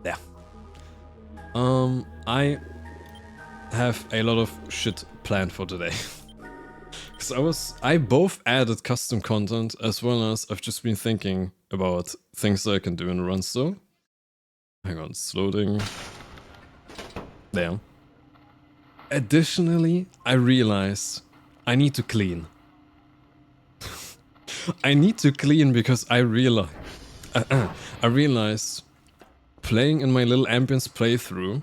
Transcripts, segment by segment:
There. I have a lot of shit planned for today. Because I both added custom content as well as I've just been thinking about things that I can do in a run still. Hang on, it's loading. There. Additionally, I realized I need to clean. I need to clean because I realized playing in my little ambience playthrough,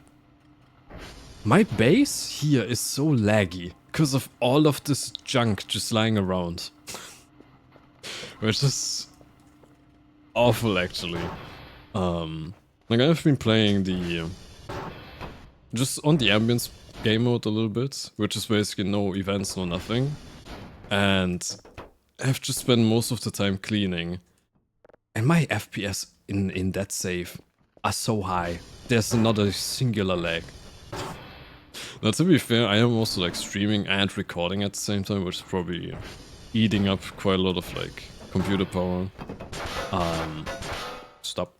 my base here is so laggy because of all of this junk just lying around. Which is awful actually. Like I've been playing the just on the ambience game mode a little bit, which is basically no events, no nothing. And I've just spent most of the time cleaning. And my FPS in that save are so high. There's another singular lag. Now to be fair, I am also like streaming and recording at the same time, which is probably eating up quite a lot of like computer power. Stop.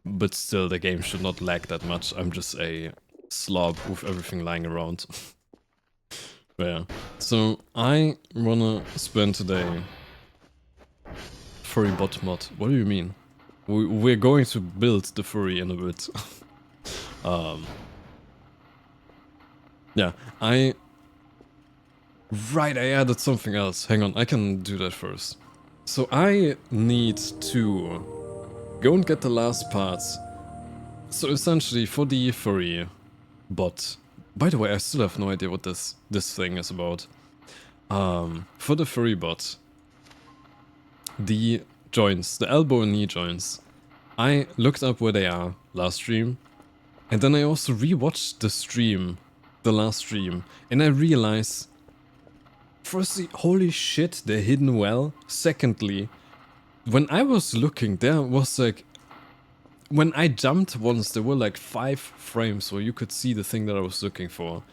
But still, the game should not lag that much. I'm just a slob with everything lying around. But yeah. So I wanna spend today furry bot mod. What do you mean? We're going to build the furry in a bit. Yeah, Right, I added something else. Hang on, I can do that first. So I need to go and get the last parts. So essentially, for the furry bot... By the way, I still have no idea what this thing is about. For the furry bot, the joints, the elbow and knee joints, I looked up where they are last stream, and then I also rewatched the last stream, and I realized, firstly, holy shit, they're hidden well. Secondly, when I was looking, there was like, when I jumped once, there were like 5 frames where you could see the thing that I was looking for.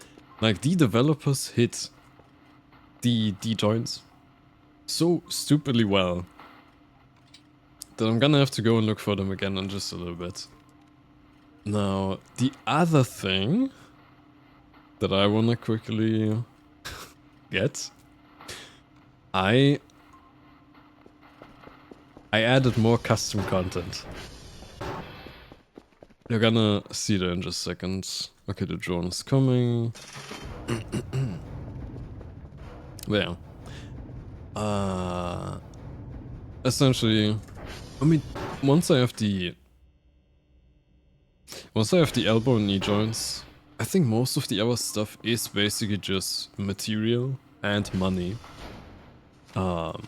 Like, the developers hit the joints so stupidly well that I'm gonna have to go and look for them again in just a little bit. Now, the other thing that I wanna quickly get, I added more custom content. You're gonna see that in just a second. Okay, the drone is coming. There. Essentially, I mean, once I have the elbow and knee joints, I think most of the other stuff is basically just material and money. Cause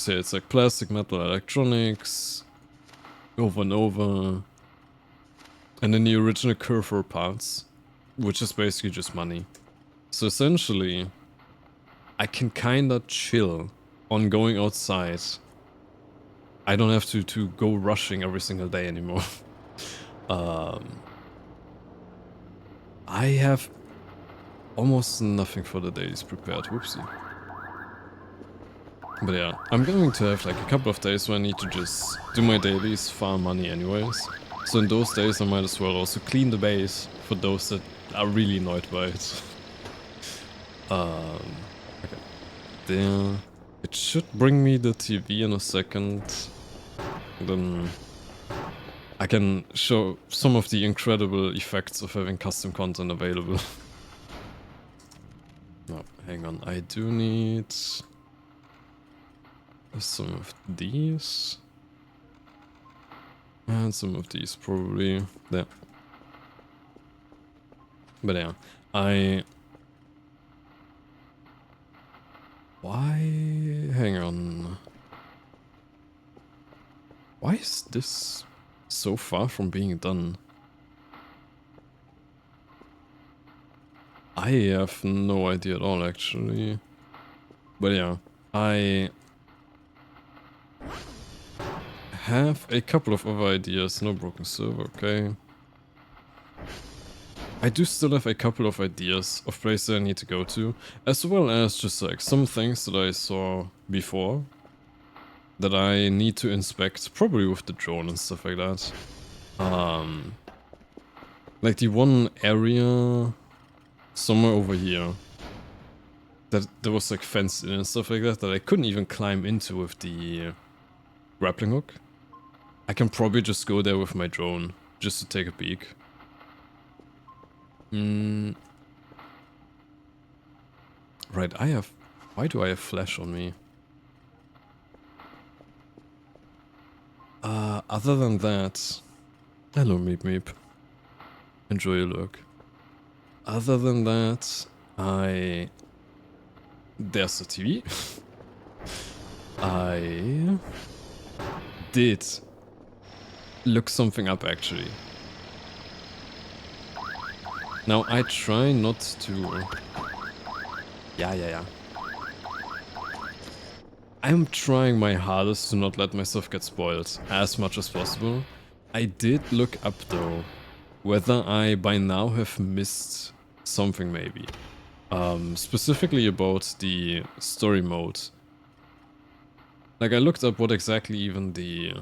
yeah, it's like plastic, metal, electronics, over and over. And then the original Kerfur parts, which is basically just money. So essentially, I can kinda chill on going outside. I don't have to go rushing every single day anymore. I have almost nothing for the days prepared, whoopsie. But yeah, I'm going to have like a couple of days where I need to just do my dailies, farm money anyways. So in those days I might as well also clean the base for those that are really annoyed by it. Okay. There. It should bring me the TV in a second. Then I can show some of the incredible effects of having custom content available. No, hang on, I do need some of these. And some of these probably. There. But yeah, why? Hang on. Why is this so far from being done? I have no idea at all, actually. But yeah, I have a couple of other ideas. No broken server, okay. I do still have a couple of ideas of places I need to go to, as well as just like some things that I saw before that I need to inspect, probably with the drone and stuff like that. Like the one area somewhere over here that there was like fenced in and stuff like that I couldn't even climb into with the grappling hook. I can probably just go there with my drone just to take a peek. Right, why do I have flash on me? Other than that, hello Meep Meep. Enjoy your look. Other than that, there's the TV. I did look something up actually. Now I try not to... Yeah. I'm trying my hardest to not let myself get spoiled as much as possible. I did look up though whether I by now have missed something maybe. Specifically about the story mode. Like I looked up what exactly even the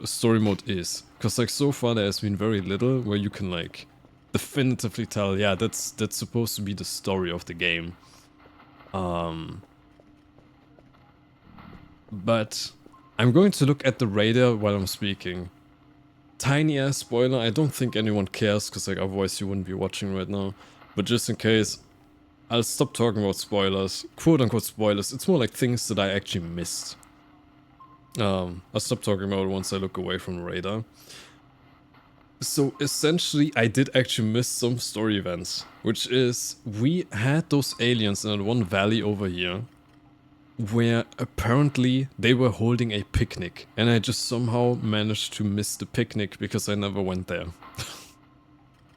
story mode is. Cause like so far there has been very little where you can like definitively tell, yeah, that's supposed to be the story of the game. But I'm going to look at the radar while I'm speaking. Tiny ass spoiler, I don't think anyone cares, because like otherwise you wouldn't be watching right now. But just in case, I'll stop talking about spoilers. Quote unquote spoilers, it's more like things that I actually missed. I'll stop talking about it once I look away from the radar. So essentially I did actually miss some story events, which is we had those aliens in that one valley over here where apparently they were holding a picnic and I just somehow managed to miss the picnic because I never went there.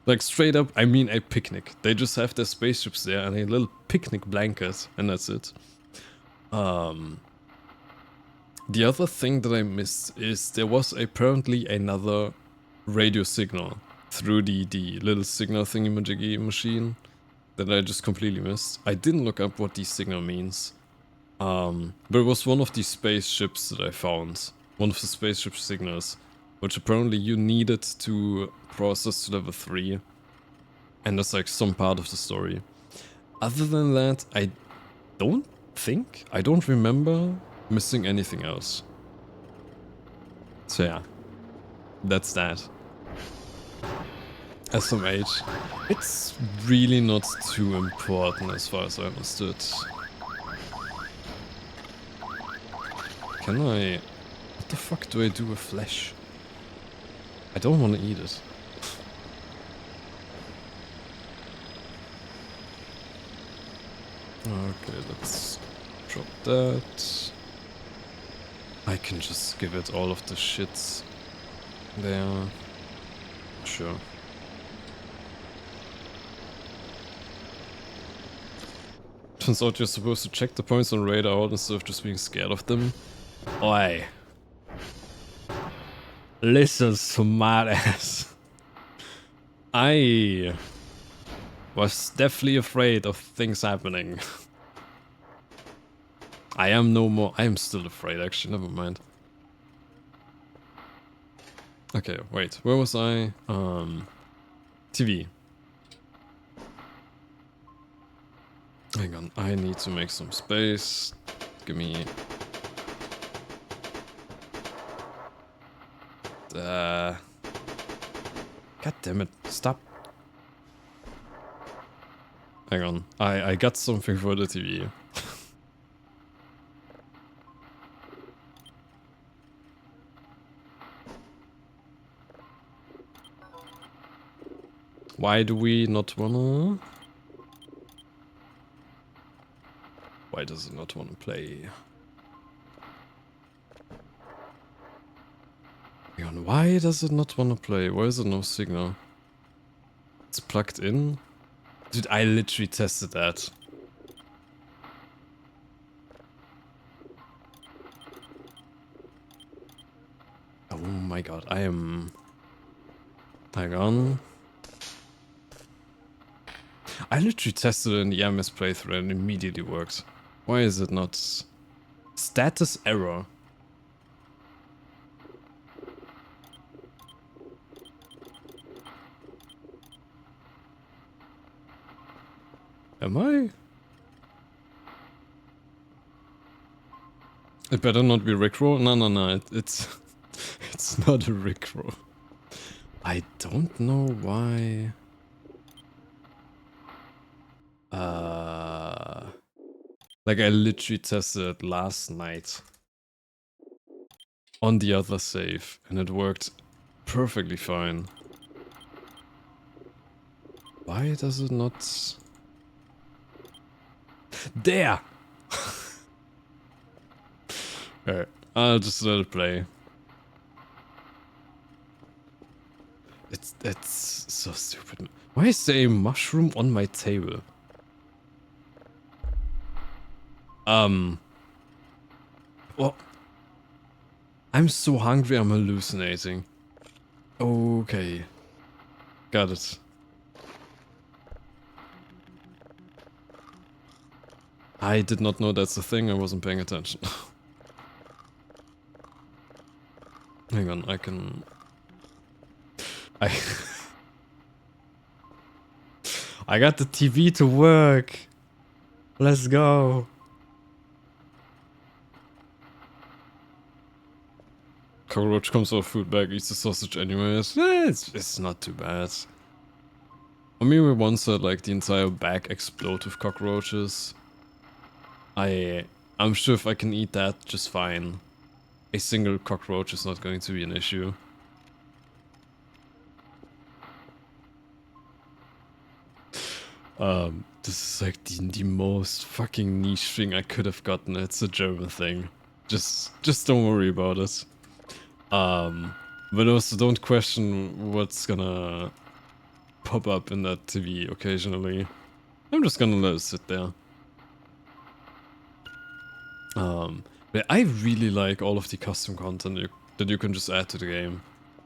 Like straight up, I mean a picnic. They just have their spaceships there and a little picnic blanket and that's it. The other thing that I missed is there was apparently another radio signal through the little signal thingy-majiggy machine that I just completely missed. I didn't look up what the signal means. But it was one of the spaceships that I found. One of the spaceship signals, which apparently you needed to process to level 3. And that's like some part of the story. Other than that, I don't remember missing anything else. So yeah, that's that. SMH. It's really not too important as far as I understood. Can I... What the fuck do I do with flesh? I don't want to eat it. Okay, let's drop that. I can just give it all of the shit there. Sure. Turns out you're supposed to check the points on radar out instead of just being scared of them. Oi. Listen, smartass. I was definitely afraid of things happening. I am no more. I am still afraid, actually. Never mind. Okay, wait. Where was I? TV. Hang on. I need to make some space. Give me... God damn it. Stop. Hang on. I got something for the TV. Why do we not wanna... Why does it not wanna play? Hang on, why does it not wanna play? Why is there no signal? It's plugged in? Dude, I literally tested that. Oh my god, I am... Hang on. I literally tested it in the MS playthrough and it immediately worked. Why is it not... Status error. Am I? It better not be Rickroll. No. It's it's not a Rickroll. I don't know why. Like I literally tested it last night on the other save, and it worked perfectly fine. Why does it not? There! Alright, I'll just let it play. It's so stupid. Why is there a mushroom on my table? Well, I'm so hungry I'm hallucinating. Okay. Got it. I did not know that's a thing, I wasn't paying attention. Hang on, I can... I got the TV to work! Let's go! Cockroach comes out of food bag, eats the sausage anyways. It's not too bad. I mean, we once had like the entire bag explode with cockroaches. I'm sure if I can eat that just fine. A single cockroach is not going to be an issue. This is like the most fucking niche thing I could have gotten. It's a German thing. Just don't worry about it. But also don't question what's gonna pop up in that TV occasionally. I'm just gonna let it sit there. But I really like all of the custom content that you can just add to the game.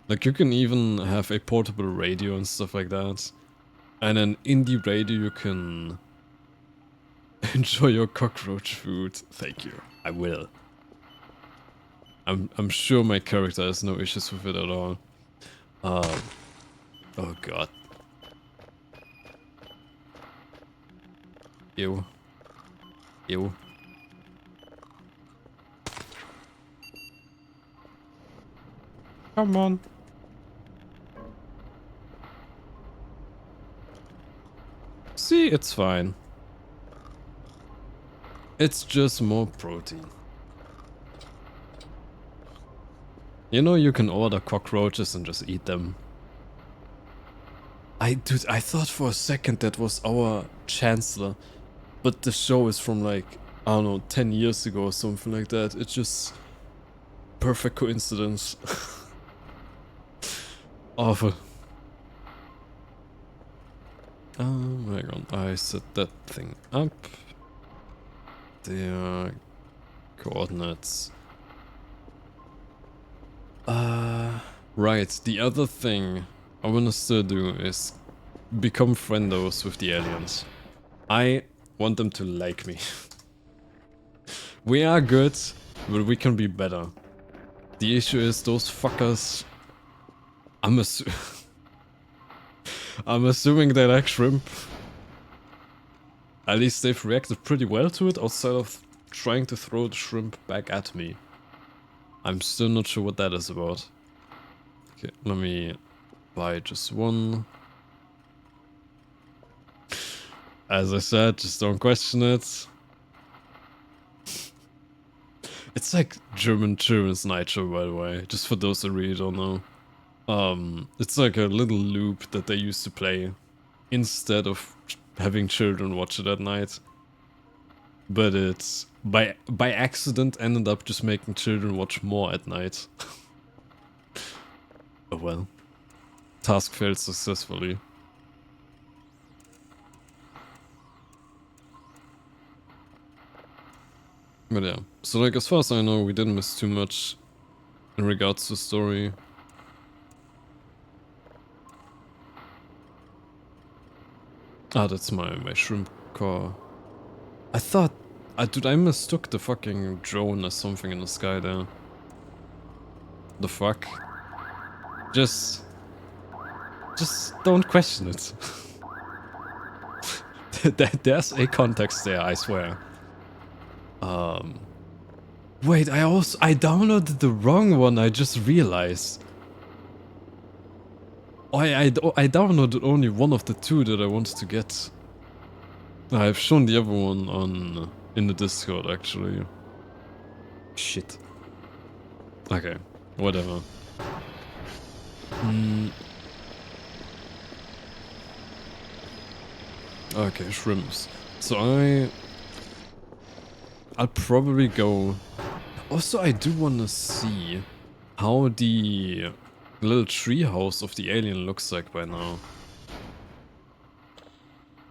Like you can even have a portable radio and stuff like that. And then in the radio you can enjoy your cockroach food. Thank you. I will. I'm sure my character has no issues with it at all. Oh god. Ew. Ew. Come on. See, it's fine. It's just more protein. You know, you can order cockroaches and just eat them. Dude, I thought for a second that was our Chancellor. But the show is from like, I don't know, 10 years ago or something like that. It's just perfect coincidence. Awful. Hang on, I set that thing up. The coordinates. Right, the other thing I wanna still do is become friendos with the aliens. I want them to like me. We are good, but we can be better. The issue is those fuckers... I'm assuming they like shrimp. At least they've reacted pretty well to it outside of trying to throw the shrimp back at me. I'm still not sure what that is about. Okay, let me buy just one. As I said, just don't question it. It's like German Children's Night Show, by the way, just for those that really don't know. It's like a little loop that they used to play instead of having children watch it at night. But it's by accident ended up just making children watch more at night. Oh well. Task failed successfully. But yeah, so like as far as I know, we didn't miss too much in regards to story. Ah, that's my shrimp car. I thought... dude, I mistook the fucking drone as something in the sky there. The fuck? Just don't question it. There's a context there, I swear. Wait, I downloaded the wrong one, I just realized. I downloaded only one of the two that I wanted to get. I've shown the other one on in the Discord actually. Shit. Okay, whatever. Okay, shrimps. So I'll probably go. Also, I do want to see how the little treehouse of the alien looks like by now.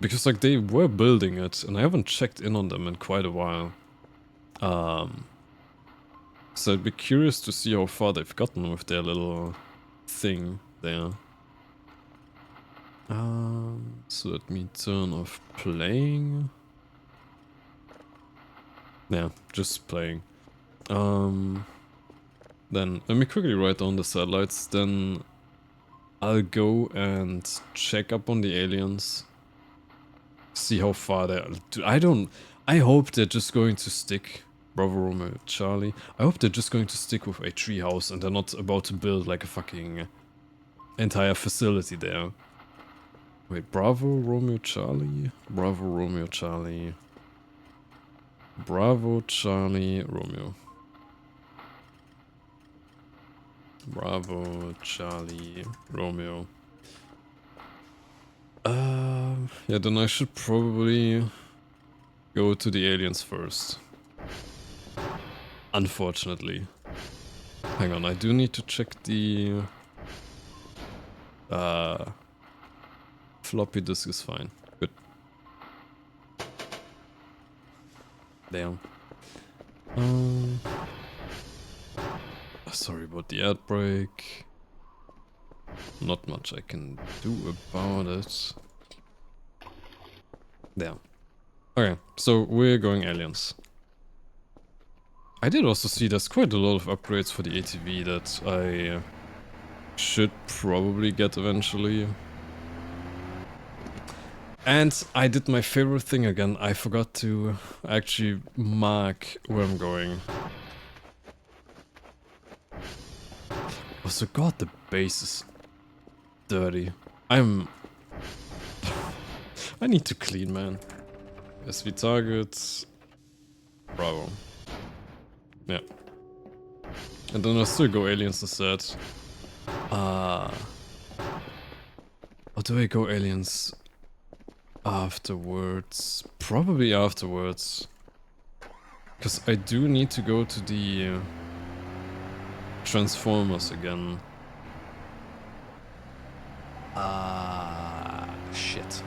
Because like they were building it and I haven't checked in on them in quite a while. So I'd be curious to see how far they've gotten with their little thing there. So let me turn off playing. Yeah, just playing. Then let me quickly write down the satellites, then I'll go and check up on the aliens. See how far they are. I hope they're just going to stick. Bravo Romeo Charlie. I hope they're just going to stick with a treehouse and they're not about to build like a fucking entire facility there. Wait, Bravo Romeo Charlie? Bravo Romeo Charlie. Bravo Charlie Romeo. Bravo Charlie Romeo. Yeah, then I should probably go to the aliens first. Unfortunately. Hang on, I do need to check the floppy disk is fine. Good. Damn. Sorry about the ad break. Not much I can do about it. There. Okay, so we're going aliens. I did also see there's quite a lot of upgrades for the ATV that I should probably get eventually. And I did my favorite thing again. I forgot to actually mark where I'm going. Also, God, the base is dirty. I need to clean, man. SV targets. Bravo. Yeah. And then I'll still go aliens instead. Or do I go aliens afterwards? Probably afterwards. Because I do need to go to the Transformers again. Shit.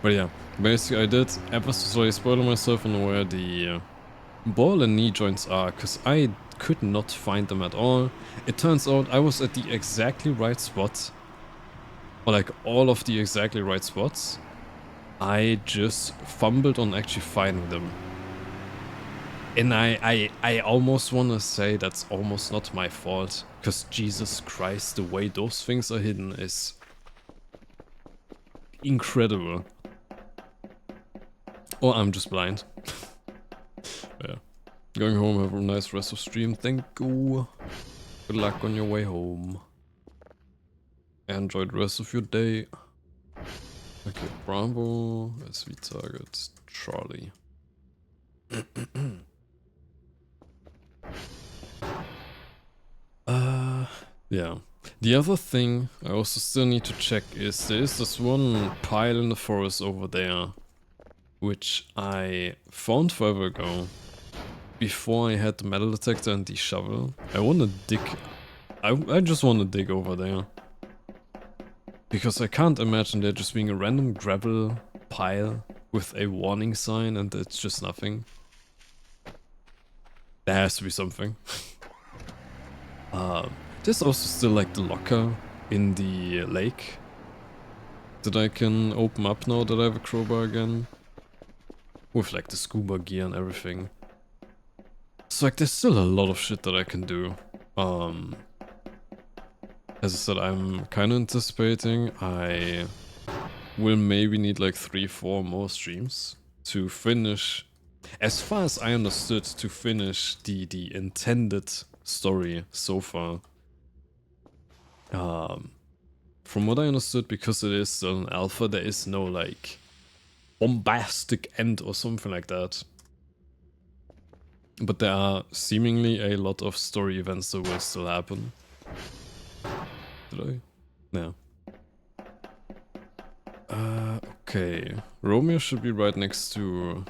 But yeah, basically I did ever so slightly spoil myself on where the ball and knee joints are, because I could not find them at all. It turns out I was at the exactly right spot. Or like all of the exactly right spots. I just fumbled on actually finding them. And I almost want to say that's almost not my fault. Because Jesus Christ, the way those things are hidden is incredible. Or I'm just blind. Yeah. Going home, have a nice rest of stream. Thank you. Good luck on your way home. Enjoy the rest of your day. Okay, Bravo. SV target Charlie. Yeah. The other thing I also still need to check is there is this one pile in the forest over there, which I found forever ago, before I had the metal detector and the shovel. I wanna dig, I just wanna dig over there. Because I can't imagine there just being a random gravel pile with a warning sign and it's just nothing. There has to be something. There's also still like the locker in the lake that I can open up now that I have a crowbar again. With like the scuba gear and everything. So like there's still a lot of shit that I can do. As I said, I'm kind of anticipating I will maybe need like 3-4 more streams to finish, as far as I understood, to finish the intended story so far. From what I understood, because it is still an alpha, there is no like bombastic end or something like that. But there are seemingly a lot of story events that will still happen. Did I? No. Okay. Romeo should be right next to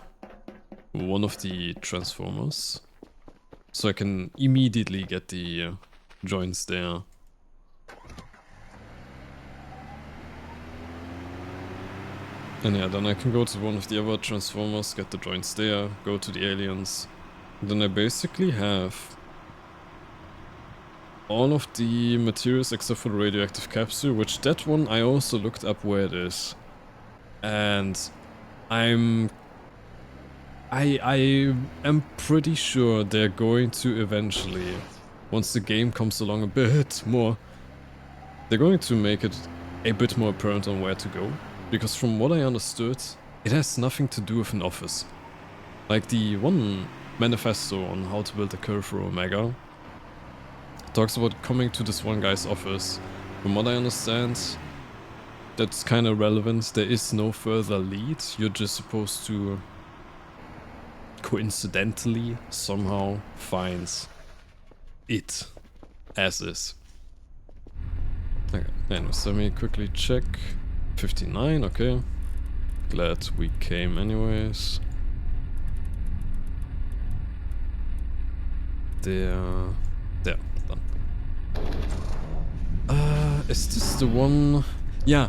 one of the transformers. So I can immediately get the joints there. And yeah, then I can go to one of the other transformers, get the joints there, go to the aliens. Then I basically have all of the materials except for the radioactive capsule, which that one I also looked up where it is. And I am pretty sure they're going to eventually, once the game comes along a bit more, they're going to make it a bit more apparent on where to go. Because from what I understood, it has nothing to do with an office. Like the one manifesto on how to build a Kerfur Omega talks about coming to this one guy's office. From what I understand, that's kind of relevant. There is no further lead. You're just supposed to coincidentally somehow find it as is. Okay, anyways, let me quickly check. 59, okay. Glad we came anyways. There, done. Is this the one? Yeah,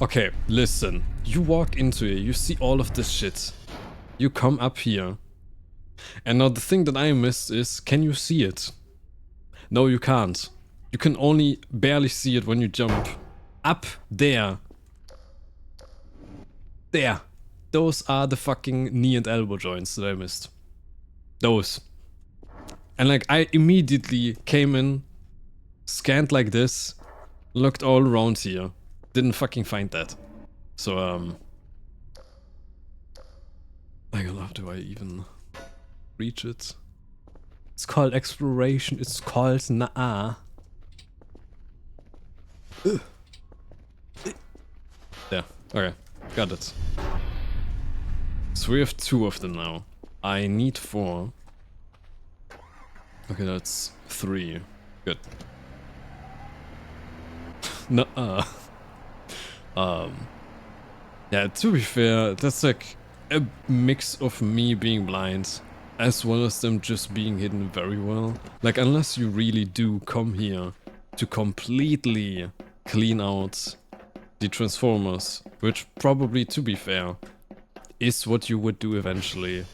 okay, listen. You walk into it, you see all of this shit. You come up here. And now the thing that I missed is, can you see it? No, you can't. You can only barely see it when you jump. Up there. There. Those are the fucking knee and elbow joints that I missed. Those. And like, I immediately came in, scanned like this, looked all around here. Didn't fucking find that. So, like, how do I even reach it? It's called exploration, it's called Naa. Yeah, okay, got it. So we have 2 of them now. I need 4. Okay, that's 3. Good. Nuh-uh. Yeah, to be fair, that's like a mix of me being blind as well as them just being hidden very well. Like, unless you really do come here to completely clean out the transformers, which probably, to be fair, is what you would do eventually.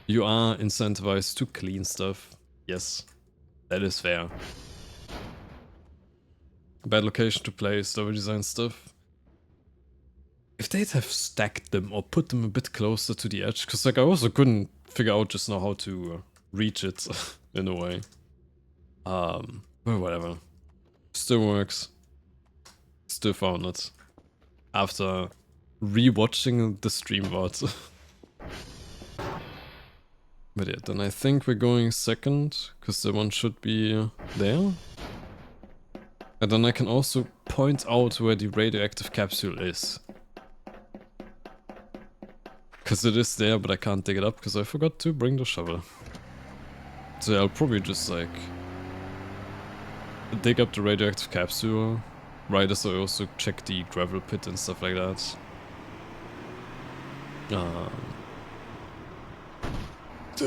You are incentivized to clean stuff. Yes, that is fair. Bad location to place, story design stuff. If they'd have stacked them or put them a bit closer to the edge, because like I also couldn't figure out just now how to reach it in a way. But whatever. Still works. Still found it. After rewatching the stream VOD. But yeah, then I think we're going second, because the one should be there. And then I can also point out where the radioactive capsule is. Because it is there, but I can't dig it up because I forgot to bring the shovel. So yeah, I'll probably just like dig up the radioactive capsule, right as I also check the gravel pit and stuff like that.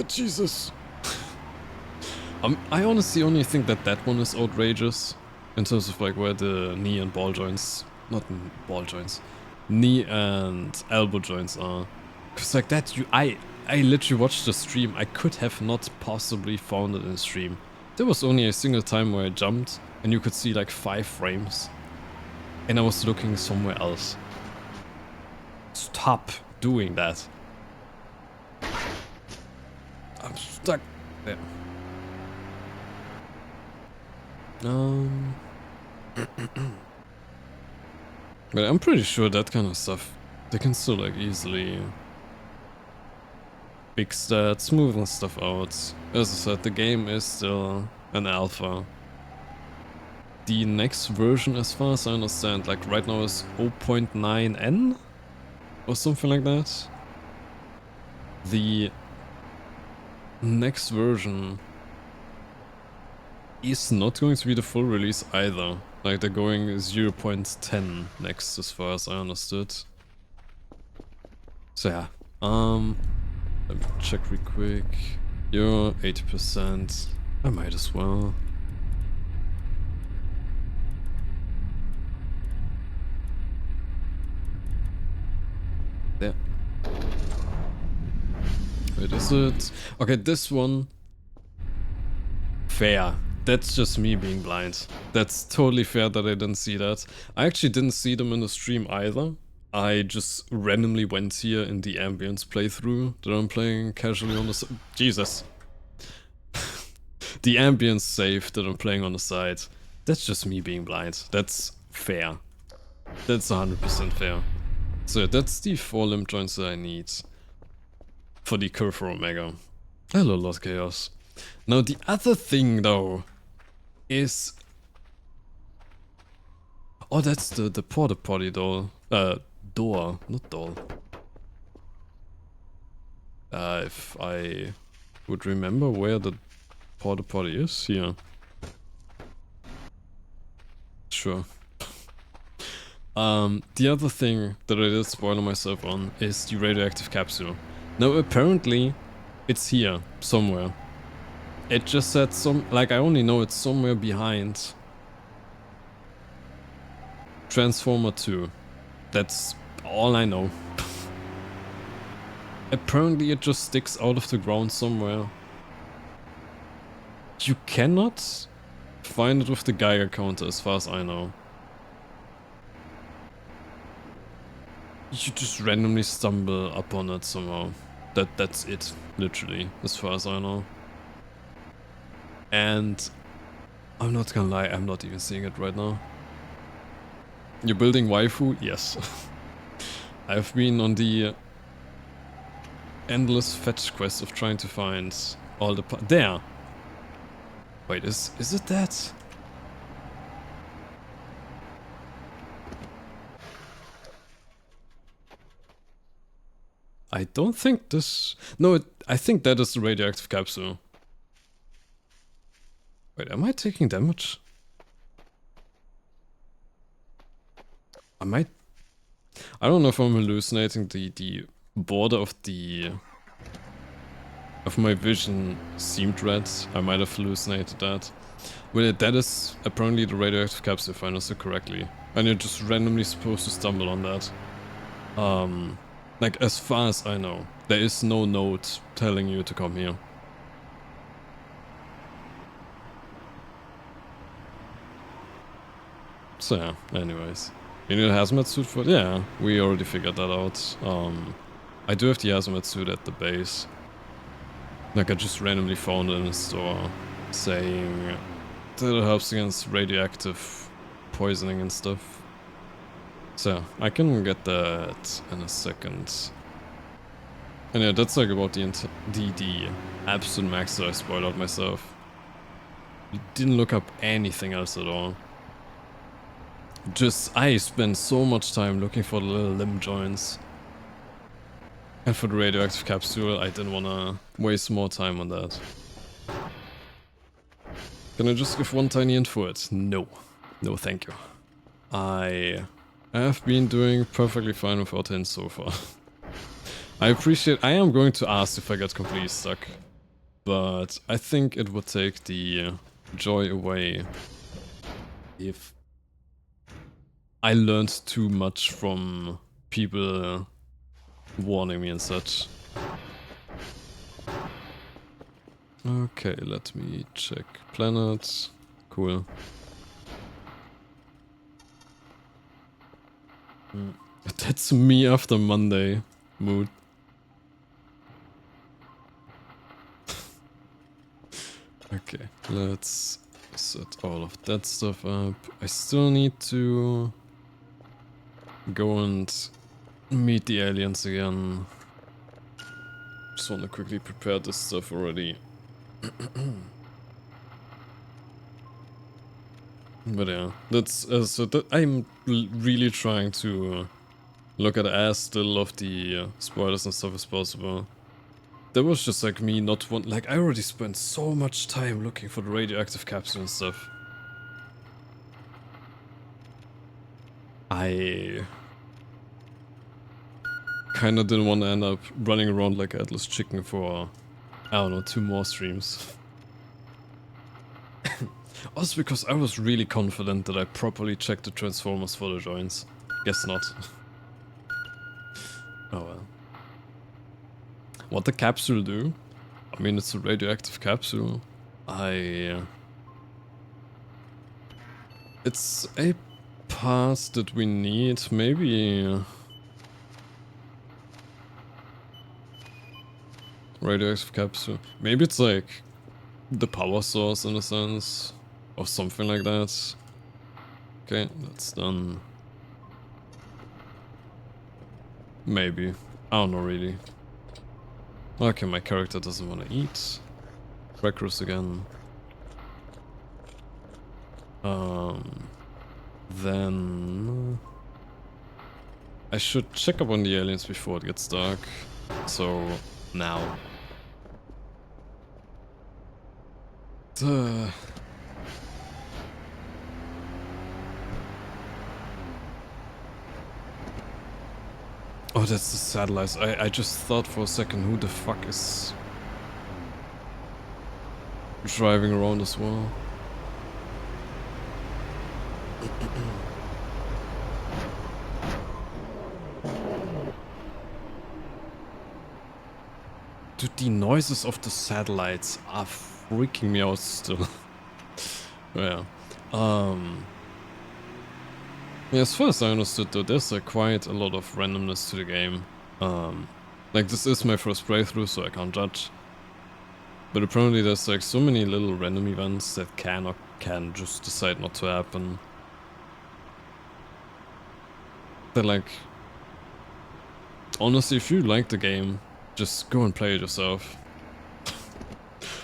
Jesus. I honestly only think that that one is outrageous in terms of like where the knee and ball joints, not ball joints, knee and elbow joints are. Cause like that, I literally watched the stream. I could have not possibly found it in stream. There was only a single time where I jumped and you could see like 5 frames. And I was looking somewhere else. Stop doing that. I'm stuck there. But I'm pretty sure that kind of stuff, they can still like easily fix that, smoothen stuff out. As I said, the game is still an alpha. The next version, as far as I understand, like right now is 0.9N or something like that. The next version is not going to be the full release either. Like they're going 0.10 next, as far as I understood. So yeah, let me check real quick. You're 80%. I might as well. There. Wait, is it? Okay, this one. Fair. That's just me being blind. That's totally fair that I didn't see that. I actually didn't see them in the stream either. I just randomly went here in the ambience playthrough that I'm playing casually on the Jesus. The ambience save that I'm playing on the side. That's just me being blind. That's fair. That's 100% fair. So that's the 4 limb joints that I need for the Kerfur Omega. Hello, Lost Chaos. Now the other thing though is... Oh, that's the porta potty doll. Door, not doll. If I would remember where the porta potty is, here. Sure. The other thing that I did spoil myself on is the radioactive capsule. Now apparently it's here, somewhere. It just said like I only know it's somewhere behind Transformer 2. That's all I know. Apparently it just sticks out of the ground somewhere. You cannot find it with the Geiger counter as far as I know. You just randomly stumble upon it somehow. That's it, literally, as far as I know. And I'm not gonna lie, I'm not even seeing it right now. You're building waifu? Yes. I've been on the endless fetch quest of trying to find all the there! Wait, is it that? I don't think this... No, I think that is the radioactive capsule. Wait, am I taking damage? I don't know if I'm hallucinating. The border of my vision seemed red. I might have hallucinated that. But that is apparently the radioactive capsule, if I understood correctly. And you're just randomly supposed to stumble on that. Like, as far as I know, there is no note telling you to come here. So yeah, anyways. You need a hazmat suit for... Yeah, we already figured that out. I do have the hazmat suit at the base. Like, I just randomly found it in a store saying that it helps against radioactive poisoning and stuff. So, I can get that in a second. And yeah, that's like about the absolute max that I spoiled out myself. Didn't look up anything else at all. Just, I spent so much time looking for the little limb joints. And for the radioactive capsule, I didn't wanna waste more time on that. Can I just give one tiny hint for it? No. No, thank you. I have been doing perfectly fine without hints so far. I am going to ask if I get completely stuck. But I think it would take the joy away if I learned too much from people warning me and such. Okay, let me check planets. Cool. That's me after Monday mood. Okay, let's Set all of that stuff up. I still need to go and meet the aliens again. Just want to quickly prepare this stuff already. But yeah, that's so that I'm really trying to look at as still of the spoilers and stuff as possible. That was just like me not want, like I already spent so much time looking for the radioactive capsule and stuff. I kinda didn't want to end up running around like a headless chicken for, I don't know, 2 more streams. Also because I was really confident that I properly checked the transformers for the joints. Guess not. Oh well. What the capsule do? I mean, it's a radioactive capsule. It's a part that we need, maybe... radioactive capsule. Maybe it's like the power source in a sense, or something like that. Okay, that's done. Maybe. I don't know really. Okay, my character doesn't want to eat. Crackers again. Then... I should check up on the aliens before it gets dark. So, now. Duh. Oh, that's the satellites. I just thought for a second, who the fuck is driving around as well? Dude, the noises of the satellites are freaking me out still. Yeah. Yeah, as far as I understood though, there's like quite a lot of randomness to the game. Like this is my first playthrough, so I can't judge. But apparently there's like so many little random events that can or can just decide not to happen. That like... honestly, if you like the game, just go and play it yourself.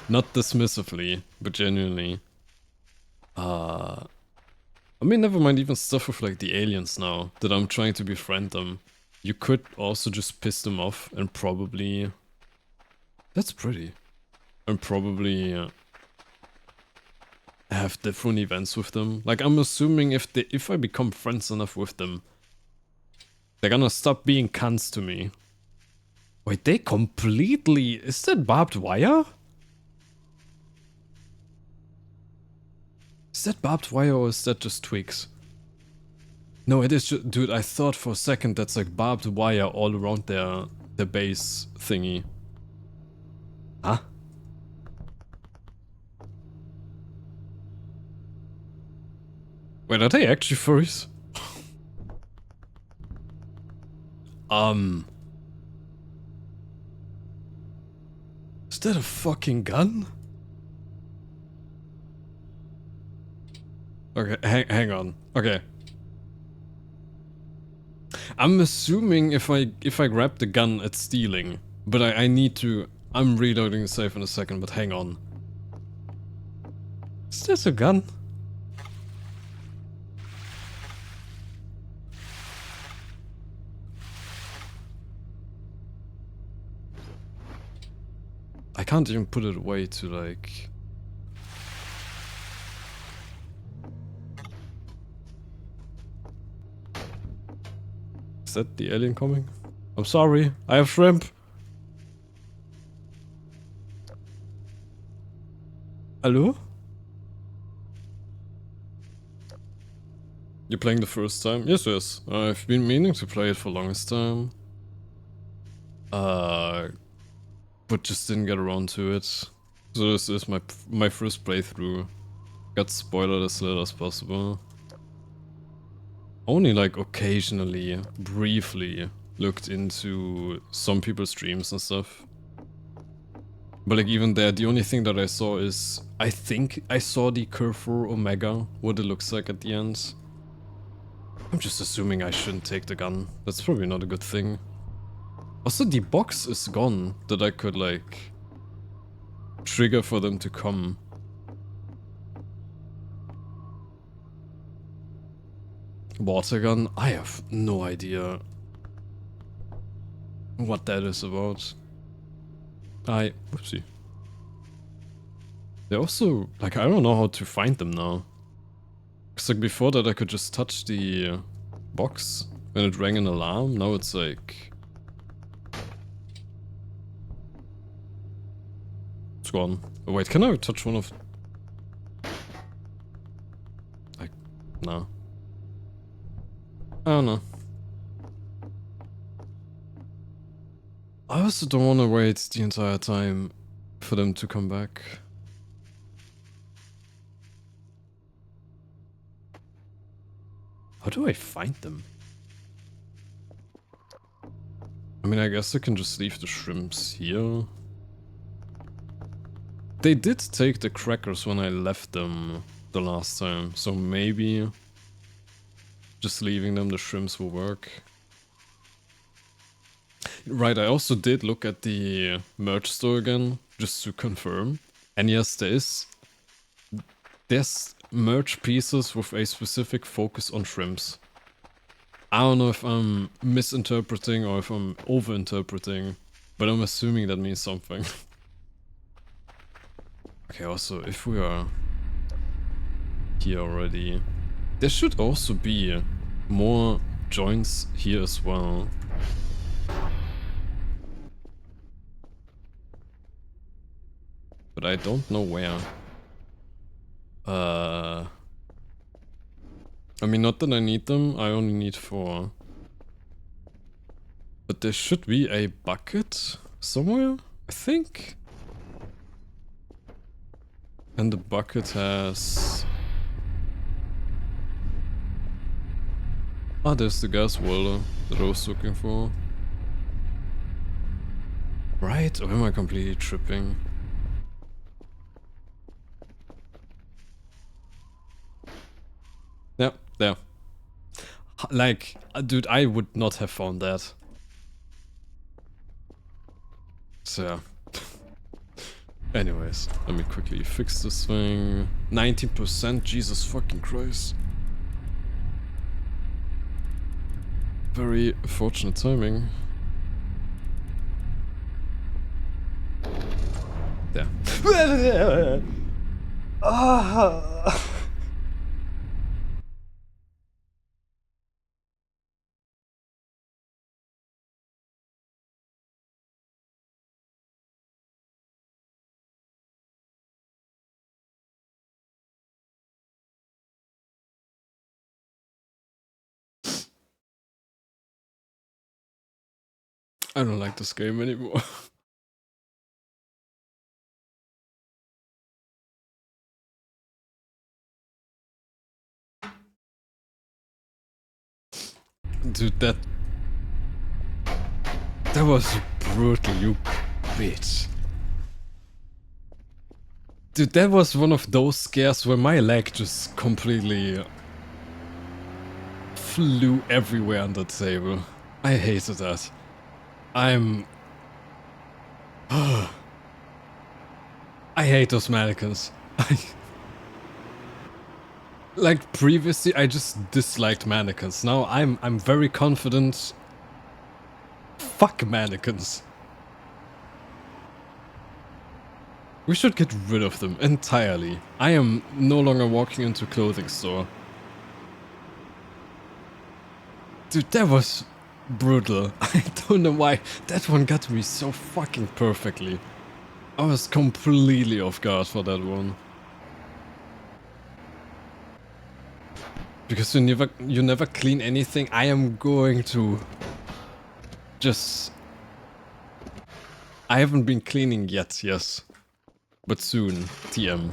Not dismissively, but genuinely. I mean, never mind even stuff with like the aliens now, that I'm trying to befriend them. You could also just piss them off and probably... That's pretty. And probably have different events with them. Like, I'm assuming if I become friends enough with them, they're gonna stop being cunts to me. Wait, they completely... Is that barbed wire? Is that barbed wire or is that just twigs? No, it is just... Dude, I thought for a second that's like barbed wire all around their base thingy. Huh? Wait, are they actually furries? Is that a fucking gun? Okay, hang on. Okay. I'm assuming if I grab the gun, it's stealing. But I need to... I'm reloading the safe in a second, but hang on. Is this a gun? I can't even put it away to like... Is that the alien coming? I'm sorry, I have shrimp. Hello? You're playing the first time? Yes, yes. I've been meaning to play it for longest time. But just didn't get around to it. So this is my first playthrough. Got spoiled as little as possible. Only like occasionally, briefly, looked into some people's streams and stuff. But like even there, the only thing that I saw is, I think I saw the Kerfur Omega, what it looks like at the end. I'm just assuming I shouldn't take the gun. That's probably not a good thing. Also, the box is gone that I could like trigger for them to come. Water gun? I have no idea what that is about. Whoopsie. They also, like, I don't know how to find them now. Cause like before that I could just touch the box and it rang an alarm. Now it's like... it's gone. Oh, wait, can I touch one of... like, no. I don't know. I also don't want to wait the entire time for them to come back. How do I find them? I mean, I guess I can just leave the shrimps here. They did take the crackers when I left them the last time, so maybe just leaving them, the shrimps will work. Right, I also did look at the merch store again, just to confirm. And yes, there's merch pieces with a specific focus on shrimps. I don't know if I'm misinterpreting or if I'm overinterpreting, but I'm assuming that means something. Okay, also, if we are here already, there should also be more joints here as well. But I don't know where. I mean, not that I need them, I only need 4. But there should be a bucket somewhere, I think. And the bucket has... ah, there's the gas welder that I was looking for. Right, or am I completely tripping? Yeah, there. Like, dude, I would not have found that. So, anyways, let me quickly fix this thing. 19%, Jesus fucking Christ. Very fortunate timing. There. I don't like this game anymore. Dude, that was brutal, you bitch. Dude, that was one of those scares where my leg just completely flew everywhere on the table. I hated that. I hate those mannequins. Like previously, I just disliked mannequins. Now I'm very confident. Fuck mannequins. We should get rid of them entirely. I am no longer walking into a clothing store. Dude, that was brutal. I don't know why. That one got me so fucking perfectly. I was completely off guard for that one. Because you never clean anything. I am going to just... I haven't been cleaning yet, yes. But soon, TM.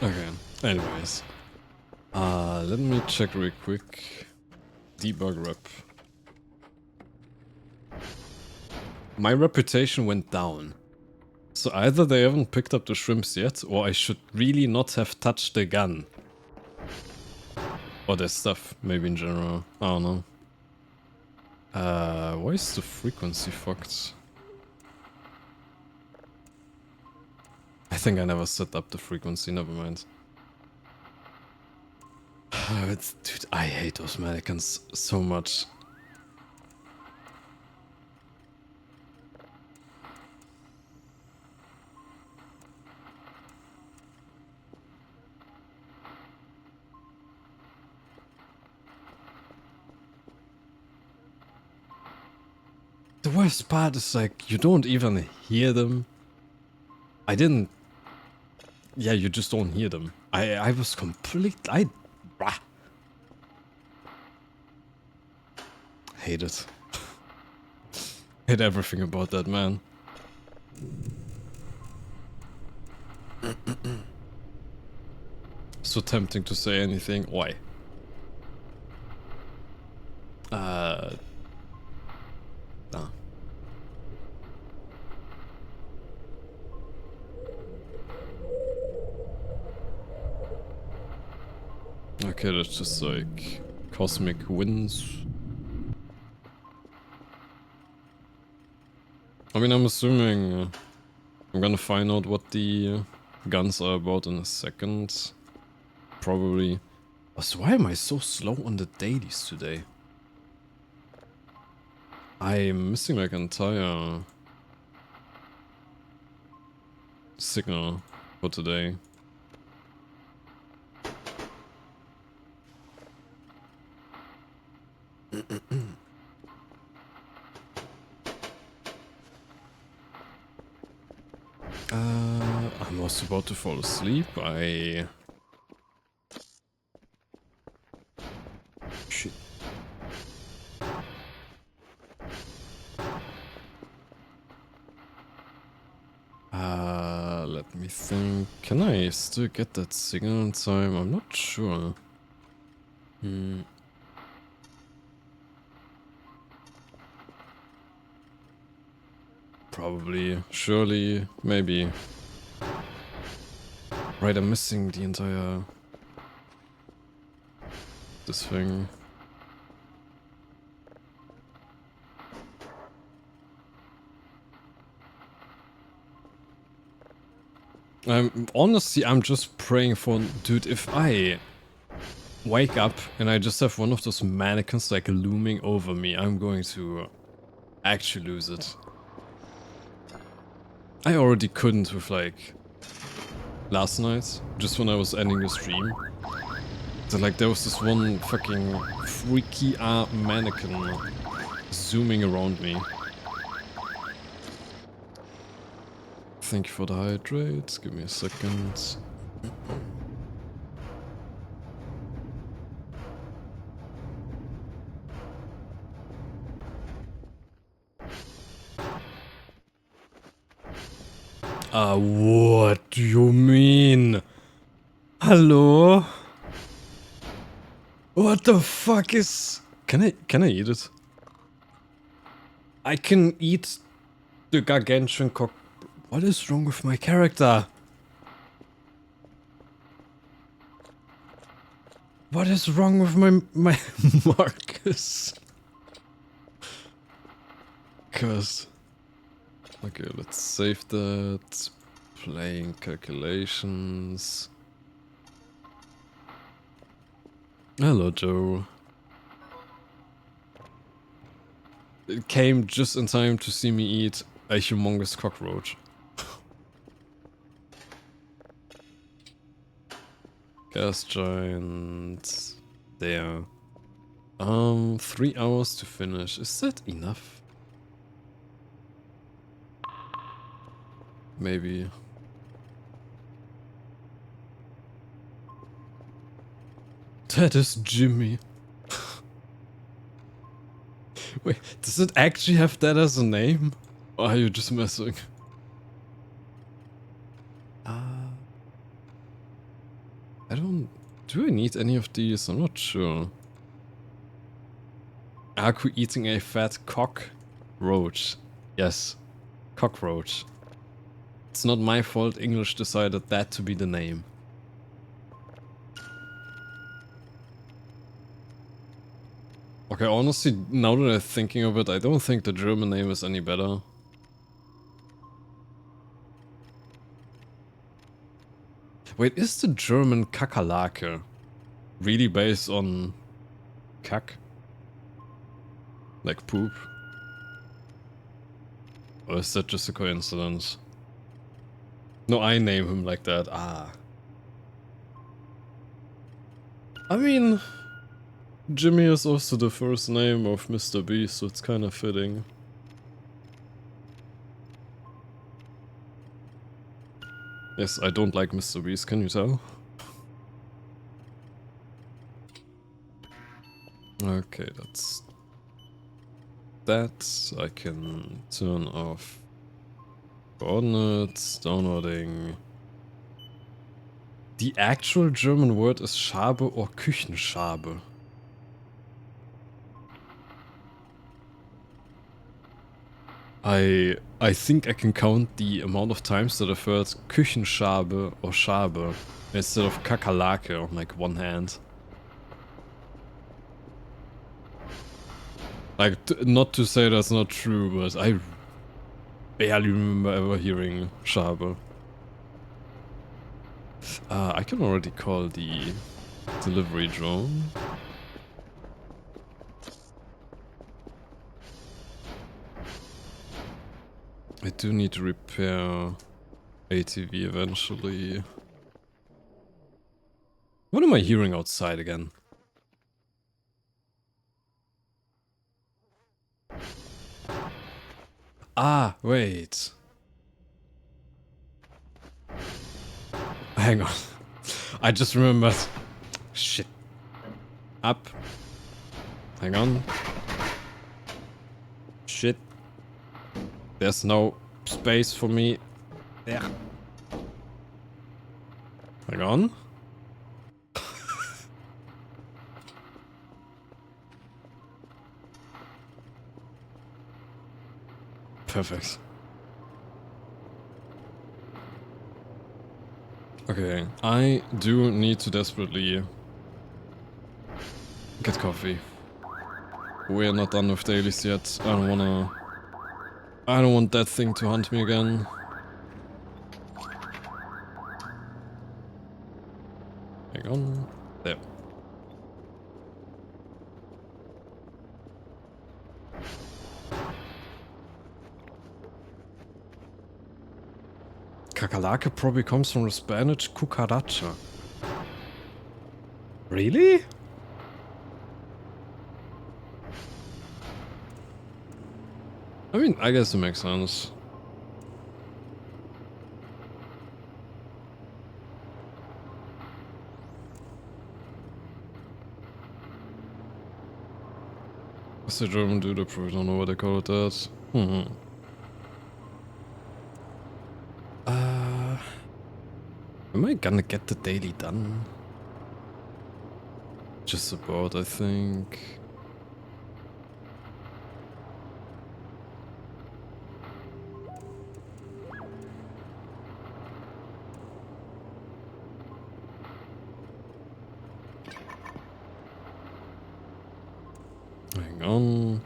Okay, anyways. Let me check real quick. Debug rep. my reputation went down. So either they haven't picked up the shrimps yet, or I should really not have touched the gun. Or their stuff, maybe in general. I don't know. Why is the frequency fucked? I think I never set up the frequency, never mind. Dude, I hate those mannequins so much. The worst part is like, you don't even hear them. I didn't... Yeah, you just don't hear them. I was Brah. Hate it. Hate everything about that, man. So tempting to say anything. Why? Nah. Okay, that's just like cosmic winds. I mean, I'm assuming I'm gonna find out what the guns are about in a second. Probably. So why am I so slow on the dailies today? I'm missing like entire signal for today. I'm also about to fall asleep. Shit. Let me think. Can I still get that signal in time? I'm not sure. Probably. Surely. Maybe. Right, I'm missing the entire... this thing. Honestly, I'm just praying for... Dude, if I wake up and I just have one of those mannequins like looming over me, I'm going to actually lose it. I already couldn't with like last night, just when I was ending the stream. So like there was this one fucking freaky mannequin zooming around me. Thank you for the hydrate, give me a second. What do you mean? Hello? What the fuck is... Can I eat it? I can eat the gargantuan cock... What is wrong with my character? What is wrong with my Marcus? Cause... Okay, let's save that. Playing calculations. Hello, Joe. It came just in time to see me eat a humongous cockroach. Gas giant. There. 3 hours to finish. Is that enough? Maybe. That is Jimmy. Wait, does it actually have that as a name? Or are you just messing? I don't... Do I need any of these? I'm not sure. Aku eating a fat cockroach. Yes. Cockroach. It's not my fault English decided that to be the name. Okay, honestly, now that I'm thinking of it, I don't think the German name is any better. Wait, is the German Kakerlake really based on Kack? Like poop? Or is that just a coincidence? No, I name him like that. Ah. I mean, Jimmy is also the first name of Mr. Beast, so it's kind of fitting. Yes, I don't like Mr. Beast, can you tell? Okay, that's that. I can turn off coordinates, downloading. The actual German word is Schabe or Küchenschabe. I think I can count the amount of times that I've heard Küchenschabe or Schabe instead of Kakerlake on like one hand. Like, not to say that's not true, but I barely remember ever hearing Schabe. I can already call the delivery drone. I do need to repair ATV eventually. What am I hearing outside again? Ah, wait. Hang on. I just remembered. Shit. Up. Hang on. Shit. There's no space for me. There. Hang on. Perfect. Okay, I do need to desperately get coffee. We're not done with dailies yet. I don't want that thing to hunt me again. Hang on. There. Kakerlake probably comes from the Spanish cucaracha. Really? I mean, I guess it makes sense. What's the German dude? I probably don't know what they call it that. Am I gonna get the daily done? Just about, I think. Hang on.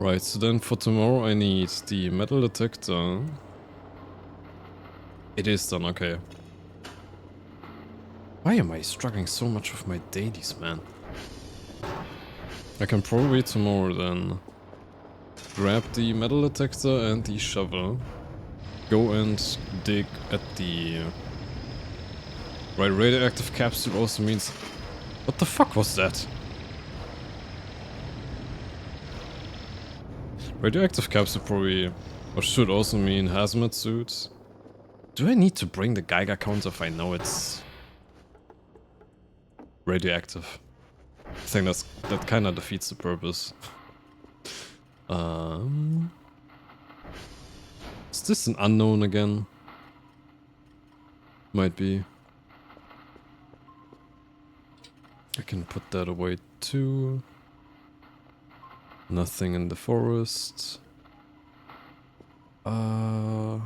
Right, so then for tomorrow I need the metal detector. It is done, okay. Why am I struggling so much with my dailies, man? I can probably tomorrow then grab the metal detector and the shovel. Go and dig at the... Right, radioactive capsule also means... What the fuck was that? Radioactive capsule probably... Or should also mean hazmat suits. Do I need to bring the Geiger counter if I know it's... radioactive? I think that kinda defeats the purpose. Is this an unknown again? Might be. I can put that away too. Nothing in the forest. Yeah,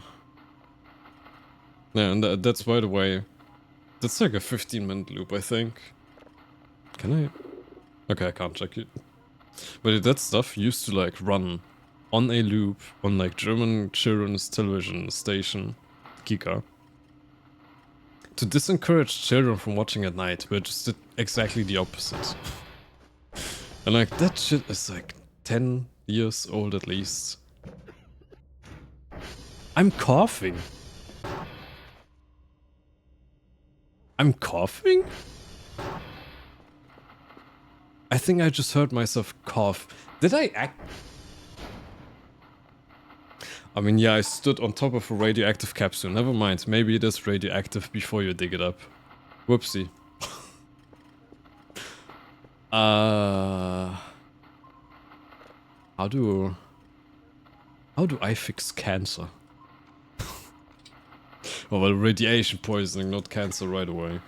and that's, by the way, that's like a 15-minute loop, I think. Can I? Okay, I can't check it. But that stuff used to like run on a loop on like German children's television station, Kika, to discourage children from watching at night, but just did exactly the opposite. And like that shit is like 10 years old at least. I'm coughing. I'm coughing? I think I just heard myself cough. Did I act? I mean, yeah, I stood on top of a radioactive capsule. Never mind. Maybe it is radioactive before you dig it up. Whoopsie. How do I fix cancer? Oh, well, radiation poisoning, not cancer right away.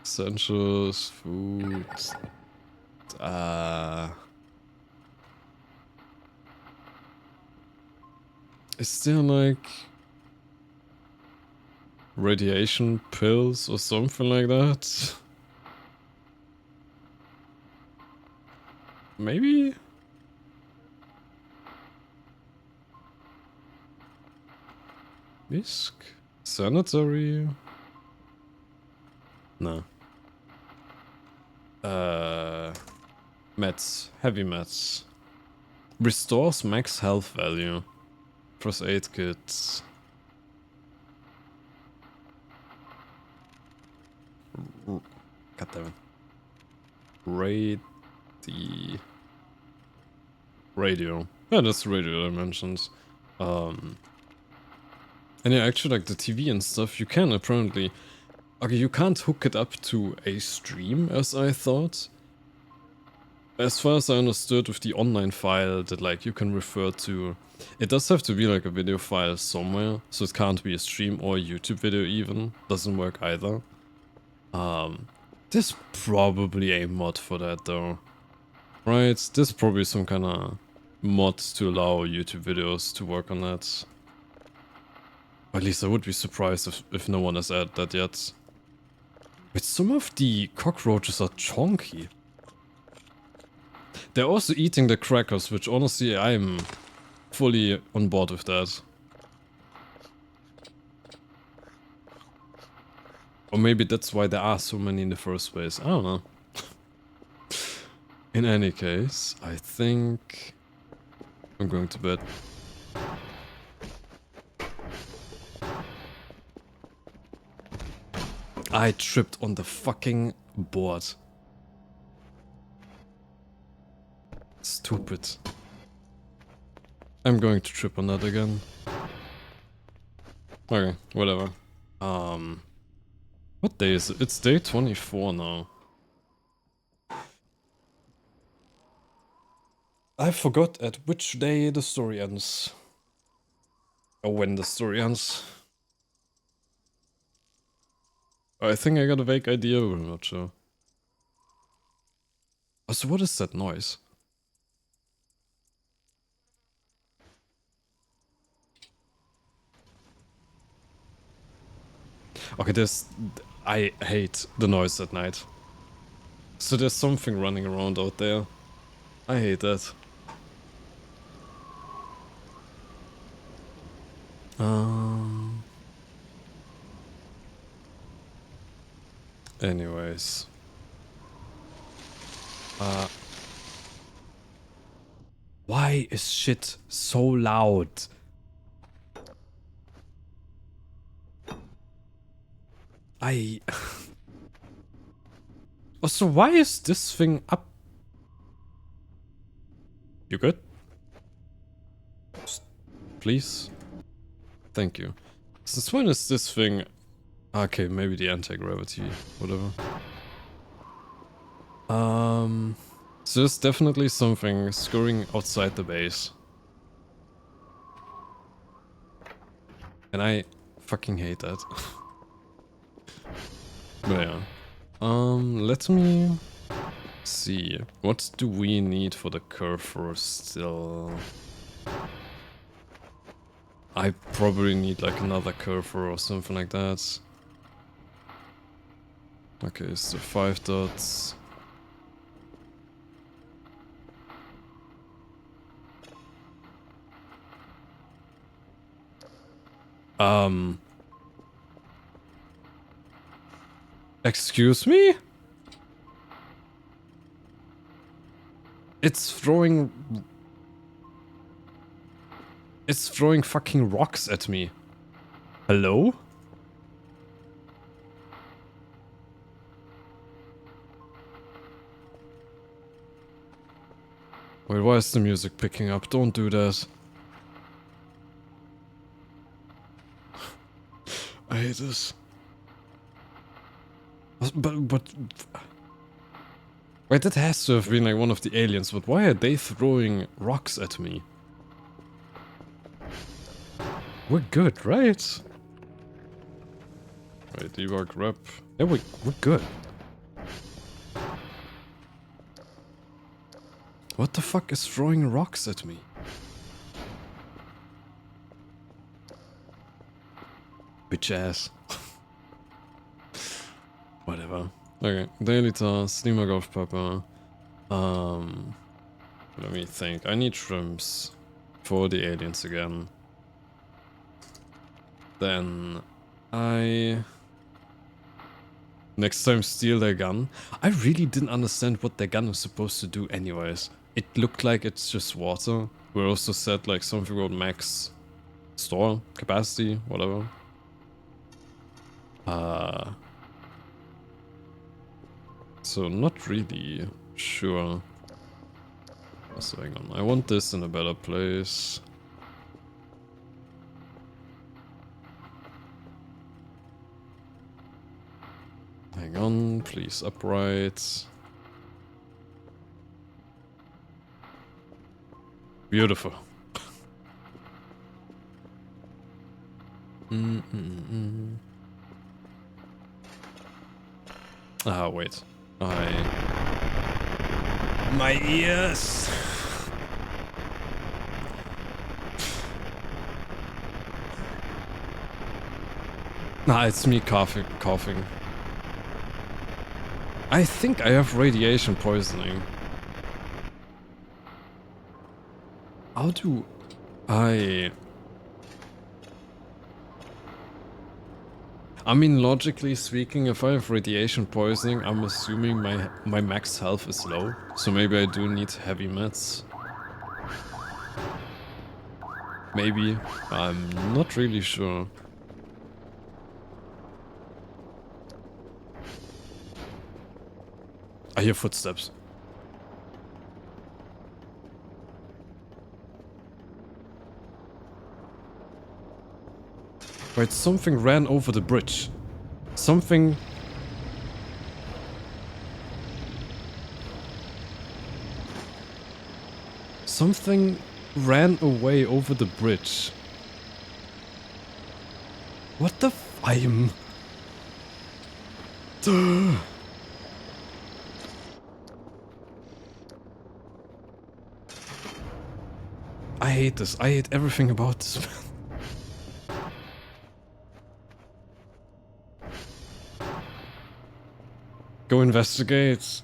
Essentials, food. Is there like radiation pills or something like that? Maybe? Whisk? Sanitary? No. Meds. Heavy meds. Restores max health value. First aid kits. Goddammit. Radio. Yeah, that's the radio I mentioned. And yeah, actually, like the TV and stuff, you can apparently... Okay, you can't hook it up to a stream, as I thought. As far as I understood with the online file that like you can refer to, it does have to be like a video file somewhere, so it can't be a stream or a YouTube video even. Doesn't work either. There's probably a mod for that though. Right, there's probably some kind of mod to allow YouTube videos to work on that. Or at least I would be surprised if no one has added that yet. But some of the cockroaches are chonky. They're also eating the crackers, which honestly I'm fully on board with that. Or maybe that's why there are so many in the first place. I don't know. In any case, I think I'm going to bed. I tripped on the fucking board. Stupid. I'm going to trip on that again. Okay, whatever. What day is it? It's day 24 now. I forgot at which day the story ends. Or when the story ends. I think I got a vague idea, but I'm not sure. Also, what is that noise? Okay, I hate the noise at night. So there's something running around out there. I hate that. Anyways. Why is shit so loud? Also, why is this thing up? You good? Please? Thank you. Since when is this thing... Okay, maybe the anti-gravity, whatever. So there's definitely something scurrying outside the base. And I fucking hate that. But yeah. Let me See, what do we need for the Kerfur still? I probably need like another Kerfur or something like that. Okay, so 5 dots. Excuse me? It's throwing fucking rocks at me. Hello? Wait, why is the music picking up? Don't do that. I hate this. But... Wait, that has to have been like one of the aliens, but why are they throwing rocks at me? We're good, right? Wait, debug rep. Yeah, we're good. What the fuck is throwing rocks at me? Bitch ass. Whatever. Okay, daily task, steamer golf pepper. Let me think. I need shrimps for the aliens again. Then next time steal their gun. I really didn't understand what their gun was supposed to do anyways. It looked like it's just water. We also said like something about max store capacity, whatever. So not really sure. So hang on, I want this in a better place. Hang on, please upright. Beautiful. Ah, wait. My ears! Nah, it's me coughing. I think I have radiation poisoning. How do I mean, logically speaking, if I have radiation poisoning, I'm assuming my max health is low. So maybe I do need heavy meds. Maybe. I'm not really sure. I hear footsteps. Wait, something ran over the bridge. Something ran away over the bridge. What the f- I'm... I hate this. I hate everything about this. Go investigate.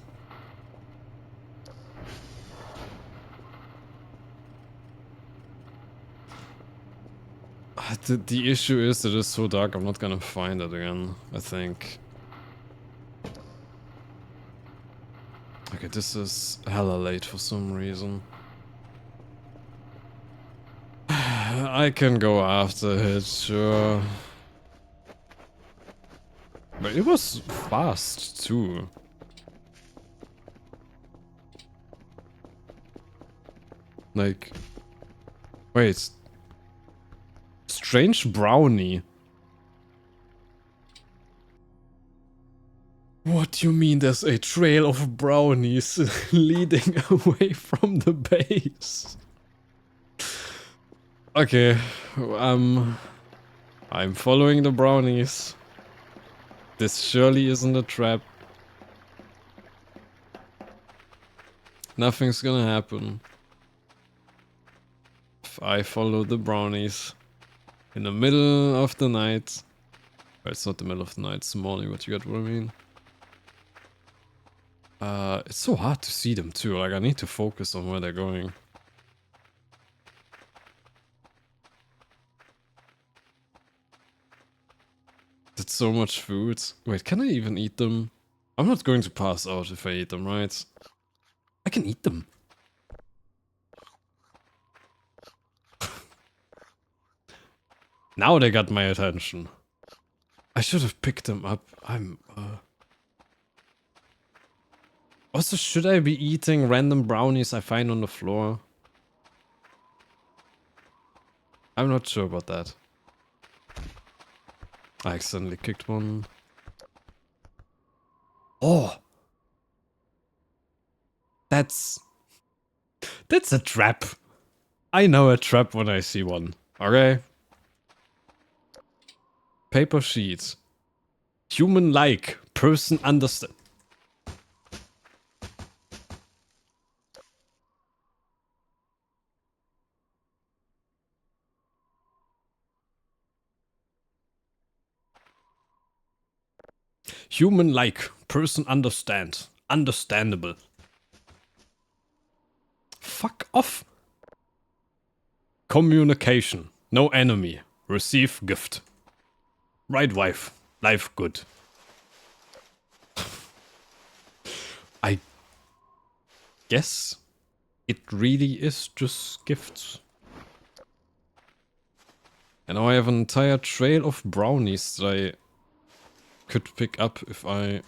The issue is that it's so dark, I'm not gonna find it again, I think. Okay, this is hella late for some reason. I can go after it, sure. But it was fast, too. Like... Wait. Strange brownie. What do you mean there's a trail of brownies leading away from the base? Okay, I'm following the brownies. This surely isn't a trap. Nothing's gonna happen if I follow the brownies in the middle of the night. Well, it's not the middle of the night, it's the morning, but you get what I mean. It's so hard to see them too, like I need to focus on where they're going. That's so much food. Wait, can I even eat them? I'm not going to pass out if I eat them, right? I can eat them. Now they got my attention. I should have picked them up. Also, should I be eating random brownies I find on the floor? I'm not sure about that. I accidentally kicked one. Oh! That's a trap. I know a trap when I see one. Okay? Paper sheet. Human-like. Person understand. Human-like. Person understand. Understandable. Fuck off. Communication. No enemy. Receive gift. Right wife. Life good. I guess it really is just gifts. And now I have an entire trail of brownies that I could pick up if I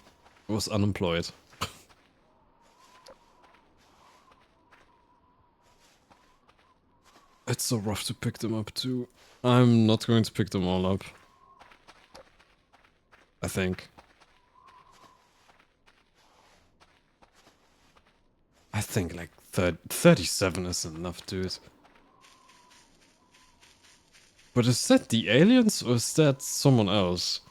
was unemployed. It's so rough to pick them up too. I'm not going to pick them all up. I think. I think like 37 is enough, dude. But is that the aliens or is that someone else?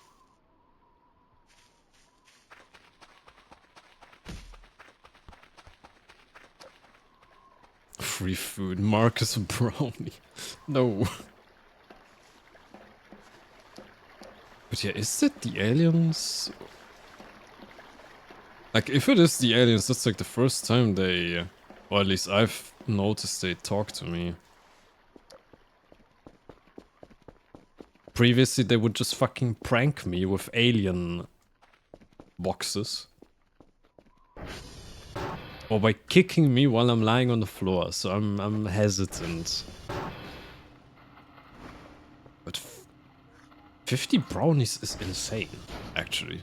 Free food, Marcus Brownie. No. But yeah, is that the aliens? Like, if it is the aliens, that's like the first time they... Or at least I've noticed they talk to me. Previously, they would just fucking prank me with alien boxes. Or by kicking me while I'm lying on the floor, so I'm hesitant. But 50 brownies is insane, actually.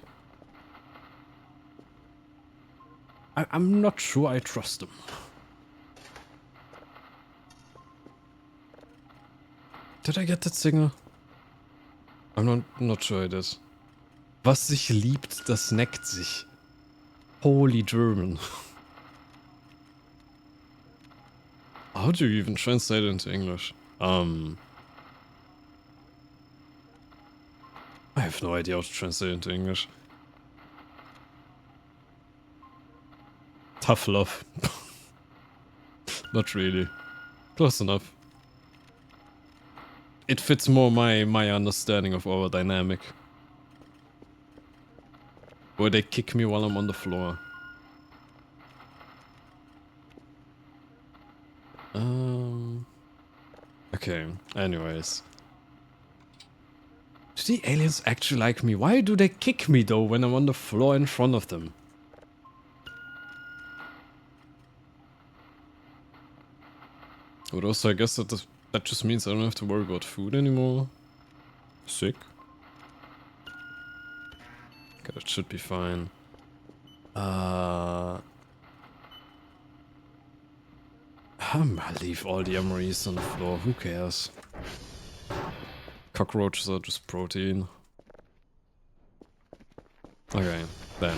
I'm not sure I trust them. Did I get that signal? I'm not sure I did. Was sich liebt, das neckt sich. Holy German. How do you even translate it into English? I have no idea how to translate it into English. Tough love. Not really. Close enough. It fits more my understanding of our dynamic. Where they kick me while I'm on the floor. Okay, anyways. Do the aliens actually like me? Why do they kick me though when I'm on the floor in front of them? But also I guess that just means I don't have to worry about food anymore. Sick. Okay, that should be fine. I'll leave all the MREs on the floor, who cares? Cockroaches are just protein. Okay, then.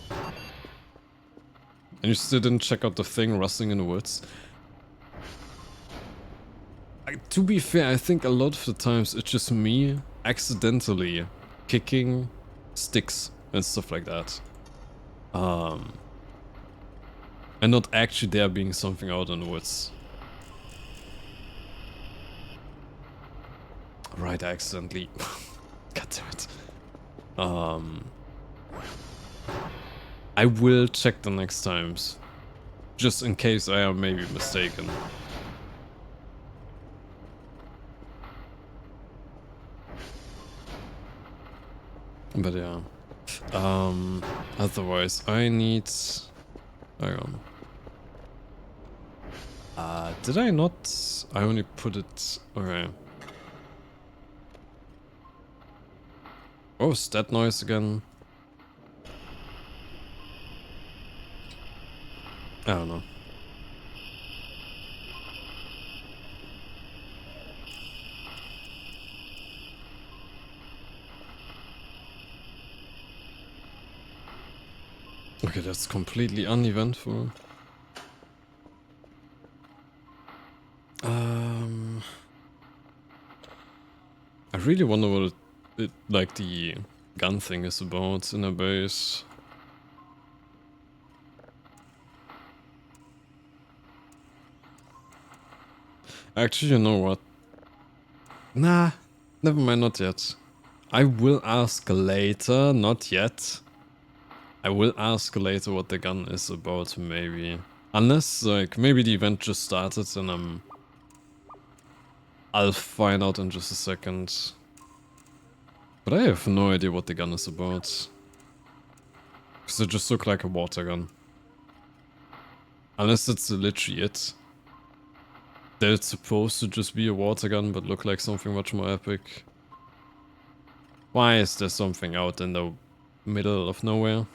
And you still didn't check out the thing rustling in the woods? To be fair, I think a lot of the times it's just me accidentally kicking sticks and stuff like that. And not actually there being something out in the woods. Right, I accidentally... God damn it. I will check the next times. Just in case I am maybe mistaken. But yeah. Otherwise I need... Hang on. Did I not? I only put it... Okay. Oh, is that noise again? I don't know. Okay, that's completely uneventful. I really wonder what it like the gun thing is about in a base. Actually, you know what? Nah, never mind, not yet. I will ask later, not yet. I will ask later what the gun is about, maybe. Unless, like, maybe the event just started and I'll find out in just a second. But I have no idea what the gun is about. Because it just looked like a water gun. Unless it's literally it. That it's supposed to just be a water gun but look like something much more epic. Why is there something out in the middle of nowhere?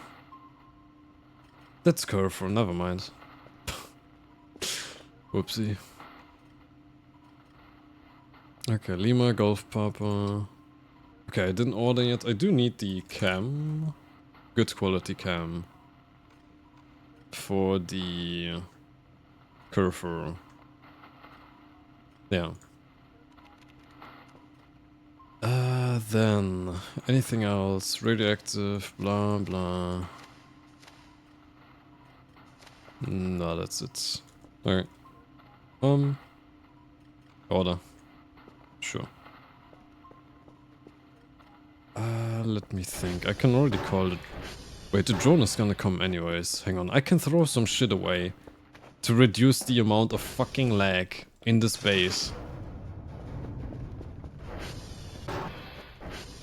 That's Kerfur, never mind. Whoopsie. Okay, Lima, Golf Papa. Okay, I didn't order yet. I do need the cam. Good quality cam. For the Kerfur. Yeah. Then anything else? Radioactive, blah blah. No, that's it. Alright. Order. Sure. Let me think. I can already call it. Wait, the drone is gonna come anyways. Hang on. I can throw some shit away to reduce the amount of fucking lag in this base.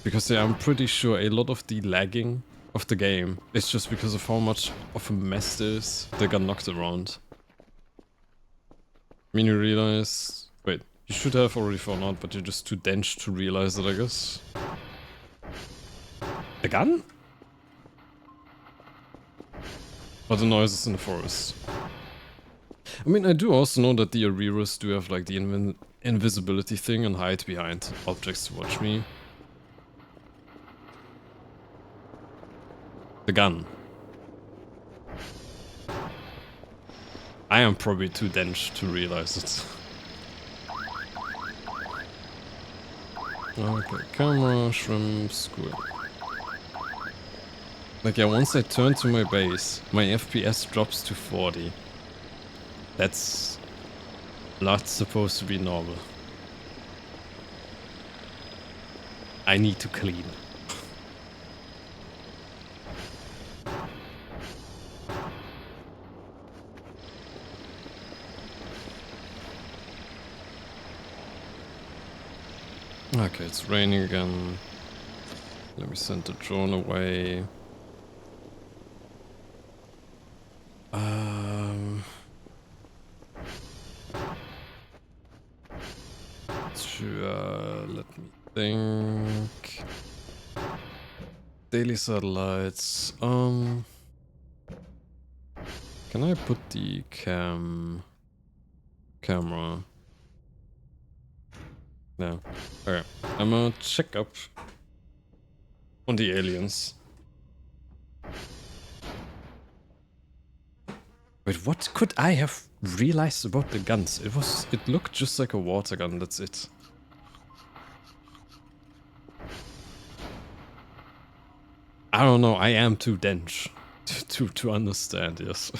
Because yeah, I'm pretty sure a lot of the lagging of the game is just because of how much of a mess there is that got knocked around. I mean, you realize... Wait, you should have already found out, but you're just too dense to realize it, I guess. The gun? Or the noises in the forest? I mean, I do also know that the Areras do have like the invisibility thing and hide behind objects to watch me. The gun. I am probably too dense to realize it. Okay, camera, shrimp, squid. Like yeah, once I turn to my base, my FPS drops to 40. That's not supposed to be normal. I need to clean. Okay, it's raining again. Let me send the drone away. Let me think. Daily satellites. Can I put the camera? No. Okay. I'm gonna check up on the aliens. Wait, what could I have realized about the guns? It looked just like a water gun, that's it. I don't know, I am too dense to understand, yes.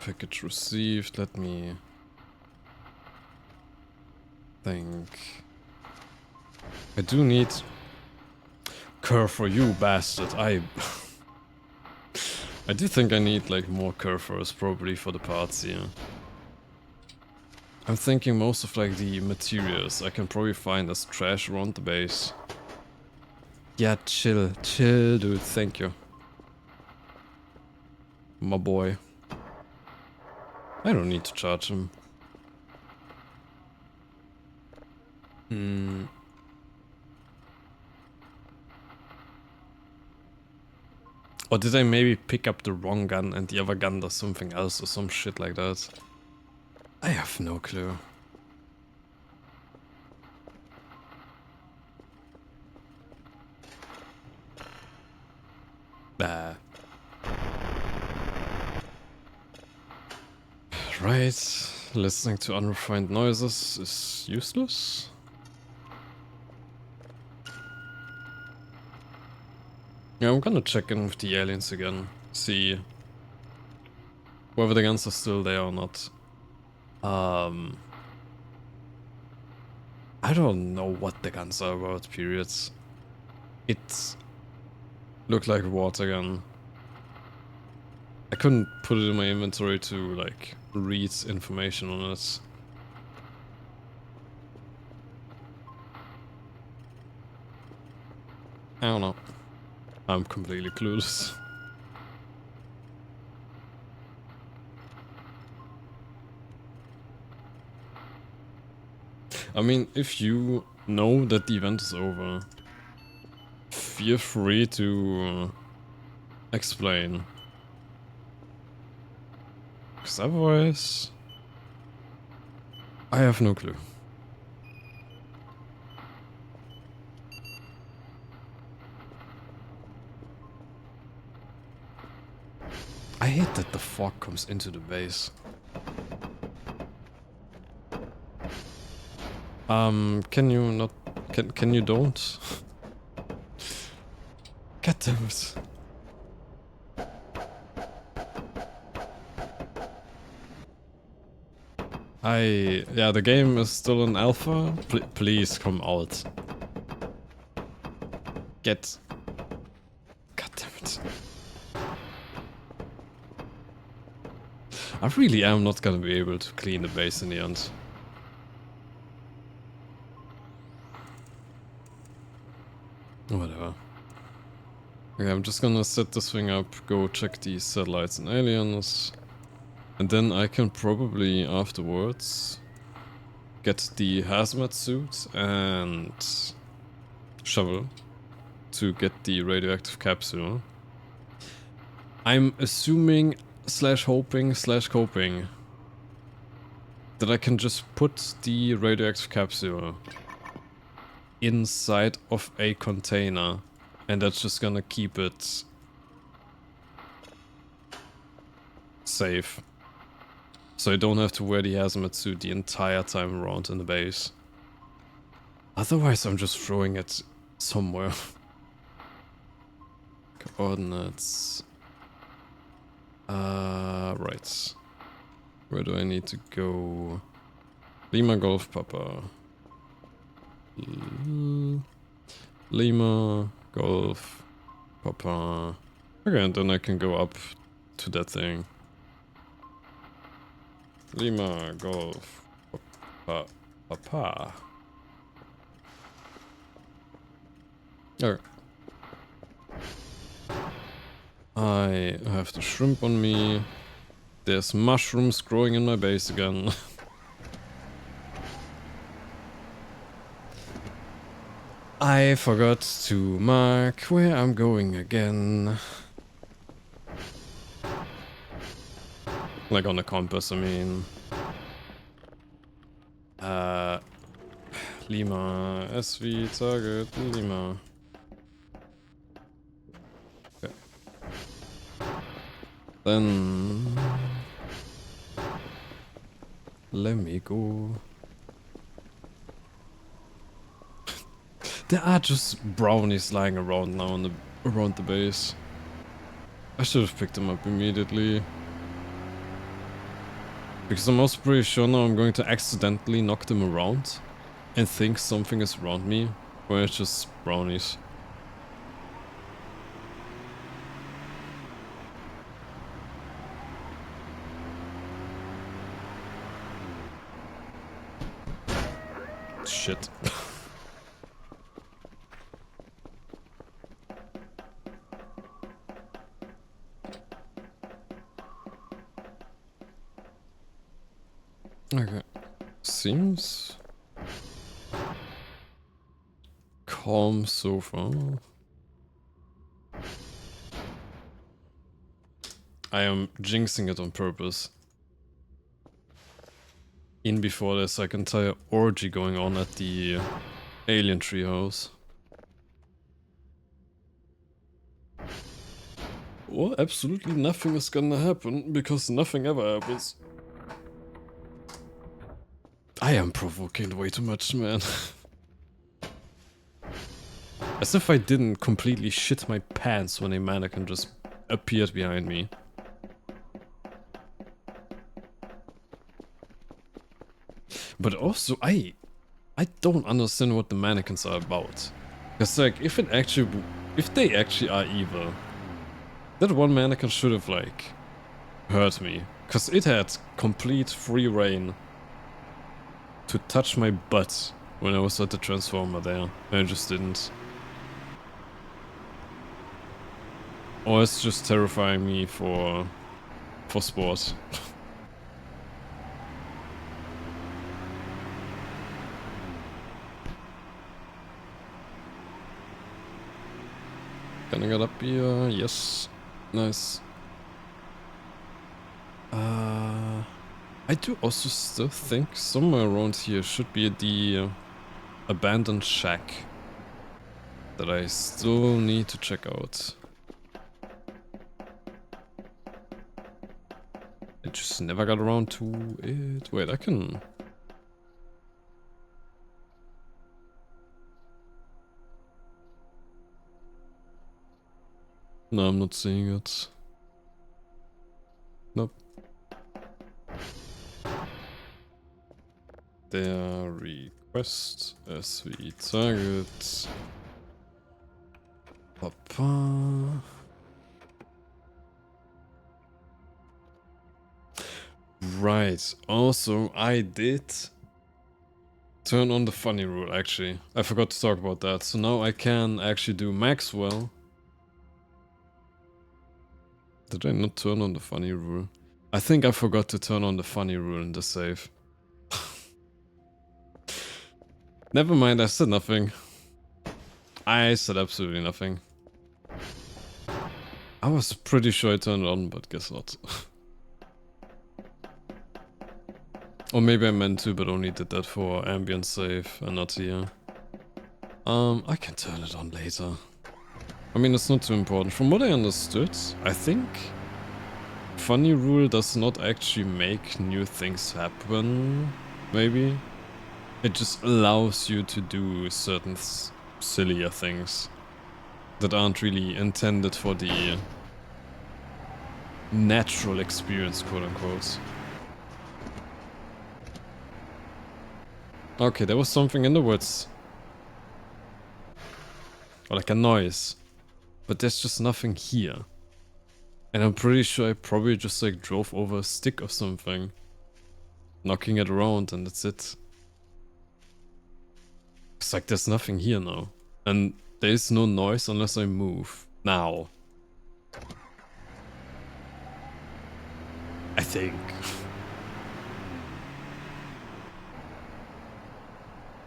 package received. Let me think. I do need Kerfur, you bastard. I do think I need like more Kerfurs probably for the parts here. I'm thinking most of like the materials I can probably find as trash around the base. Yeah, chill, dude, thank you. My boy. I don't need to charge him. Or did I maybe pick up the wrong gun and the other gun does something else or some shit like that? I have no clue. Bah. Right, listening to unrefined noises is useless. Yeah, I'm gonna check in with the aliens again, see whether the guns are still there or not. I don't know what the guns are about, periods. It looked like a water gun. I couldn't put it in my inventory to, like, read information on it. I don't know. I'm completely clueless. I mean, if you know that the event is over, feel free to explain. Because otherwise, I have no clue. I hate that the fog comes into the base. Can you not... Can you don't? God damn it. Yeah, the game is still in alpha. Please come out. God damn it. I really am not gonna be able to clean the base in the end. Whatever. Okay, I'm just gonna set this thing up, go check the satellites and aliens. And then I can probably afterwards get the hazmat suit and shovel to get the radioactive capsule. I'm assuming slash hoping slash coping that I can just put the radioactive capsule inside of a container and that's just gonna keep it safe. So I don't have to wear the hazmat suit the entire time around in the base. Otherwise I'm just throwing it somewhere. Coordinates. Right. Where do I need to go? Lima Golf Papa. Lima Golf Papa. Okay, and then I can go up to that thing. Lima Golf Papa. Okay. I have the shrimp on me. There's mushrooms growing in my base again. I forgot to mark where I'm going again. Like on the compass, I mean. Lima, SV, target, Lima. Okay. Then... let me go. There are just brownies lying around now around the base. I should have picked them up immediately. Because I'm also pretty sure now I'm going to accidentally knock them around and think something is around me, when it's just brownies. Shit. Okay. Seems calm so far. I am jinxing it on purpose. In before there's like entire orgy going on at the alien treehouse. Well, absolutely nothing is gonna happen, because nothing ever happens. I am provoking way too much, man. As if I didn't completely shit my pants when a mannequin just appeared behind me. But also, I don't understand what the mannequins are about. Cause like, if they actually are evil, that one mannequin should have like hurt me. Cause it had complete free reign to touch my butt when I was at the transformer there, and I just didn't. Or it's just terrifying me for sport. Can I get up here? Yes. Nice. I do also still think somewhere around here should be the abandoned shack that I still need to check out. I just never got around to it. Wait, I can... No, I'm not seeing it. Nope. Their request SV target. Papa. Right. Also, I did turn on the funny rule, actually. I forgot to talk about that. So now I can actually do Maxwell. Did I not turn on the funny rule? I think I forgot to turn on the funny rule in the save. Never mind, I said nothing. I said absolutely nothing. I was pretty sure I turned it on, but guess not. Or maybe I meant to, but only did that for ambient save and not here. I can turn it on later. I mean, it's not too important. From what I understood, I think funny rule does not actually make new things happen, maybe. It just allows you to do certain sillier things that aren't really intended for the natural experience, quote unquote. Okay, there was something in the woods. Or like a noise. But there's just nothing here. And I'm pretty sure I probably just like drove over a stick or something. Knocking it around and that's it. It's like there's nothing here now. And there's no noise unless I move. Now. I think.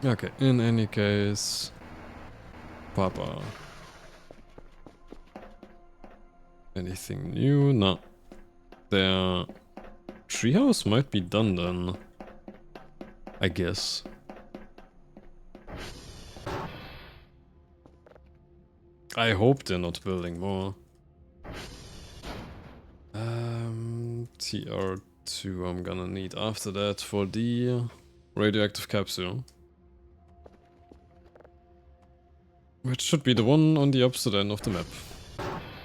Okay, in any case... Papa. Anything new? No. Their treehouse might be done then. I guess. I hope they're not building more. TR2 I'm gonna need after that for the radioactive capsule. Which should be the one on the opposite end of the map.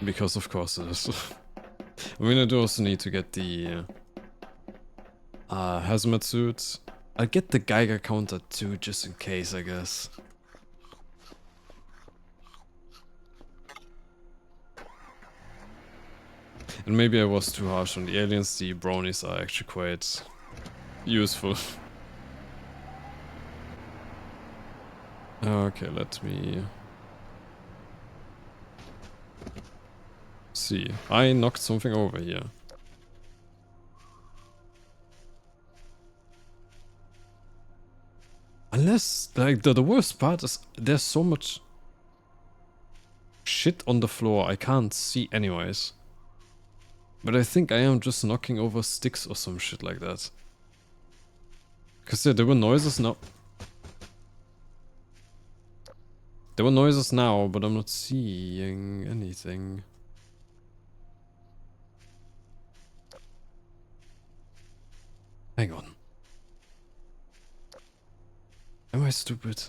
Because of course it is. I mean, I do also need to get the Hazmat suit. I'll get the Geiger counter too, just in case, I guess. And maybe I was too harsh on the aliens. The brownies are actually quite useful. Okay, let me see. I knocked something over here. Unless, like, the worst part is there's so much shit on the floor I can't see anyways. But I think I am just knocking over sticks or some shit like that. Because yeah, there were noises now. There were noises now, but I'm not seeing anything. Hang on. Am I stupid?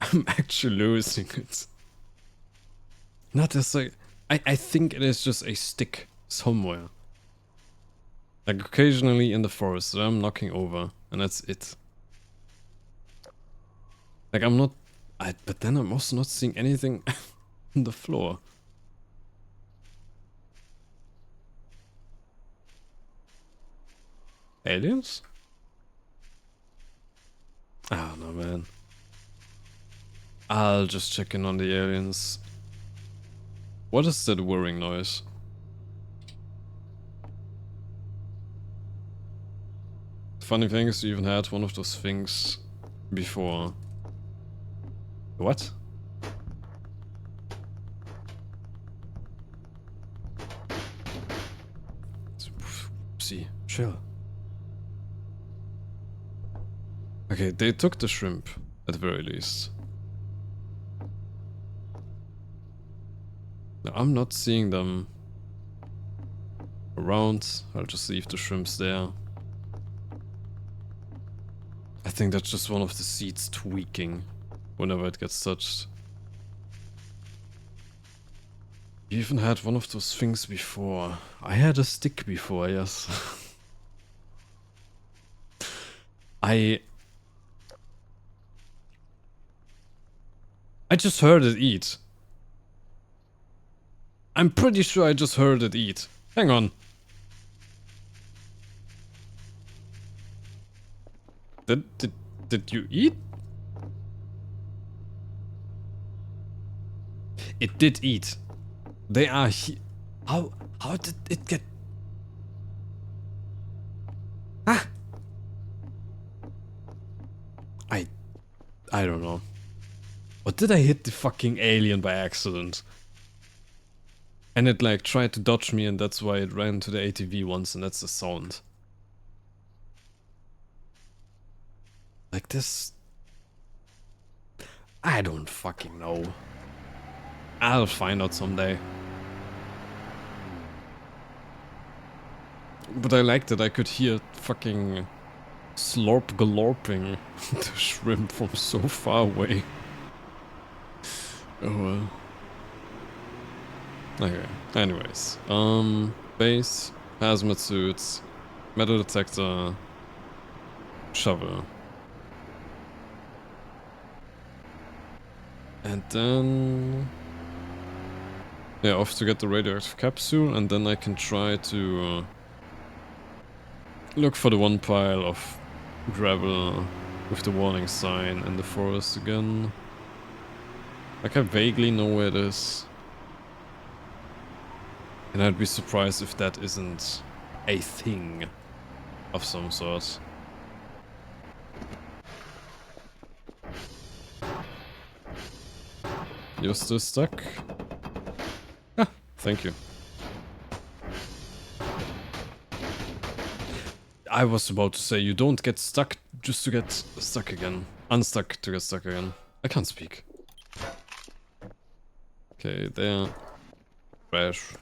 I'm actually losing it. Not as like... I think it is just a stick somewhere. Like occasionally in the forest that I'm knocking over, and that's it. Like I'm not... but then I'm also not seeing anything on the floor. Aliens? I don't know, man. I'll just check in on the aliens. What is that whirring noise? Funny thing is, you even had one of those things before. What? See, chill. Okay, they took the shrimp, at the very least. No, I'm not seeing them around. I'll just leave the shrimps there. I think that's just one of the seeds tweaking whenever it gets touched. You even had one of those things before. I had a stick before, yes. I just heard it eat. I'm pretty sure I just heard it eat. Hang on. Did you eat? It did eat. They are how did it get? Ah. I don't know. Or did I hit the fucking alien by accident? And it like tried to dodge me, and that's why it ran to the ATV once, and that's the sound. Like this... I don't fucking know. I'll find out someday. But I liked that I could hear fucking slurp galorping the shrimp from so far away. Oh well. Okay, anyways. Base, hazmat suits, metal detector, shovel. And then... yeah, off to get the radioactive capsule, and then I can try to look for the one pile of gravel with the warning sign in the forest again. Like I vaguely know where it is. And I'd be surprised if that isn't a thing of some sort. You're still stuck? Ah, thank you. I was about to say, you don't get stuck just to get stuck again. Unstuck to get stuck again. I can't speak. Okay, there. Trash.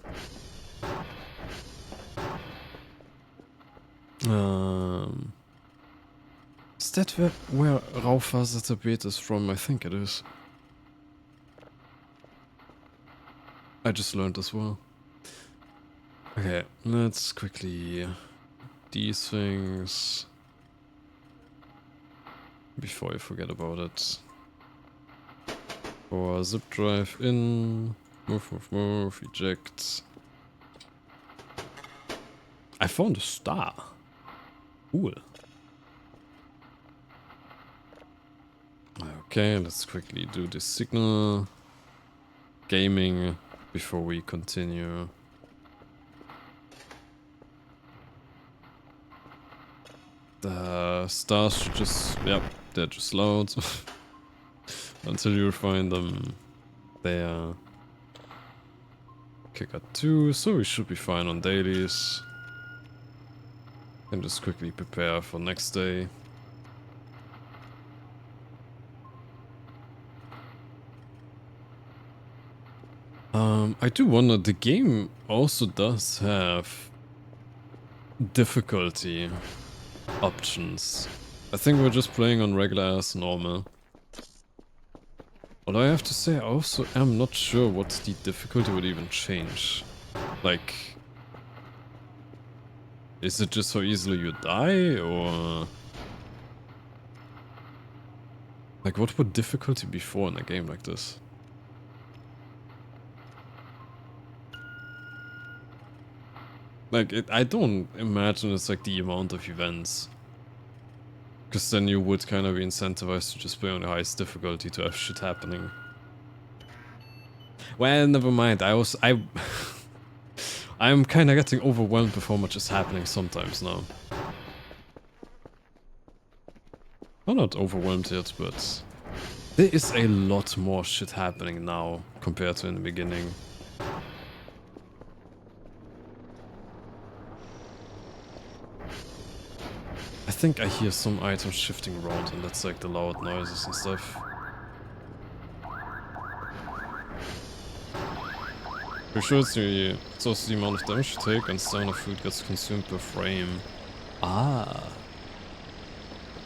Is that where Raufasertapet is from? I think it is. I just learned as well. Okay, let's quickly these things before I forget about it. Or zip drive in, move, eject. I found a star. Cool. Okay, let's quickly do the signal gaming before we continue. The stars should just, yep, they're just loud until you find them there. Okay, got 2, so we should be fine on dailies. And just quickly prepare for next day. I do wonder, the game also does have difficulty options. I think we're just playing on regular as normal. Although I have to say, I also am not sure what the difficulty would even change. Like, is it just how easily you die, or... Like, what would difficulty be for in a game like this? Like, I don't imagine it's like the amount of events. Because then you would kind of be incentivized to just play on the highest difficulty to have shit happening. Well, never mind. I'm kind of getting overwhelmed with how much is happening sometimes now. I'm not overwhelmed yet, but there is a lot more shit happening now compared to in the beginning. I think I hear some items shifting around, and that's like the loud noises and stuff. Pretty sure it's also the amount of damage you take and stamina food gets consumed per frame. Ah.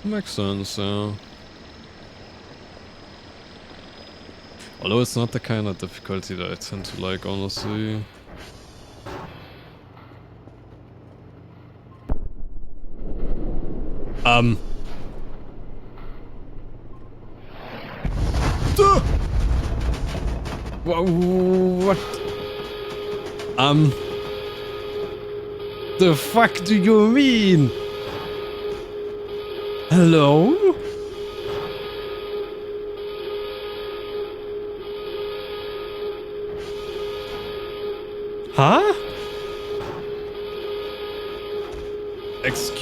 Makes sense, yeah. Although it's not the kind of difficulty that I tend to like, honestly. What? The fuck do you mean? Hello? Huh?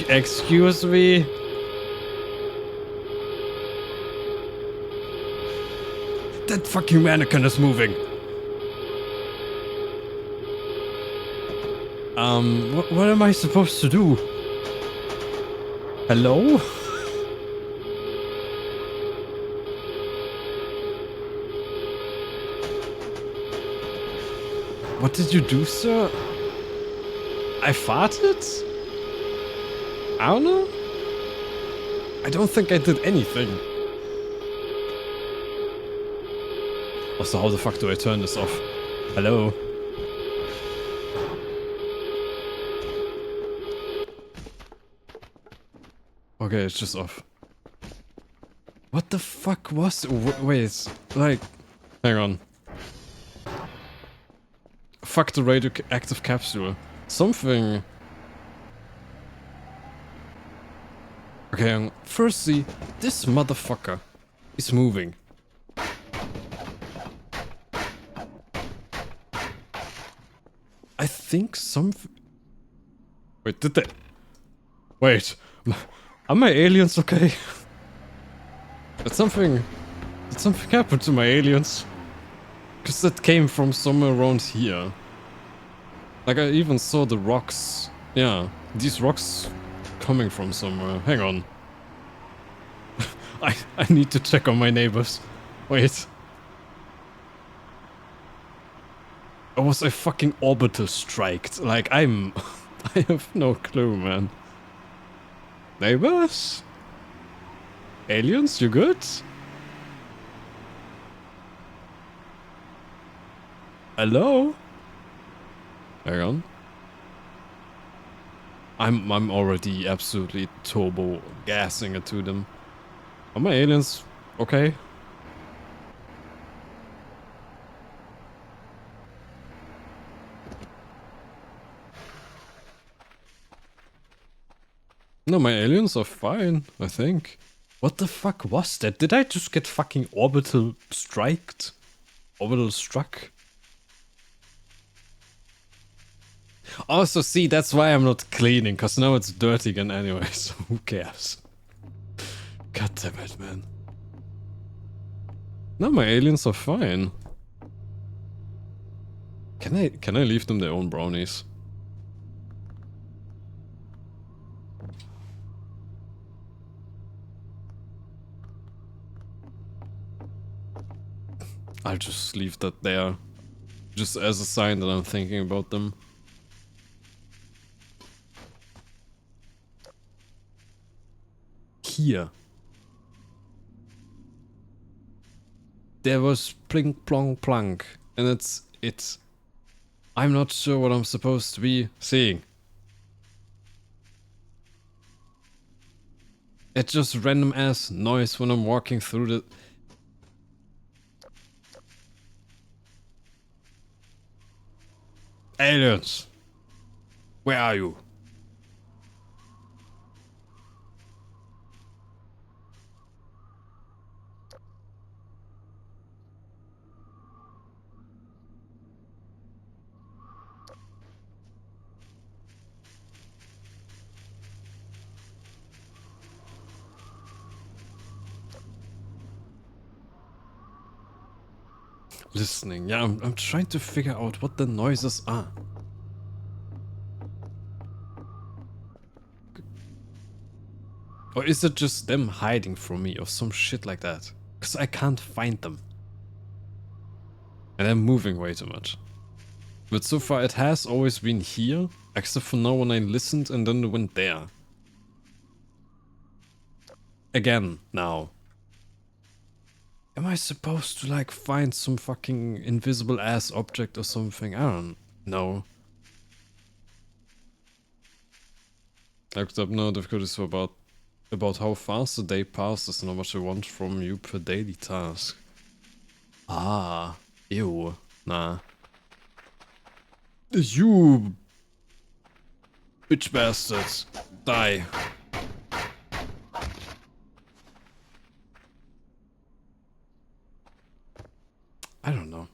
Excuse me? That fucking mannequin is moving. What am I supposed to do? Hello? What did you do, sir? I farted? I don't know. I don't think I did anything. Also, how the fuck do I turn this off? Hello? Okay, it's just off. What the fuck was... Wait, like... Hang on. Fuck the radioactive capsule. Something... Okay, firstly, this motherfucker is moving. I think something... Wait, did they... Wait, are my aliens okay? Did something happen to my aliens? Because that came from somewhere around here. Like, I even saw the rocks. Yeah, these rocks coming from somewhere. Hang on. I need to check on my neighbors. Wait. Or was I fucking orbital striked? Like, I have no clue, man. Neighbors? Aliens, you good? Hello? Hang on. I'm already absolutely turbo gassing it to them. Are my aliens okay? No, my aliens are fine, I think. What the fuck was that? Did I just get fucking orbital striked? Orbital struck? Also, see, that's why I'm not cleaning, cause now it's dirty again anyway, so who cares? God damn it, man. No, my aliens are fine. Can I leave them their own brownies? I'll just leave that there. Just as a sign that I'm thinking about them. Here. There was plink plonk plunk. And it's it. I'm not sure what I'm supposed to be seeing. It's just random ass noise when I'm walking through the... Aliens! Where are you? Listening. Yeah, I'm trying to figure out what the noises are. Or is it just them hiding from me or some shit like that? Because I can't find them. And I'm moving way too much. But so far it has always been here, except for now when I listened and then it went there. Again, now. Am I supposed to like find some fucking invisible ass object or something? I don't know. I looked up now difficulties about how fast the day passes and how much I want from you per daily task. Ah, ew, nah. You bitch bastards, die. I don't know.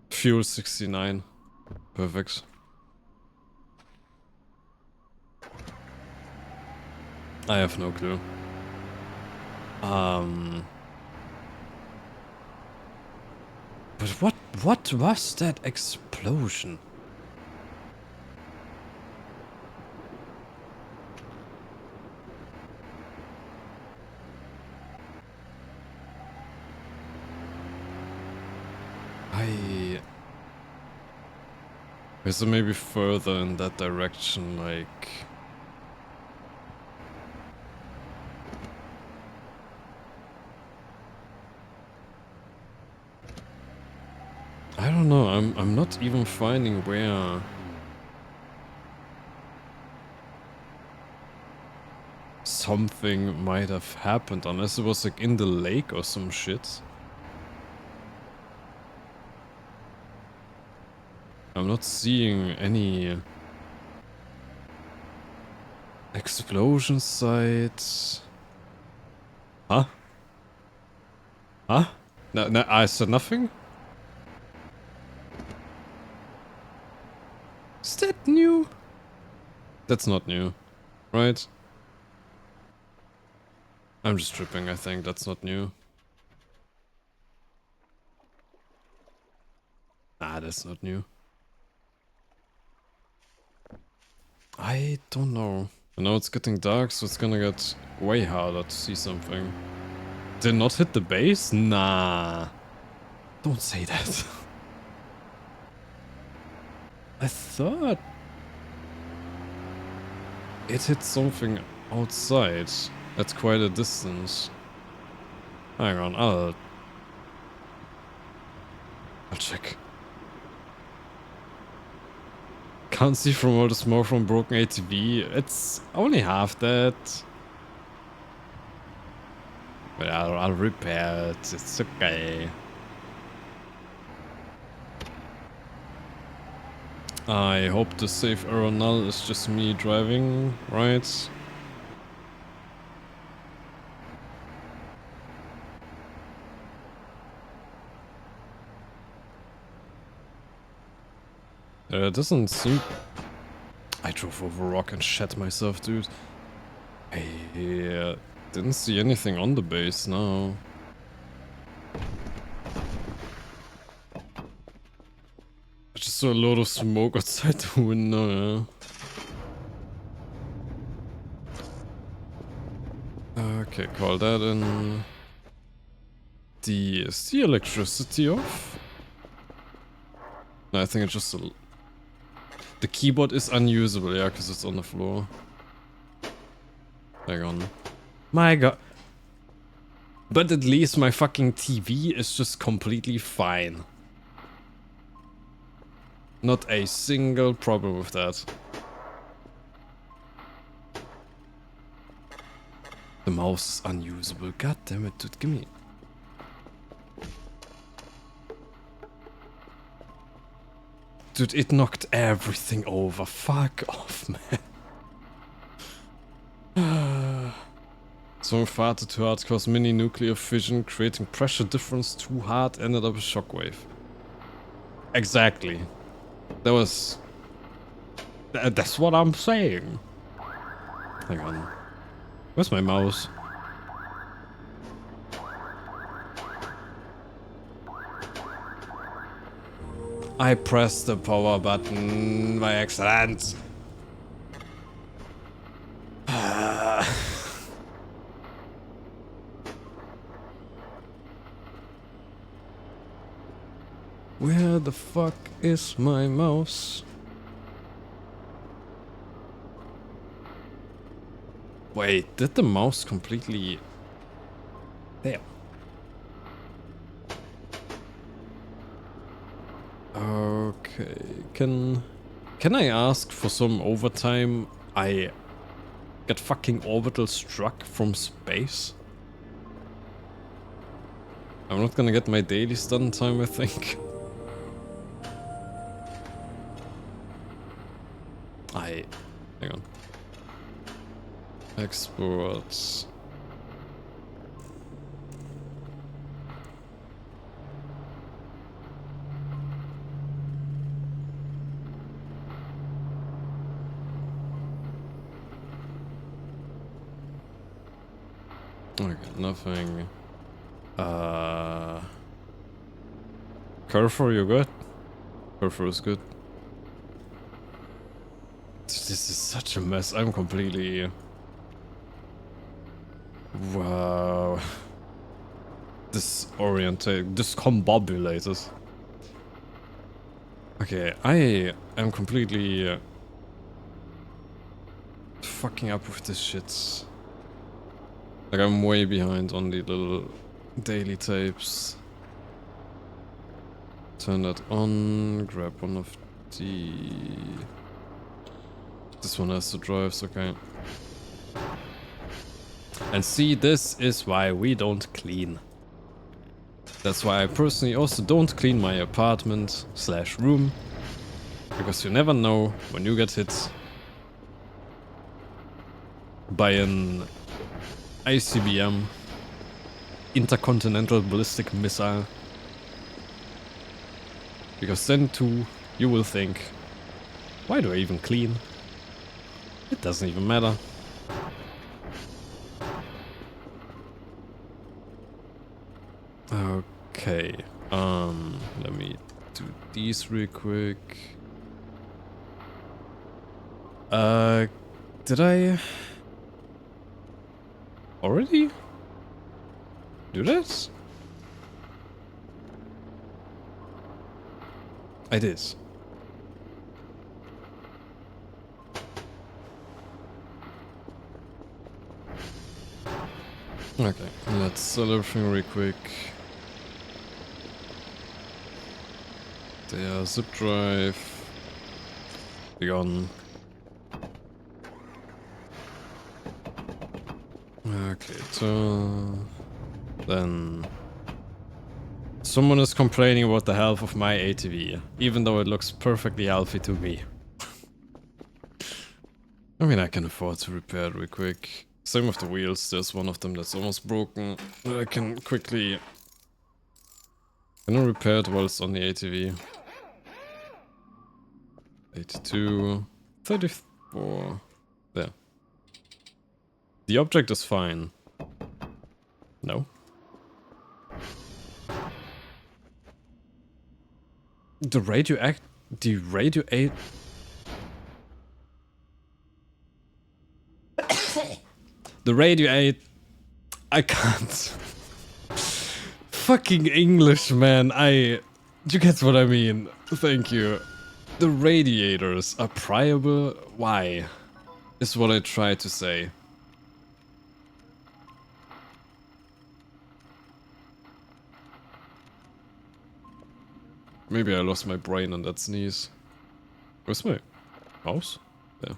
Fuel 69. Perfect. I have no clue. But what was that explosion? Is it maybe further in that direction, like... I don't know, I'm not even finding where... something might have happened, unless it was like in the lake or some shit. I'm not seeing any explosion sites. Huh? Huh? No, I said nothing? Is that new? That's not new, right? I'm just tripping, I think that's not new. Ah, that's not new. I don't know. I know it's getting dark, so it's gonna get way harder to see something. Did not hit the base? Nah. Don't say that. I thought... It hit something outside at quite a distance. Hang on, I'll check. Can't see from all the smoke from broken ATV. It's only half that. But I'll repair it. It's okay. I hope the safe error null is just me driving, right? It doesn't seem... I drove over a rock and shat myself, dude. I didn't see anything on the base, no. I just saw a lot of smoke outside the window, yeah. Okay, call that in. Is the electricity off? No, I think it's just a... The keyboard is unusable, yeah, because it's on the floor. Hang on. My god. But at least my fucking TV is just completely fine. Not a single problem with that. The mouse is unusable. God damn it, dude, give me... Dude, it knocked everything over. Fuck off, man. So far too hard caused mini nuclear fission, creating pressure difference too hard, ended up a shockwave. Exactly. That was... That's what I'm saying. Hang on. Where's my mouse? I pressed the power button by accident. Where the fuck is my mouse? Wait, did the mouse completely... There. Okay, can I ask for some overtime? I get fucking orbital struck from space. I'm not gonna get my daily stun time, I think. Hang on. Exports. Okay, nothing. Kerfur, you good? Kerfur is good. This is such a mess. I'm completely... Wow. Disoriented, discombobulated. Okay, I am completely fucking up with this shit. Like, I'm way behind on the little daily tapes. Turn that on, grab one of the... This one has to drive, okay. And see, this is why we don't clean. That's why I personally also don't clean my apartment / room. Because you never know when you get hit by an ICBM, intercontinental ballistic missile. Because then too, you will think, why do I even clean? It doesn't even matter. Okay, let me do these real quick. Did I already do this? I did. Okay, let's sell everything real quick. Der zip drive. Be gone. Okay, so then someone is complaining about the health of my ATV, even though it looks perfectly healthy to me. I mean, I can afford to repair it real quick. Same with the wheels, there's one of them that's almost broken. I can quickly... Can I repair it while it's on the ATV? 82... 34... There. The object is fine. No? The radioact... The radioact... The radioact... I can't... Fucking English, man. You get what I mean. Thank you. The radiators are priable. Why? Is what I tried to say. Maybe I lost my brain on that sneeze. Where's my mouse? There.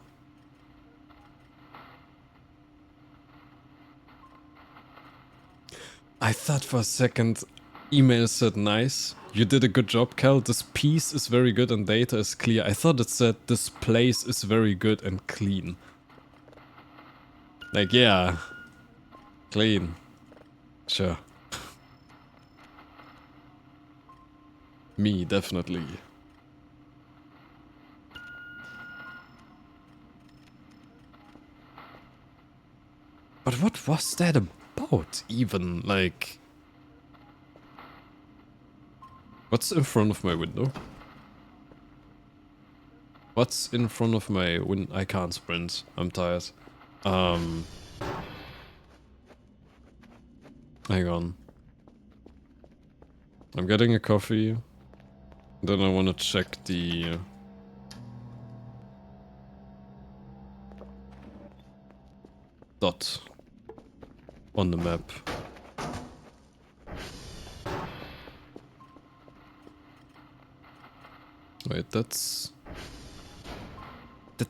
I thought for a second email said nice. You did a good job, Cal. This piece is very good and data is clear. I thought it said this place is very good and clean. Like, yeah. Clean. Sure. Me, definitely. But what was that about, even? Like... What's in front of my window? What's in front of my window? I can't sprint. I'm tired. Hang on. I'm getting a coffee. Then I want to check the... dot on the map. Wait, that's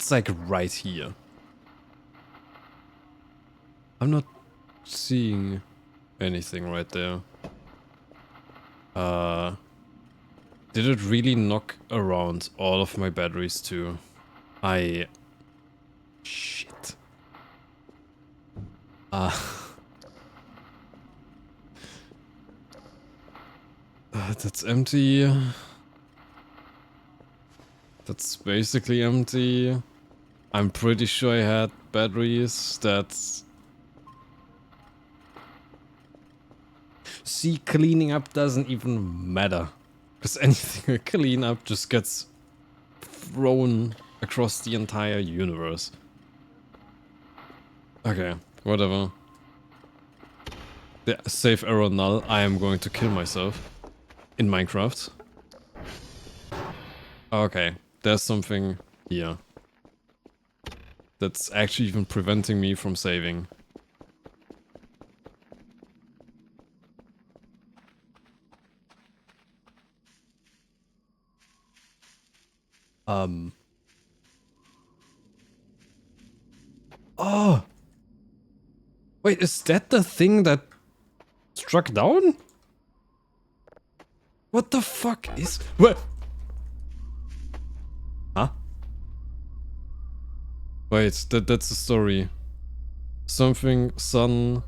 like right here. I'm not seeing anything right there. Did it really knock around all of my batteries too? Shit. That's empty. That's basically empty. I'm pretty sure I had batteries that... See, cleaning up doesn't even matter. Because anything I clean up just gets thrown across the entire universe. Okay, whatever. Yeah, save error null. I am going to kill myself. In Minecraft. Okay, there's something here. That's actually even preventing me from saving. Oh! Wait, is that the thing that struck down? What the fuck is... What? Huh? Wait, that's the story. Something, sun...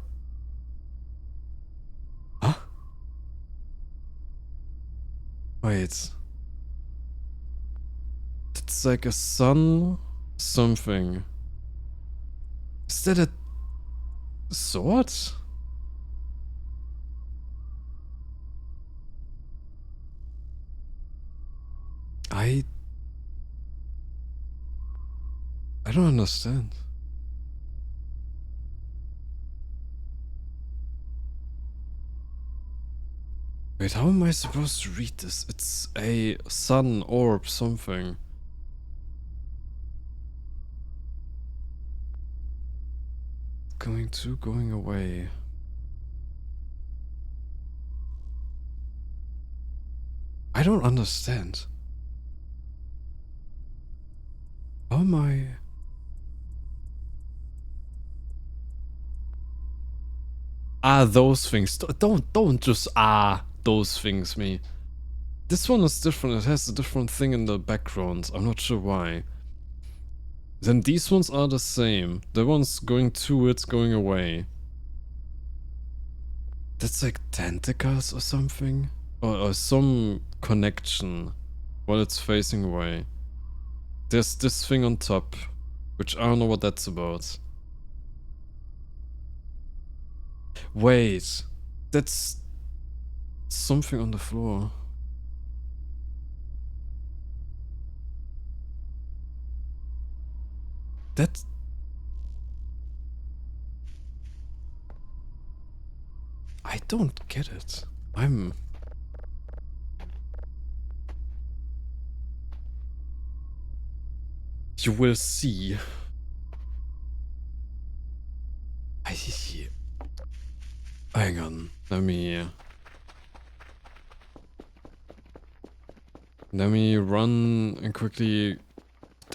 Huh? Wait. It's like a sun... something. Is that a... sword? I don't understand. Wait, how am I supposed to read this? It's a sun orb something. Going to, going away. I don't understand. How am I... those things. Don't just those things me. This one is different. It has a different thing in the background. I'm not sure why. Then these ones are the same. The ones going to it, going away. That's like tentacles or something? Or some connection while it's facing away. There's this thing on top, which I don't know what that's about. Wait, that's something on the floor. That... I don't get it. You will see. Hang on, let me run and quickly...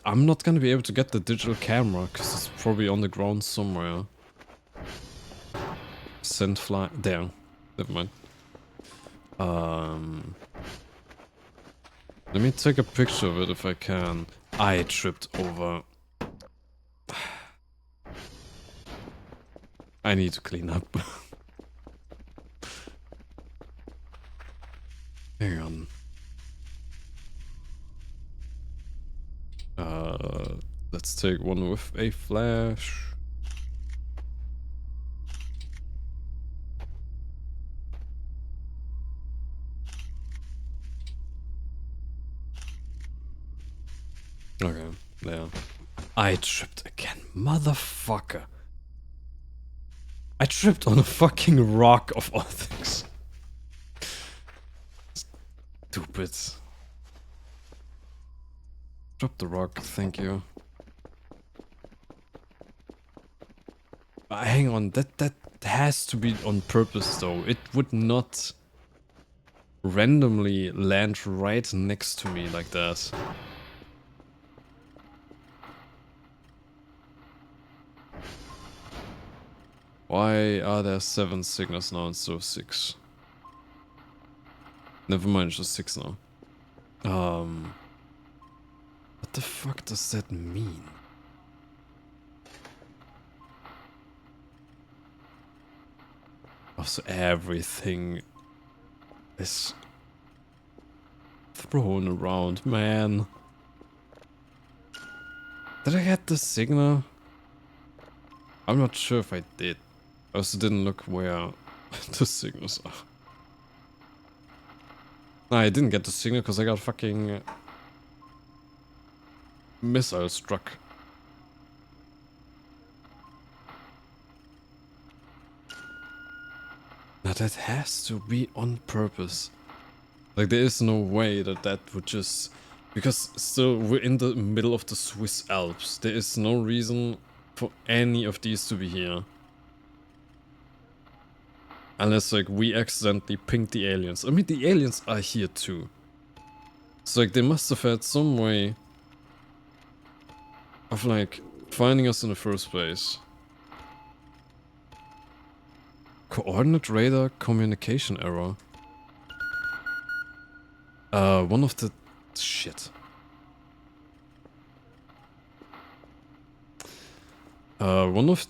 I'm not gonna be able to get the digital camera, because it's probably on the ground somewhere. Send fly... there. Never mind. Let me take a picture of it if I can. I tripped over... I need to clean up. Hang on. Let's take one with a flash. Okay, there. I tripped again, motherfucker. I tripped on a fucking rock of all things. Stupid. Drop the rock, thank you. Hang on, that has to be on purpose though. It would not randomly land right next to me like that. Why are there 7 signals now instead of 6? Never mind, it's just 6 now. What the fuck does that mean? Also, everything is thrown around, man. Did I get the signal? I'm not sure if I did. I also didn't look where the signals are. No, I didn't get the signal because I got fucking missile struck. Now that has to be on purpose. Like there is no way that that would just... Because still we're in the middle of the Swiss Alps. There is no reason for any of these to be here. Unless like we accidentally pinged the aliens. I mean the aliens are here too. So like they must have had some way of like finding us in the first place. Coordinate radar communication error. One of the... shit. One of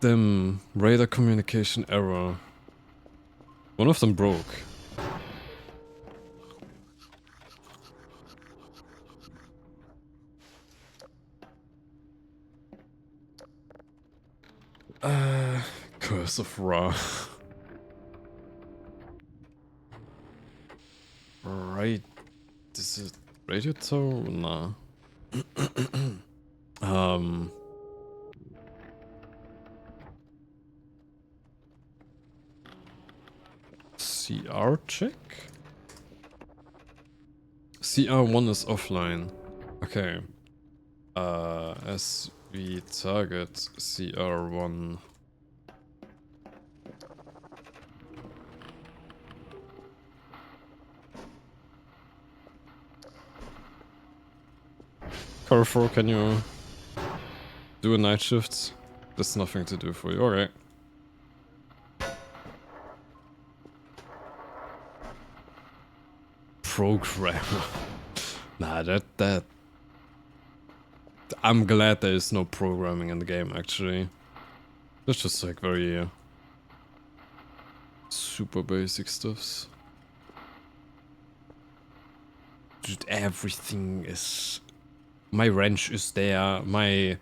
them radar communication error. One of them broke. Curse of Ra. Right. This is radio tower? Nah. CR check? CR1 is offline. Okay. SV target CR1. Kerfur, can you do a night shift? There's nothing to do for you, alright. Programmer. Nah, that... I'm glad there is no programming in the game, actually. That's just like very... super basic stuffs. Dude, everything is... My wrench is there, my...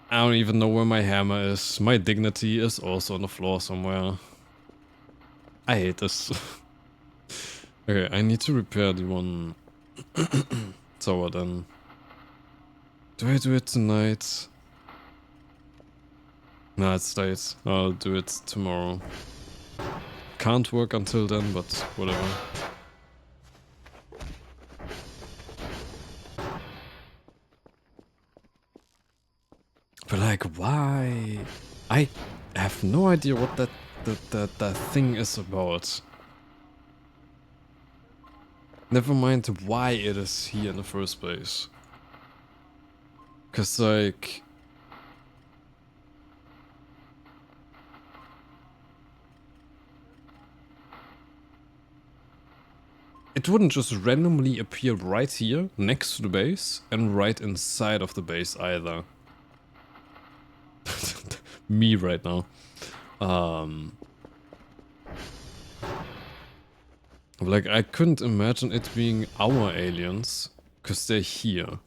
I don't even know where my hammer is. My dignity is also on the floor somewhere. I hate this. Okay, I need to repair the one tower then. Do I do it tonight? No, it's late. I'll do it tomorrow. Can't work until then, but whatever. But like, why? I have no idea what that thing is about. Never mind why it is here in the first place. Cause like... It wouldn't just randomly appear right here, next to the base, and right inside of the base either. Me right now. Like, I couldn't imagine it being our aliens, cause they're here.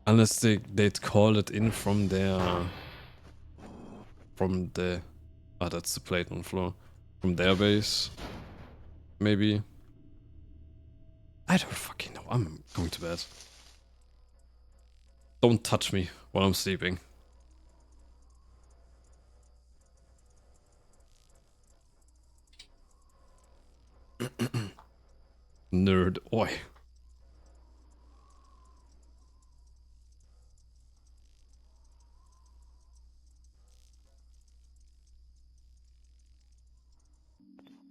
Unless they'd call it in from their... From the... Ah, that's the plate on the floor. From their base. Maybe. I don't fucking know. I'm going to bed. Don't touch me while I'm sleeping. Nerd. Oi.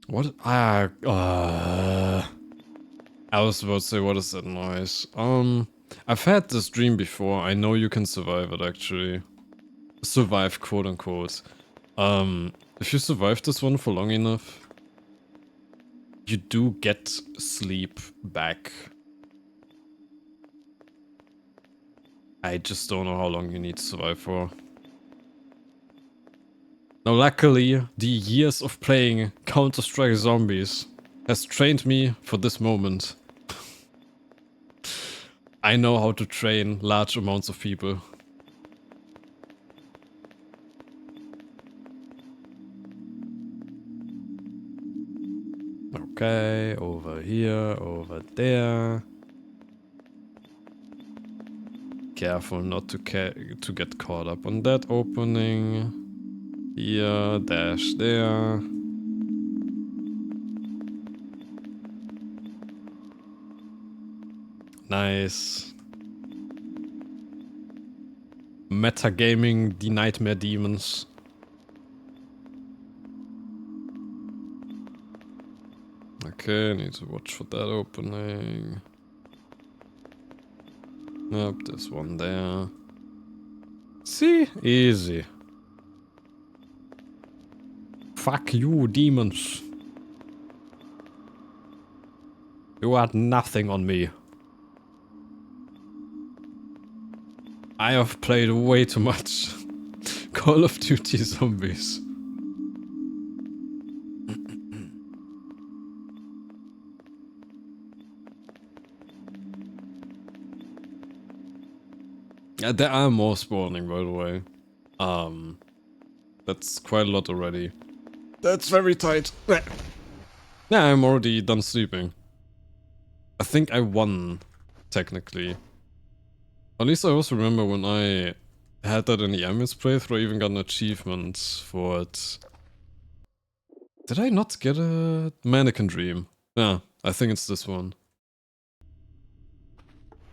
What? I was about to say, what is that noise? I've had this dream before. I know you can survive it, actually. Survive, quote unquote. If you survive this one for long enough, you do get sleep back. I just don't know how long you need to survive for. Now, luckily, the years of playing Counter-Strike Zombies has trained me for this moment. I know how to train large amounts of people. Okay, over here, over there. Careful not to get caught up on that opening. Here, dash there. Nice. Metagaming the nightmare demons. Okay, need to watch for that opening. Yep, there's one there. See? Easy. Fuck you, demons. You had nothing on me. I have played way too much Call of Duty Zombies. Yeah, there are more spawning, by the way. That's quite a lot already. That's very tight. Yeah, I'm already done sleeping. I think I won, technically. At least I also remember when I had that in the Ami's playthrough, I even got an achievement for it. Did I not get a mannequin dream? Yeah, I think it's this one.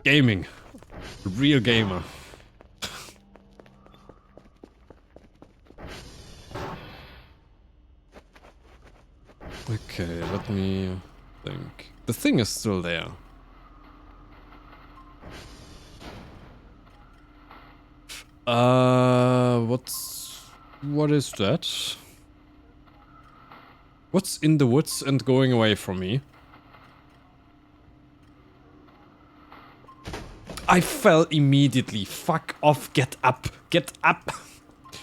Gaming. Real gamer. Okay, let me think. The thing is still there. What is that? What's in the woods and going away from me? I fell immediately. Fuck off. Get up. Get up.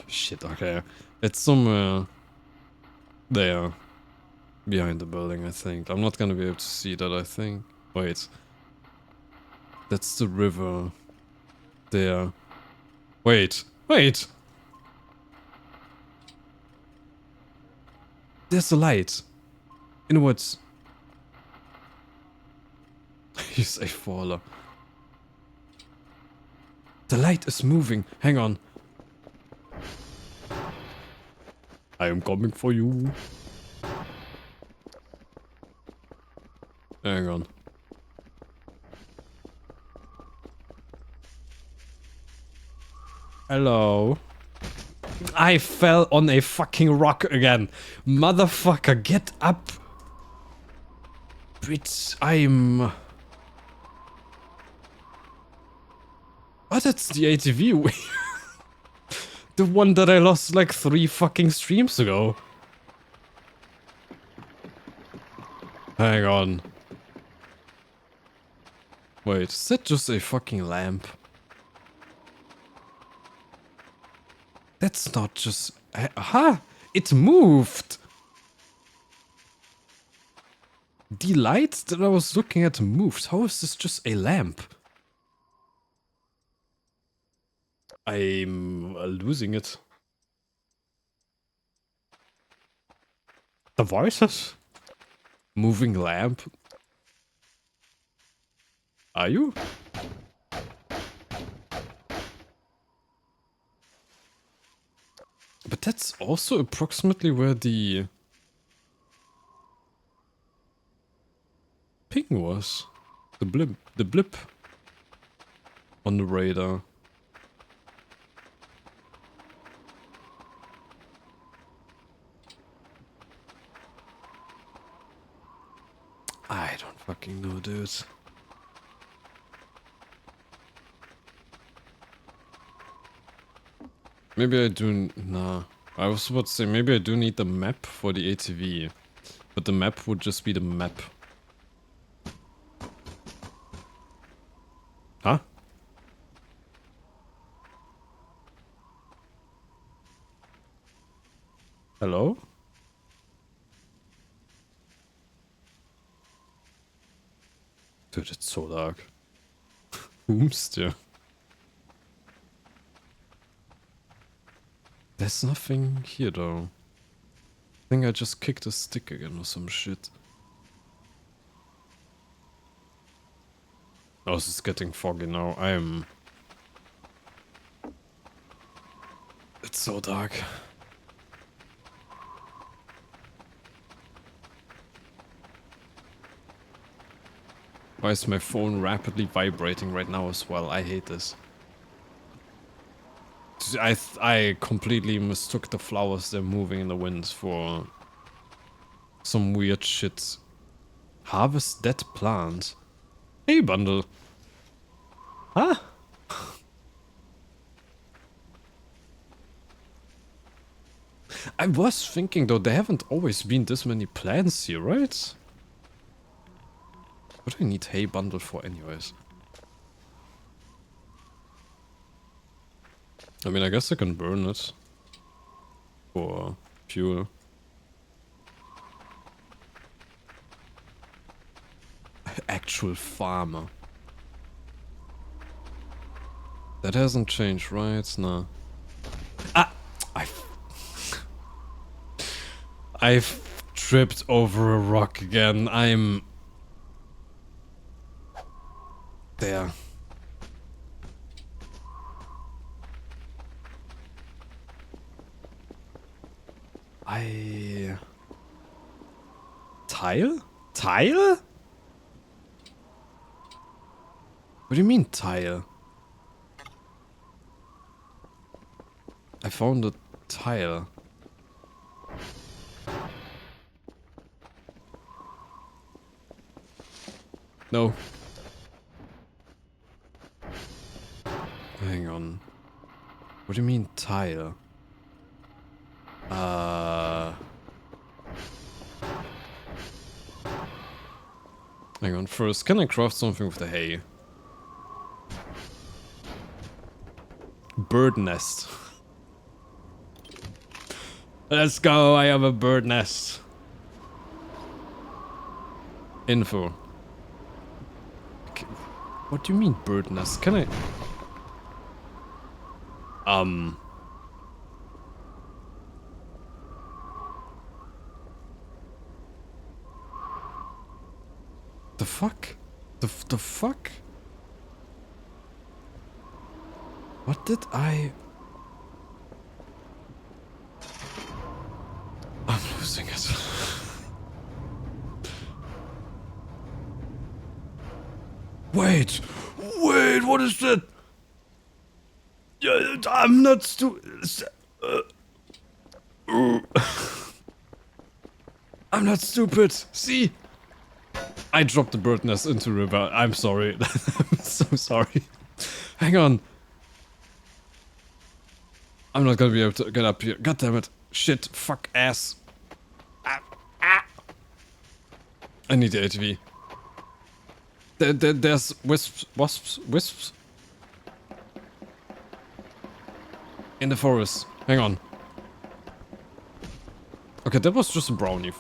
Shit, okay. It's somewhere there. Behind the building, I think. I'm not gonna be able to see that, I think. Wait. That's the river. There. Wait. Wait! There's a light. In the woods. He's a faller. The light is moving. Hang on. I am coming for you. Hang on. Hello. I fell on a fucking rock again. Motherfucker, get up. Bitch, I'm... Oh, that's the ATV. The one that I lost like 3 fucking streams ago. Hang on. Wait, is that just a fucking lamp? That's not just... Aha! It moved! The light that I was looking at moved. How is this just a lamp? I'm losing it. The voices? Moving lamp? Are you? But that's also approximately where the ping was. The blip on the radar. I don't fucking know, dude. Maybe I do... Nah. I was about to say, maybe I do need the map for the ATV. But the map would just be the map. Huh? Hello? Dude, it's so dark. Whomst, yeah. There's nothing here though. I think I just kicked a stick again or some shit. Oh, it's getting foggy now. It's so dark. Why is my phone rapidly vibrating right now as well? I hate this. I completely mistook the flowers they're moving in the wind for some weird shit. Harvest dead plant. Hey, bundle. Huh? I was thinking though, there haven't always been this many plants here, right? What do I need hay bundle for anyways? I mean, I guess I can burn it for fuel. Actual farmer. That hasn't changed, right? Nah. Ah! I've tripped over a rock again. I'm... There. Tile? Tile? What do you mean tile? I found a tile. No. Hang on. What do you mean tile? Hang on, first, can I craft something with the hay? Bird nest. Let's go, I have a bird nest. Info. Okay. What do you mean bird nest? Can I... The fuck? The fuck? What did I... I'm losing it. Wait! Wait, what is that? Yeah, I'm not I'm not stupid. See? I dropped the bird nest into the river. I'm sorry. I'm so sorry. Hang on. I'm not gonna be able to get up here. God damn it. Shit. Fuck ass. I need the ATV. There's wisps. In the forest. Hang on. Okay, that was just a brownie.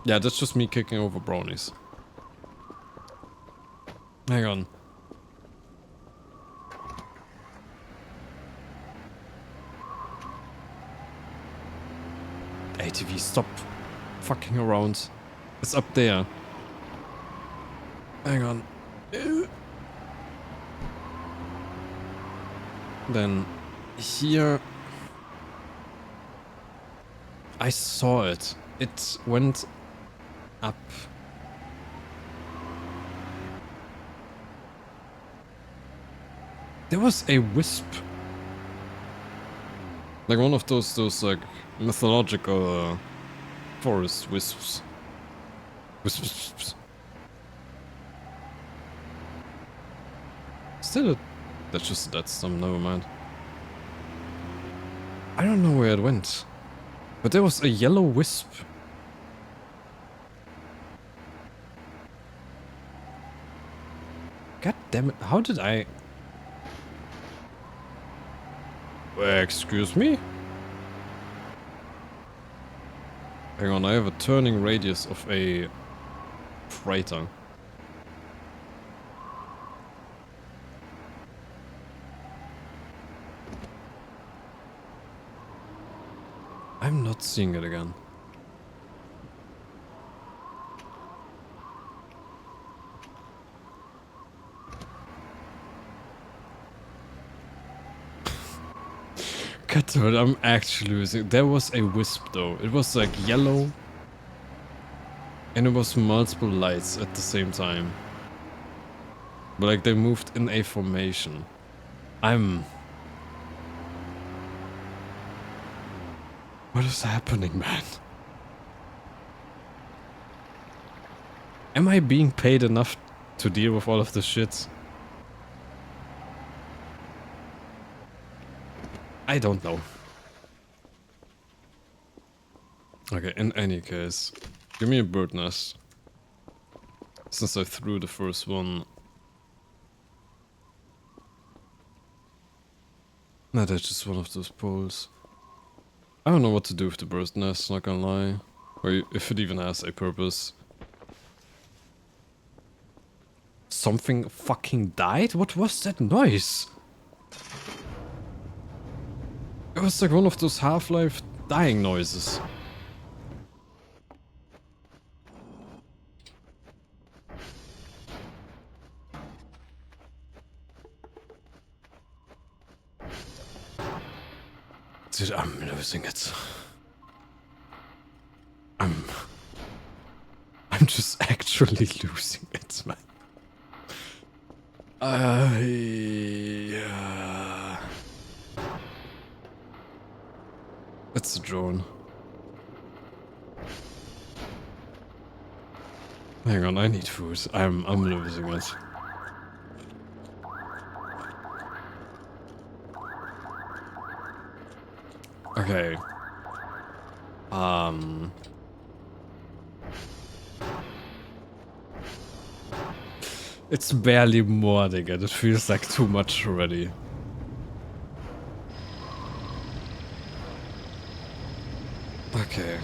Yeah, that's just me kicking over brownies. Hang on. ATV, stop fucking around. It's up there. Hang on. Then here... I saw it. It went up. There was a wisp. Like one of those like mythological forest wisps. Wisps. Still, that's some, never mind. I don't know where it went. But there was a yellow wisp. God damn it, how did I... Excuse me? Hang on, I have a turning radius of a freighter. I'm not seeing it again. God damn it, I'm actually losing. There was a wisp though. It was like yellow. And it was multiple lights at the same time. But like they moved in a formation. What is happening, man? Am I being paid enough to deal with all of this shit? I don't know. Okay, in any case, give me a bird nest. Since I threw the first one. No, that's just one of those poles. I don't know what to do with the bird nest, not gonna lie. Or if it even has a purpose. Something fucking died? What was that noise? It was like one of those Half-Life dying noises. Dude, I'm losing it. I'm just actually losing it, man. It's a drone. Hang on, I need food. I'm losing it. Okay. It's barely morning and it feels like too much already. Okay.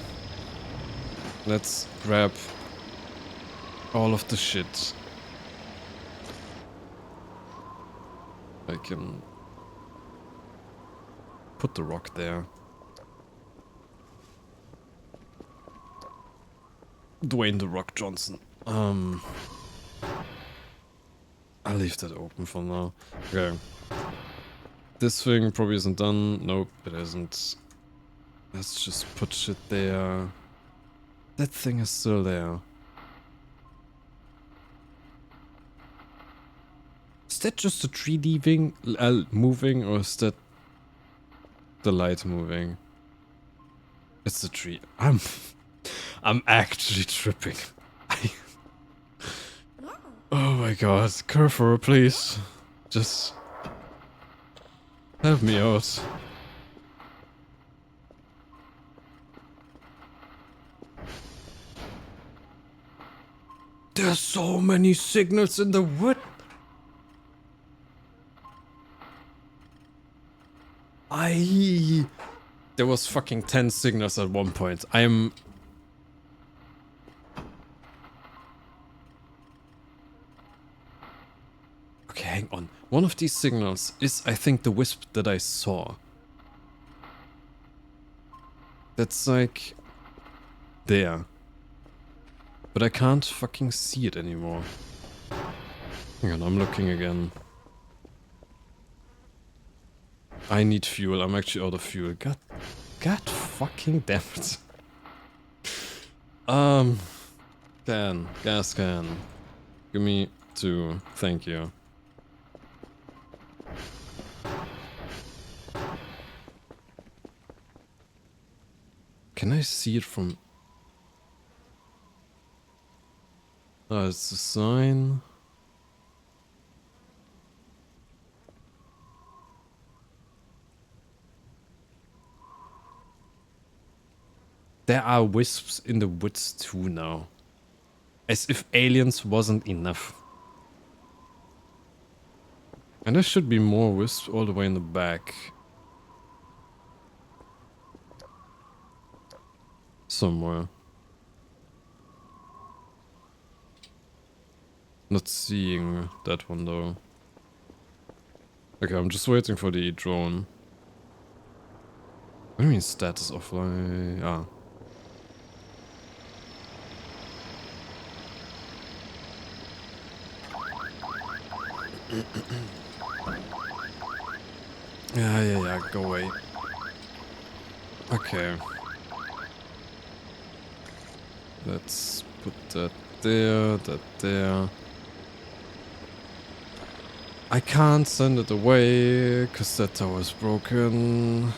Let's grab all of the shit. I can put the rock there. Dwayne the Rock Johnson. I'll leave that open for now. Okay. This thing probably isn't done. Nope, it isn't. Let's just put shit there. That thing is still there. Is that just a tree leaving, moving, or is that the light moving? It's the tree. I'm actually tripping. Oh my god, Kerfur, please. Just help me out. There's so many signals in the wood. There was fucking 10 signals at one point. Okay, hang on. One of these signals is, I think, the wisp that I saw. That's like... there. But I can't fucking see it anymore. Hang on, I'm looking again. I need fuel. I'm actually out of fuel. God fucking damn it. Gas can. Give me 2. Thank you. Can I see it from... oh, it's a sign. There are wisps in the woods too now. As if aliens wasn't enough. And there should be more wisps all the way in the back. Somewhere. Not seeing that one though. Okay, I'm just waiting for the drone. What do you mean status offline? Ah. Yeah, go away. Okay. Let's put that there. I can't send it away, cause that tower is broken.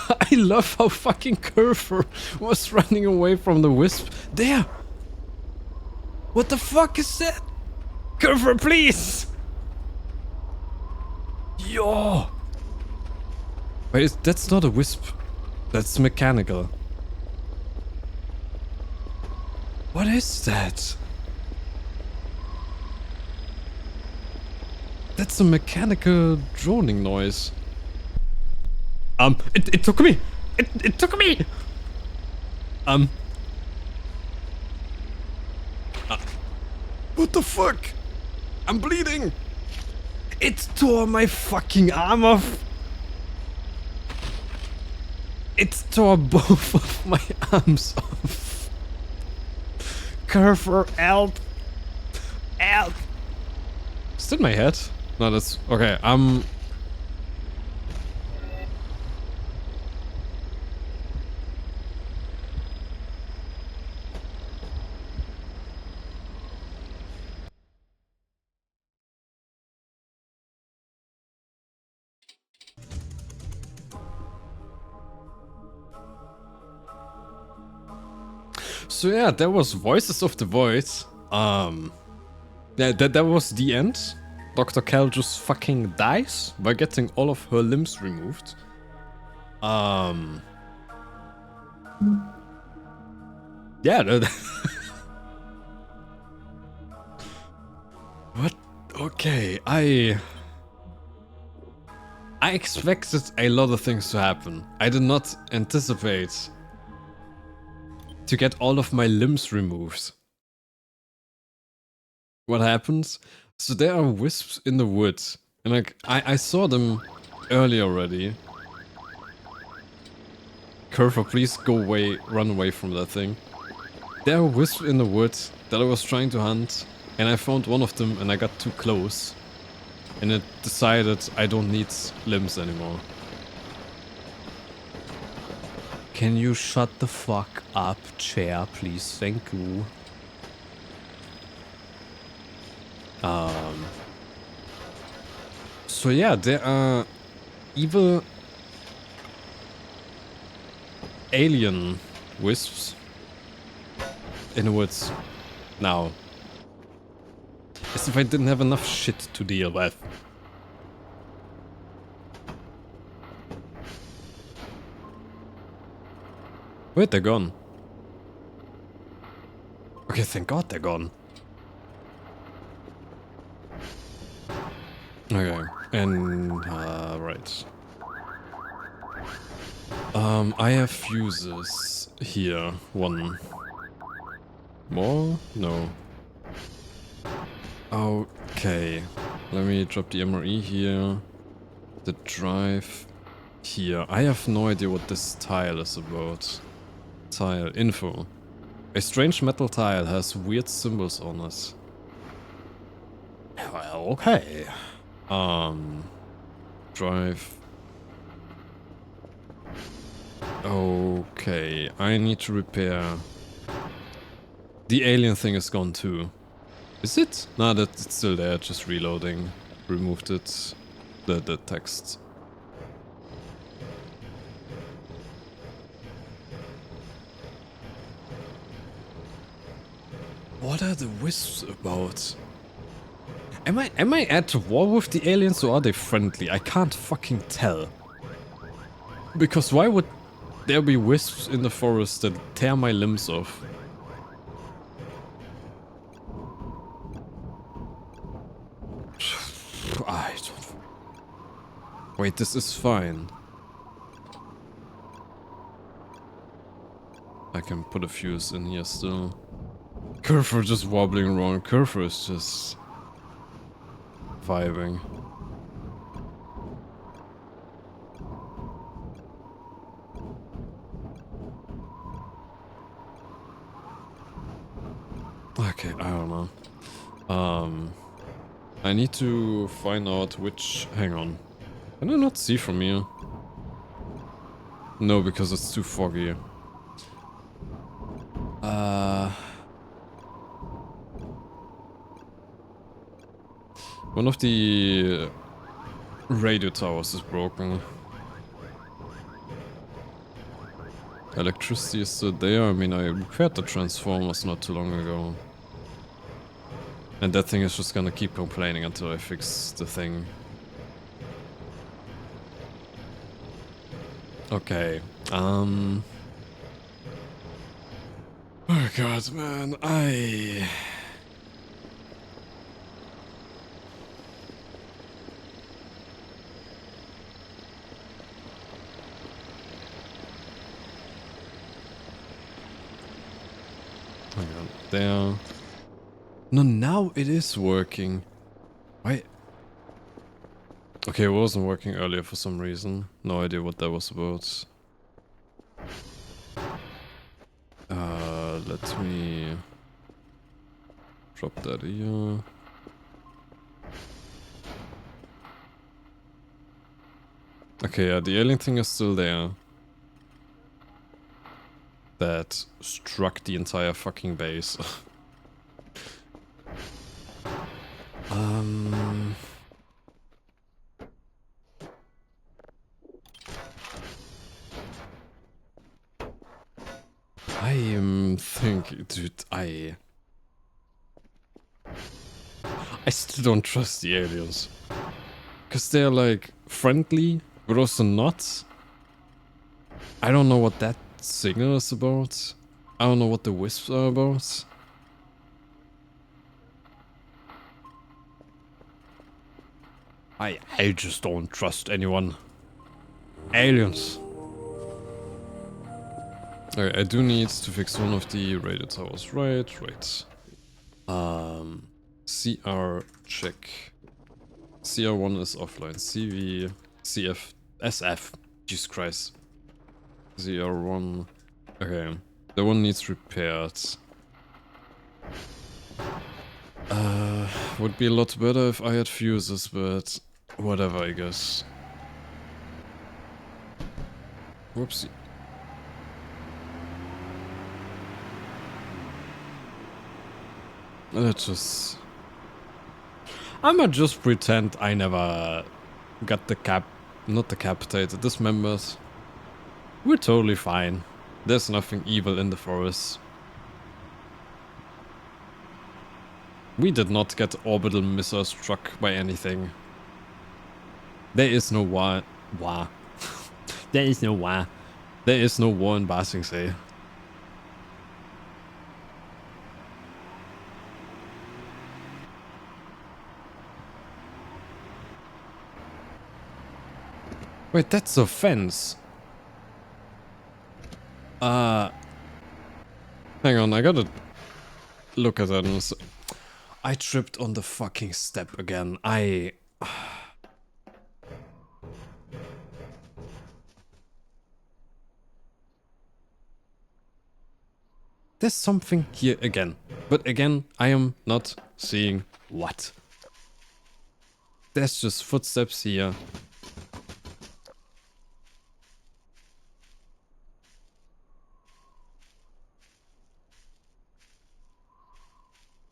I love how fucking Kerfur was running away from the wisp. There! What the fuck is that? Kerfur, please! Yo! Wait, that's not a wisp. That's mechanical. What is that? That's a mechanical droning noise. It took me! It took me! What the fuck? I'm bleeding! It tore my fucking arm off! It tore both of my arms off! Kerfur, help! Help! Is that my head? No, that's... okay, So yeah, there was Voices of the Void. Yeah, that was the end. Dr. Cal just fucking dies by getting all of her limbs removed. Yeah, what? Okay, I expected a lot of things to happen. I did not anticipate to get all of my limbs removed. What happens? So there are wisps in the woods, and like I saw them earlier already. Kerfur, please go away, run away from that thing. There are wisps in the woods that I was trying to hunt, and I found one of them and I got too close. And it decided I don't need limbs anymore. Can you shut the fuck up, chair, please? Thank you. So yeah, there are evil alien wisps in the woods now. As if I didn't have enough shit to deal with. Wait, they're gone. Okay, thank God they're gone. Okay, and right. I have fuses here. One. More? No. Okay. Let me drop the MRE here. The drive here. I have no idea what this tile is about. Tile info. A strange metal tile has weird symbols on it. Well, okay. Drive. Okay, I need to repair. The alien thing is gone too. Is it? No, it's still there, just reloading. Removed it. The text. What are the wisps about? Am I at war with the aliens or are they friendly? I can't fucking tell. Because why would there be wisps in the forest that tear my limbs off? I don't... Wait, this is fine. I can put a fuse in here still. Kerfur just wobbling around. Kerfur is just vibing. Okay, I don't know. I need to find out which... Hang on. Can I not see from here? No, because it's too foggy. One of the radio towers is broken. Electricity is still there. I mean, I repaired the transformers not too long ago. And that thing is just gonna keep complaining until I fix the thing. Okay, oh god, man, hang on, there. No, now it is working. Why? Okay, it wasn't working earlier for some reason. No idea what that was about. Let me drop that here. Okay, yeah, the alien thing is still there. That struck the entire fucking base. I think, dude, I still don't trust the aliens. Because they're like friendly, but also not. I don't know what that signal is about. I don't know what the wisps are about. I just don't trust anyone. Aliens. Okay, I do need to fix one of the radio towers. Right. CR check. CR1 is offline. CV, CF, SF. Jesus Christ. CR1. Okay. The one needs repaired. Would be a lot better if I had fuses, but whatever, I guess. Whoopsie. Let's just... I'ma just pretend I never got the not decapitated, dismembered. We're totally fine. There's nothing evil in the forest. We did not get orbital missile struck by anything. There is no war. There is no war. There is no war in Ba Sing Se. Wait, that's a fence. Hang on, I gotta look at that. I tripped on the fucking step again. There's something here again. But again, I am not seeing what. There's just footsteps here.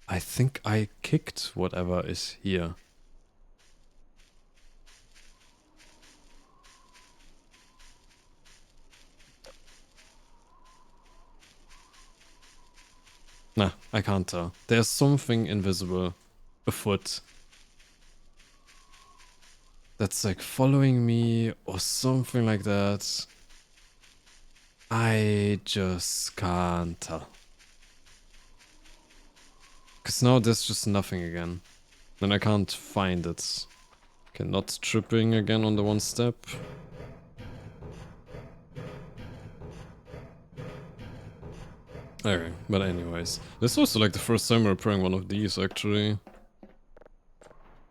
I think I kicked whatever is here. Nah, I can't tell. There's something invisible afoot. That's like following me or something like that. I just can't tell. Because now there's just nothing again. And I can't find it. Okay, not tripping again on the one step. Okay, but anyways. This is also like the first time we're repairing one of these actually.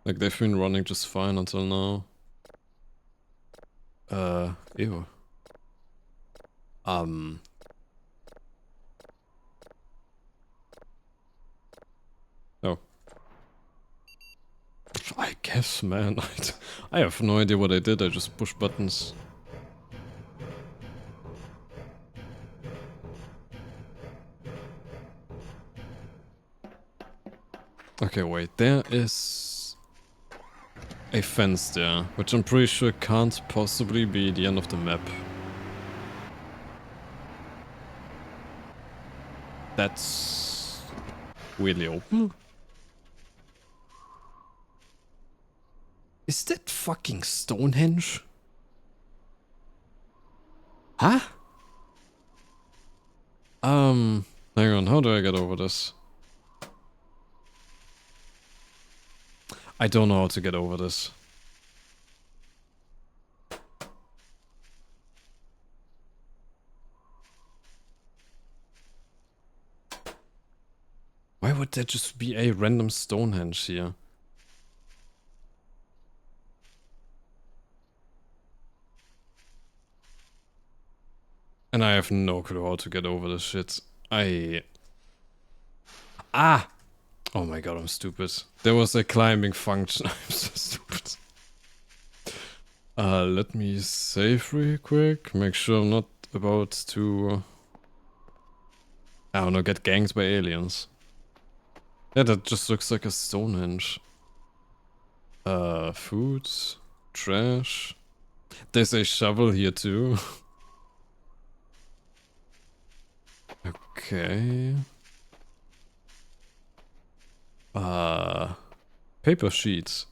Like they've been running just fine until now. Ew. Oh. I guess, man. I have no idea what I did, I just pushed buttons. Okay, wait, there is a fence there, which I'm pretty sure can't possibly be the end of the map. That's weirdly open. Is that fucking Stonehenge? Huh? Hang on, how do I get over this? I don't know how to get over this. Why would there just be a random Stonehenge here? And I have no clue how to get over this shit. Ah! Oh my god, I'm stupid. There was a climbing function. I'm so stupid. Let me save real quick. Make sure I'm not about to... I don't know, get ganked by aliens. Yeah, that just looks like a Stonehenge. Food. Trash. There's a shovel here too. Oh Okay. Paper sheets.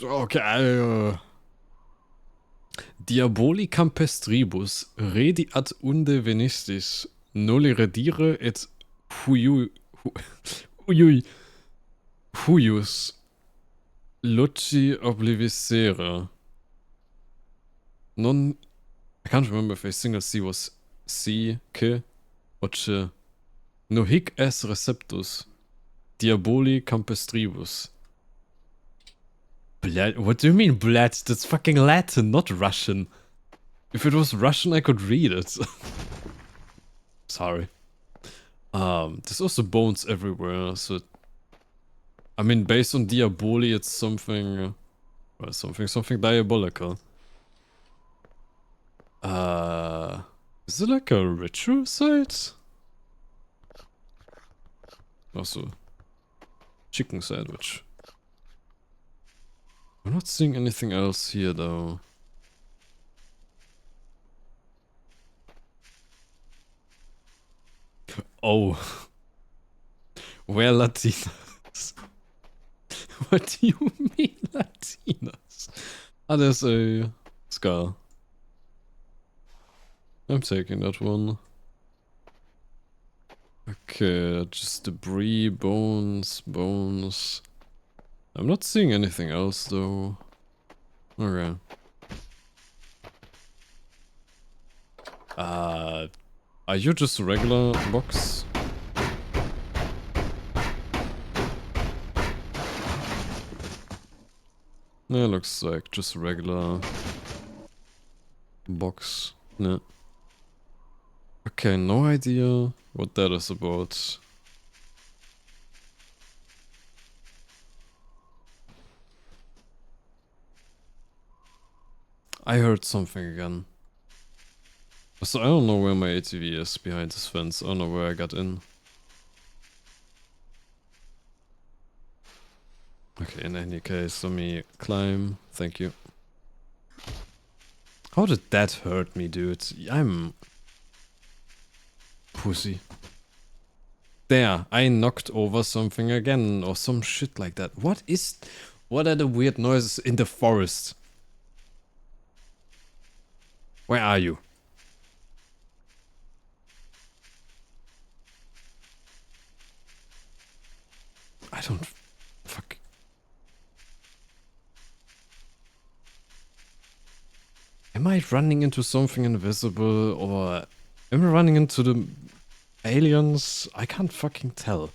Okay. Diabolicam pestribus, redi ad unde venistis, noli redire et huiui, huius, luci obliviscere. Non, I can't remember if a single C was C, K, or Ch. No hic es receptus, diabolicam pestribus. Blood? What do you mean blood? That's fucking Latin, not Russian. If it was Russian, I could read it. Sorry. There's also bones everywhere, so... I mean, based on Diaboli, it's something... well, something diabolical. Is it like a ritual site? Also... chicken sandwich. I'm not seeing anything else here, though. Oh. Where Latinas? What do you mean, Latinas? Ah, there's a skull. I'm taking that one. Okay, just debris, bones. I'm not seeing anything else, though. Okay. Are you just a regular box? Yeah, looks like just a regular box. Yeah. Okay, no idea what that is about. I heard something again. So I don't know where my ATV is behind this fence. I don't know where I got in. Okay, in any case, let me climb. Thank you. How did that hurt me, dude? I'm... pussy. There, I knocked over something again, or some shit like that. What are the weird noises in the forest? Where are you? I don't... fuck. Am I running into something invisible, or am I running into the aliens? I can't fucking tell.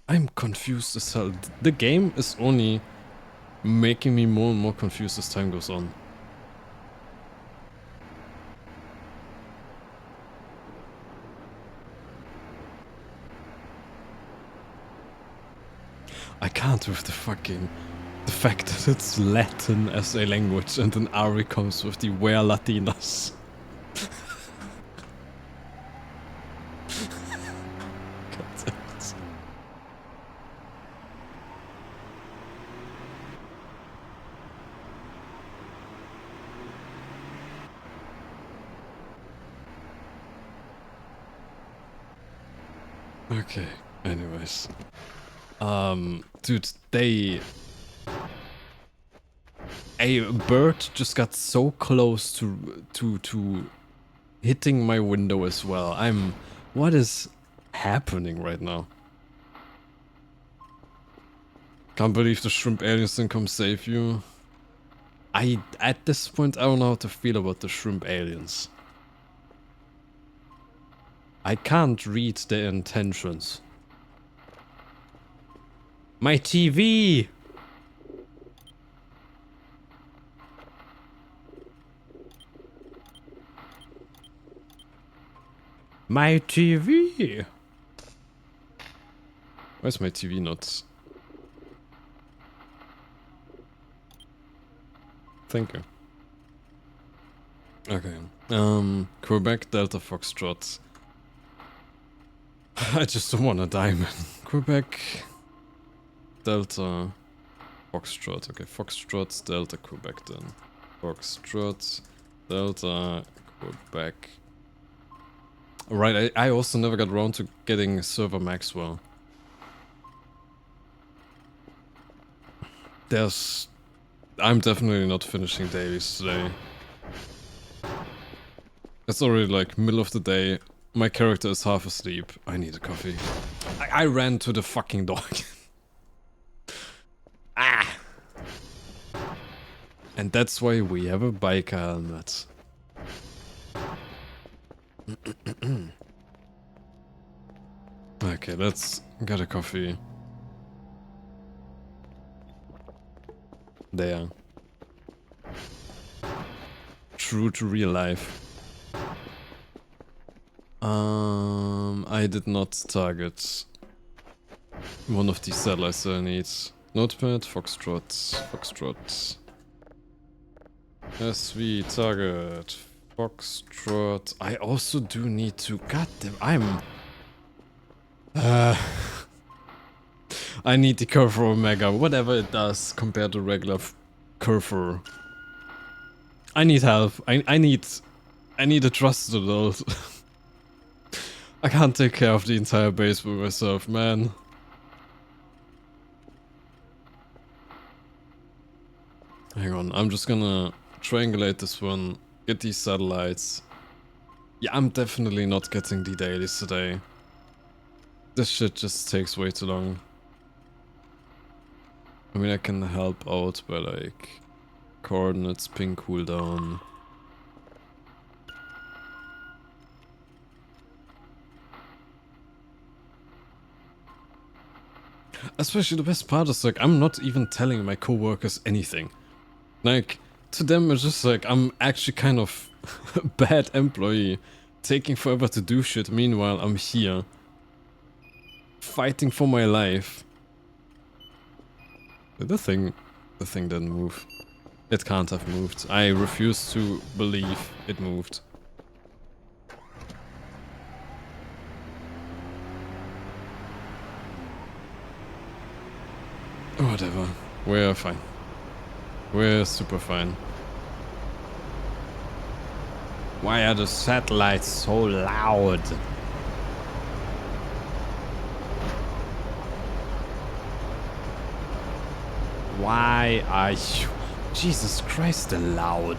I'm confused as hell. The game is only making me more and more confused as time goes on. I can't with the fact that it's Latin as a language and then Ari comes with the where Latinas. God damn it. Okay, anyways. Dude, a bird just got so close to hitting my window as well. What is happening right now? Can't believe the shrimp aliens didn't come save you. At this point, I don't know how to feel about the shrimp aliens. I can't read their intentions. My TV! My TV! Where's my TV not? Thank you. Okay. Quebec Delta Foxtrot. I just don't want a diamond. Quebec Delta Foxtrot, okay, Foxtrot, Delta, Quebec then. Foxtrot, Delta, Quebec. Right, I also never got around to getting server Maxwell. I'm definitely not finishing dailies today. It's already like middle of the day. My character is half asleep. I need a coffee. I ran to the fucking dog. Ah! And that's why we have a biker helmet. Okay, let's get a coffee. There. True to real life. I did not target one of these satellites that I need. Notepad, Foxtrot. SV, target, Foxtrot. I also do need to... Goddamn, I need the Kerfur Omega, whatever it does compared to regular Kerfur. I need help. I need a trusted adult. I can't take care of the entire base by myself, man. Hang on, I'm just gonna triangulate this one, get these satellites. Yeah, I'm definitely not getting the dailies today. This shit just takes way too long. I mean, I can help out by like coordinates, ping cooldown. Especially the best part is like, I'm not even telling my coworkers anything. Like, to them it's just like, I'm actually kind of a bad employee. Taking forever to do shit, meanwhile I'm here. Fighting for my life. The thing didn't move. It can't have moved. I refuse to believe it moved. Whatever. We're fine. We're super fine. Why are the satellites so loud? Why are you... Jesus Christ, they're loud.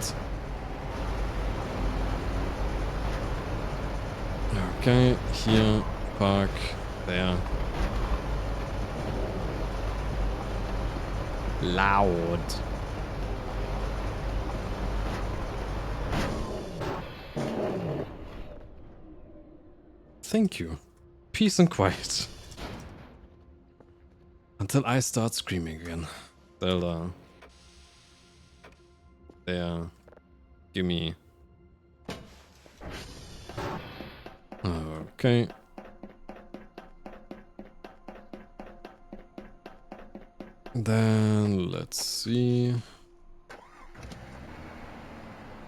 Okay, here, park, there. Loud. Thank you. Peace and quiet. Until I start screaming again. Delta. There. Gimme. Okay. Then let's see.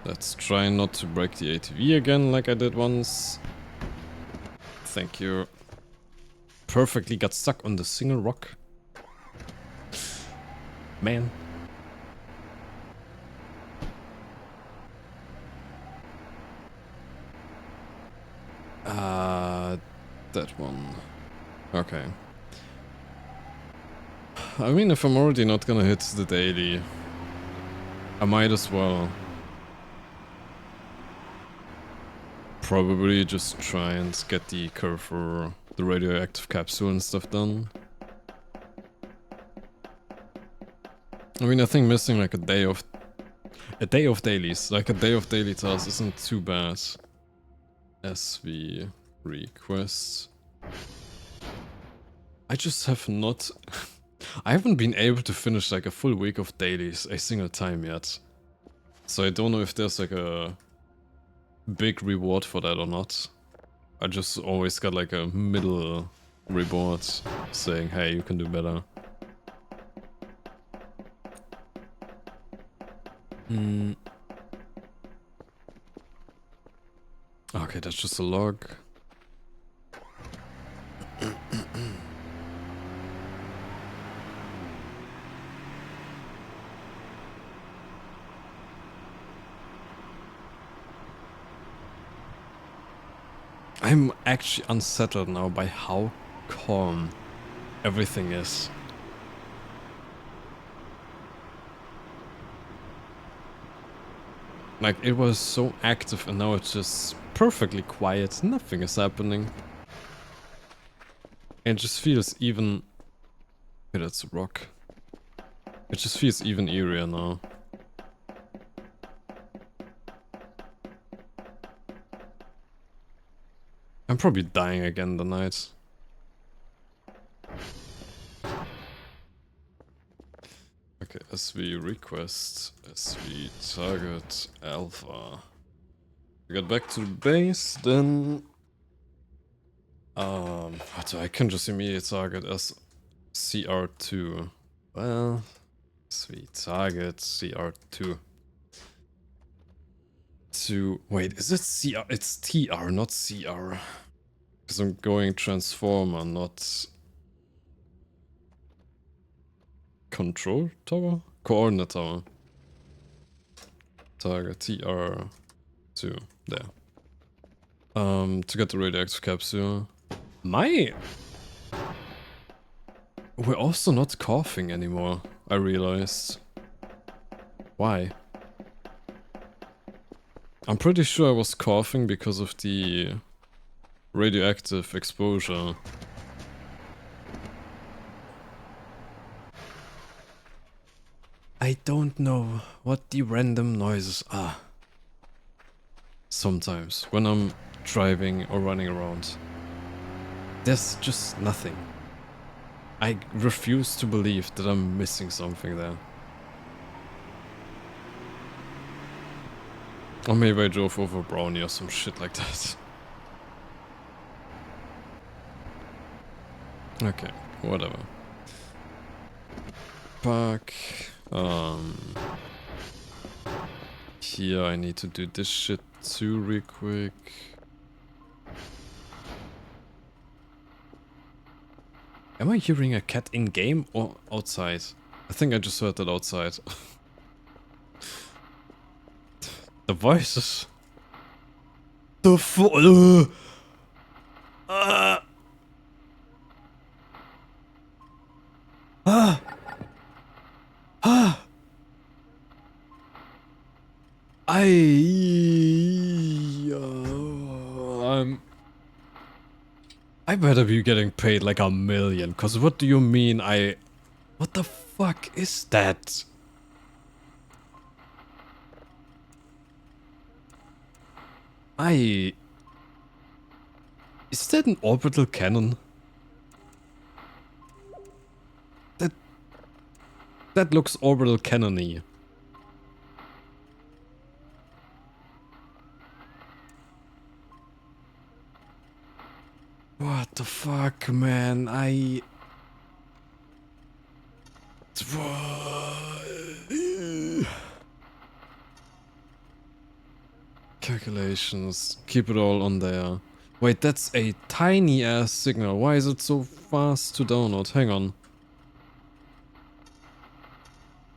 Let's try not to break the ATV again like I did once. Thank you. Perfectly got stuck on the single rock. Man. That one. Okay. I mean, if I'm already not gonna hit the daily, I might as well probably just try and get the Kerfur, the radioactive capsule and stuff done. I mean, I think missing like a day of dailies, like a day of daily tasks isn't too bad. SV request. I just have not... I haven't been able to finish like a full week of dailies a single time yet. So I don't know if there's like a big reward for that or not. I just always got like a middle reward saying, hey, you can do better. Okay, that's just a log. I'm actually unsettled now by how calm everything is. Like, it was so active and now it's just perfectly quiet. Nothing is happening. And it just feels even... Okay, that's a rock. It just feels even eerier now. I'm probably dying again tonight. Okay, SV request, SV target alpha. We get back to the base, then... I can just immediately target as CR2. Well, SV target CR2. Wait, is it CR? It's TR, not CR. Because I'm going transformer, not... Control tower? Coordinate tower. Target TR2. There. To get the radioactive capsule. We're also not coughing anymore, I realized. Why? I'm pretty sure I was coughing because of the radioactive exposure. I don't know what the random noises are. Sometimes, when I'm driving or running around. There's just nothing. I refuse to believe that I'm missing something there. Or maybe I drove over a brownie or some shit like that. Okay, whatever. Park. Here I need to do this shit too real quick. Am I hearing a cat in-game or outside? I think I just heard that outside. The voices. The I better be getting paid like $1 million, cause what do you mean what the fuck is that? Is that an orbital cannon? That looks orbital cannon-y. What the fuck, man? Calculations. Keep it all on there. Wait, that's a tiny ass signal. Why is it so fast to download? Hang on.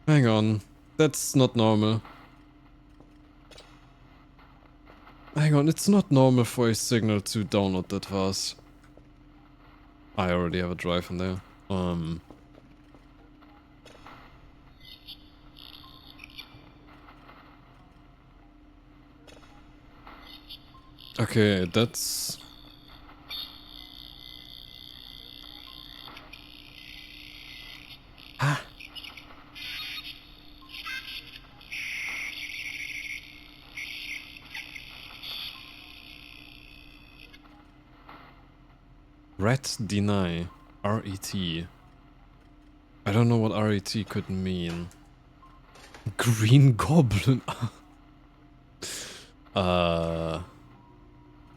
Hang on. That's not normal. Hang on, it's not normal for a signal to download that fast. I already have a drive in there. Okay, that's... Ah. Ret deny. R-E-T. I don't know what R-E-T could mean. Green Goblin.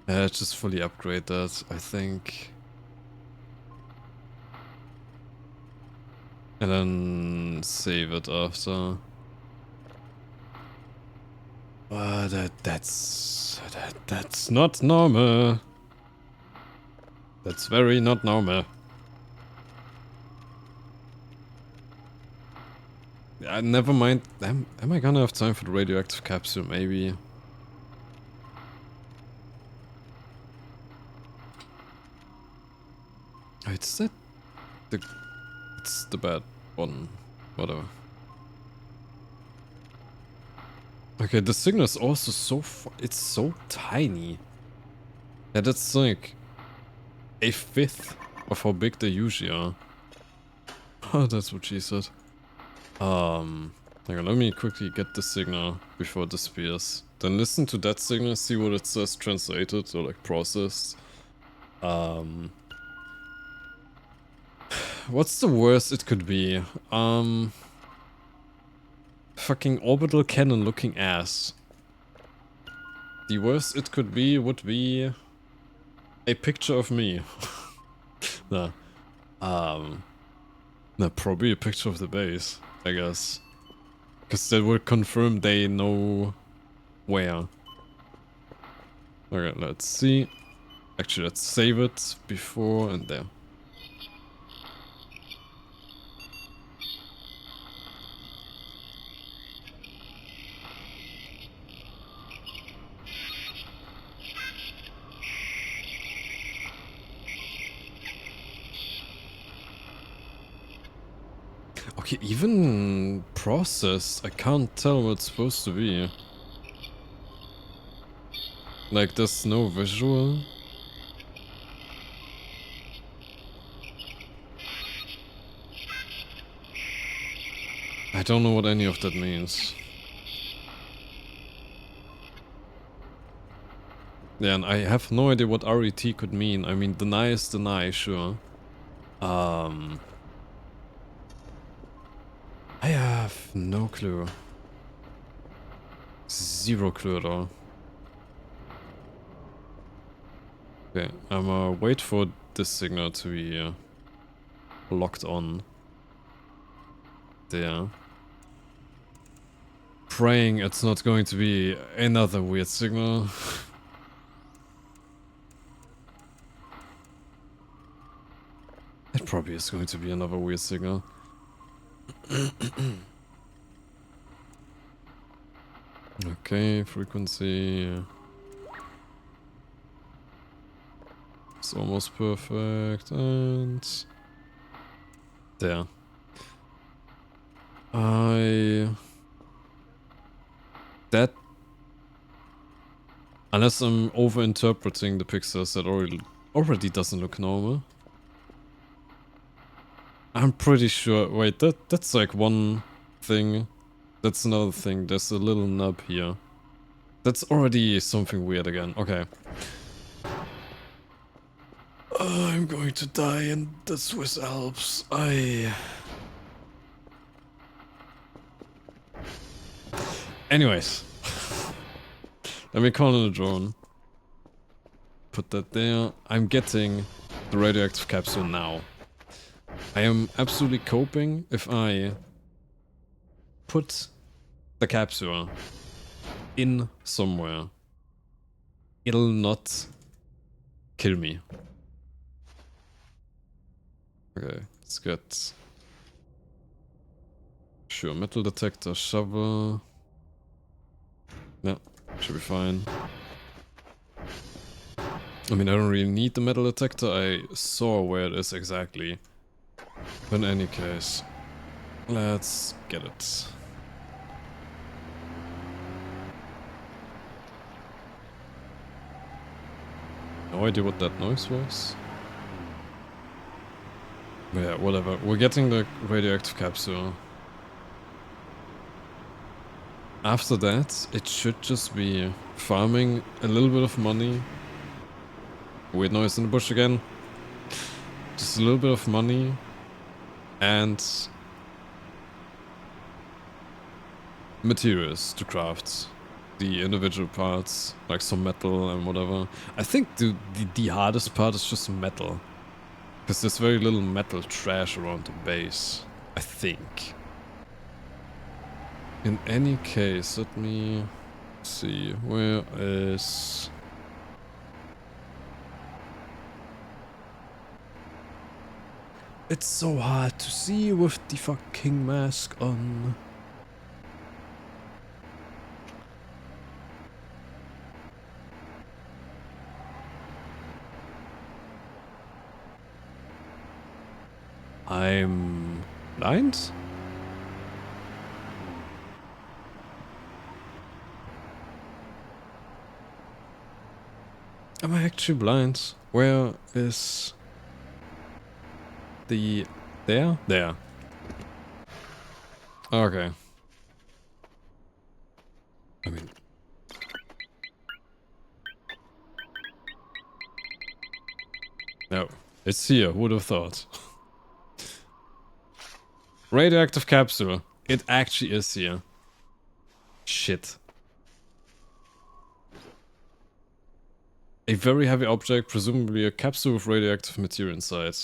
Yeah, just fully upgrade that, I think. And then save it after. That's not normal. That's very not normal. Never mind. Am I gonna have time for the radioactive capsule? Maybe. Wait, is that the... It's the bad one. Whatever. Okay, the signal is also so... It's so tiny. Yeah, that's like... a fifth of how big they usually are. Oh, that's what she said. Hang on, let me quickly get the signal before it disappears. Then listen to that signal, see what it says translated or like processed. What's the worst it could be? Fucking orbital cannon looking ass. The worst it could be would be a picture of me. Nah. Nah, probably a picture of the base, I guess. Because that will confirm they know where. Okay, let's see. Actually, let's save it before and there. Okay, even processed, I can't tell what it's supposed to be. Like, there's no visual. I don't know what any of that means. Yeah, and I have no idea what RET could mean. I mean, deny is deny, sure. I have no clue. Zero clue at all. Okay, I'm wait for this signal to be locked on. There. Praying it's not going to be another weird signal. It probably is going to be another weird signal. Okay, frequency. It's almost perfect, and... there. That... Unless I'm over-interpreting the pixels, that already doesn't look normal. I'm pretty sure... Wait, that's like one thing. That's another thing. There's a little nub here. That's already something weird again. Okay. I'm going to die in the Swiss Alps. Anyways. Let me call in a drone. Put that there. I'm getting the radioactive capsule now. I am absolutely coping if I put the capsule in somewhere. It'll not kill me. Okay, let's get... Sure, metal detector, shovel... Yeah, should be fine. I mean, I don't really need the metal detector, I saw where it is exactly. But in any case, let's get it. No idea what that noise was. But yeah, whatever. We're getting the radioactive capsule. After that, it should just be farming a little bit of money. Weird noise in the bush again. Just a little bit of money. And materials to craft the individual parts, like some metal and whatever. I think the hardest part is just metal. Because there's very little metal trash around the base, I think. In any case, let me see, where is... It's so hard to see with the fucking mask on. I'm blind? Am I actually blind? Where is the... There? There. Okay. I mean... No. It's here, who'd have thought? Radioactive capsule. It actually is here. Shit. A very heavy object, presumably a capsule with radioactive material inside.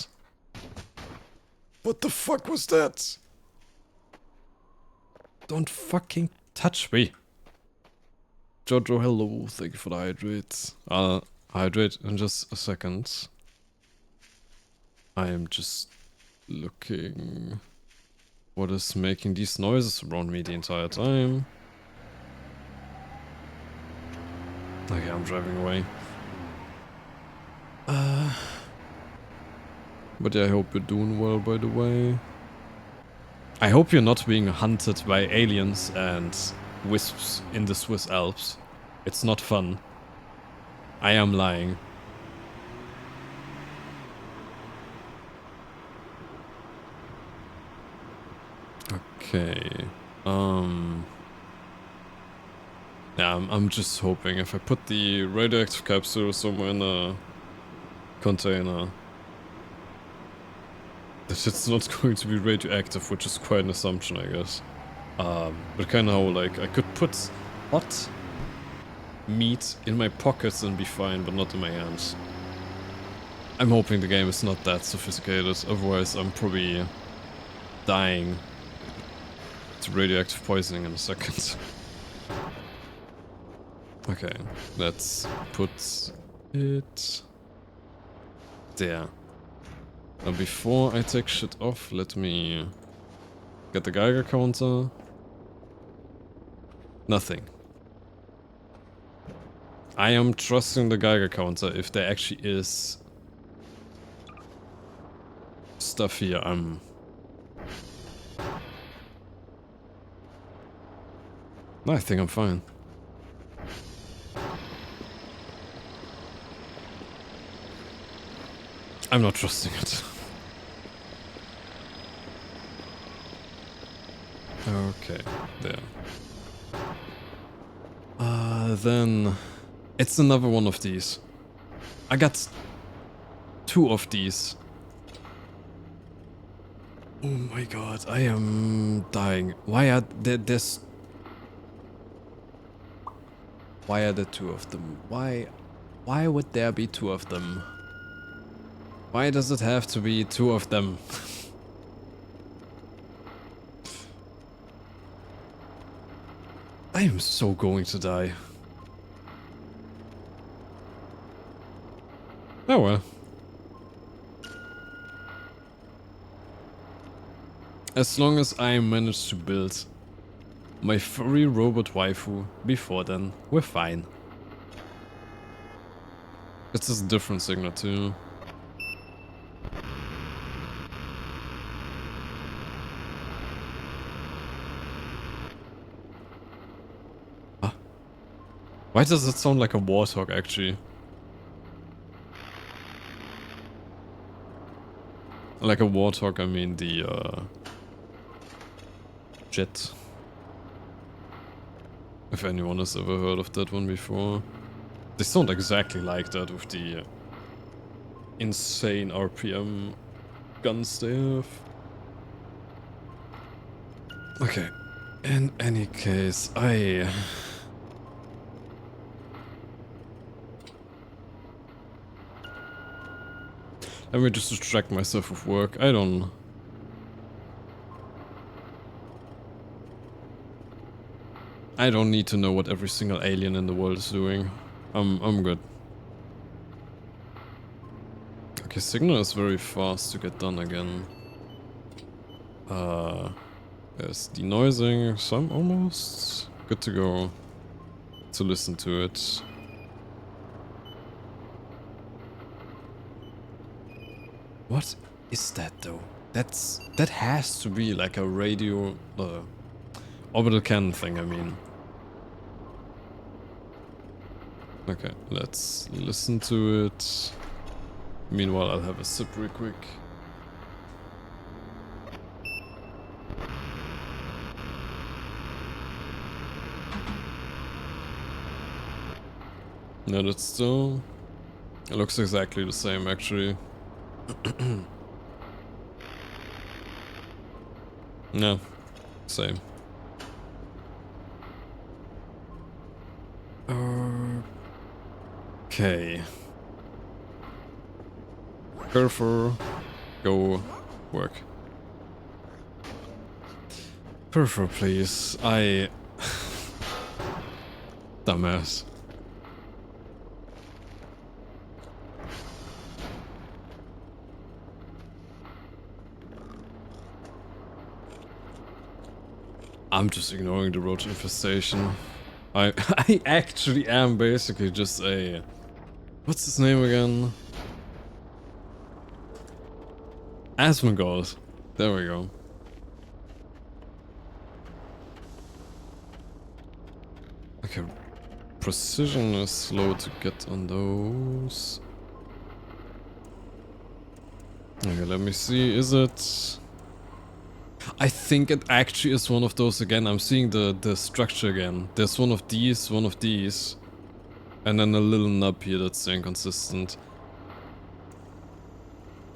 What the fuck was that? Don't fucking touch me. Jojo, hello. Thank you for the hydrate. I'll hydrate in just a second. I am just looking... What is making these noises around me the entire time? Okay, I'm driving away. But yeah, I hope you're doing well, by the way. I hope you're not being hunted by aliens and wisps in the Swiss Alps. It's not fun. I am lying. Okay. Yeah, I'm just hoping if I put the radioactive capsule somewhere in a container that it's not going to be radioactive, which is quite an assumption, I guess. But kind of how, like, I could put hot meat in my pockets and be fine, but not in my hands. I'm hoping the game is not that sophisticated, otherwise I'm probably dying to radioactive poisoning in a second. Okay, let's put it there. Now before I take shit off, let me get the Geiger counter. Nothing. I am trusting the Geiger counter. If there actually is stuff here, No, I think I'm fine. I'm not trusting it. Okay, there. Then... It's another one of these. I got 2 of these. Oh my god, I am dying. Why are there's... Why are there 2 of them? Why would there be 2 of them? Why does it have to be 2 of them? I am so going to die. Oh well. As long as I manage to build my furry robot waifu before then, we're fine. It's a different signal too. Huh? Why does it sound like a warthog actually? Like a warthog, I mean the jet. If anyone has ever heard of that one before. They sound exactly like that with the insane RPM guns they have. Okay. In any case, Let me just distract myself with work. I don't need to know what every single alien in the world is doing. I'm good. Okay, signal is very fast to get done again. There's denoising, so I'm almost good to go to listen to it. What is that though? That has to be like a radio... orbital cannon thing, I mean. Okay, let's listen to it. Meanwhile, I'll have a sip real quick. No, that's still... It looks exactly the same, actually. No, same. Okay. Kerfur, go work. Kerfur, please. Dumbass. I'm just ignoring the roach infestation. I actually am basically just a... What's his name again? Asmongold. There we go. Okay. Precision is slow to get on those. Okay, let me see. Is it... I think it actually is one of those again. I'm seeing the structure again. There's one of these, and then a little nub here that's inconsistent.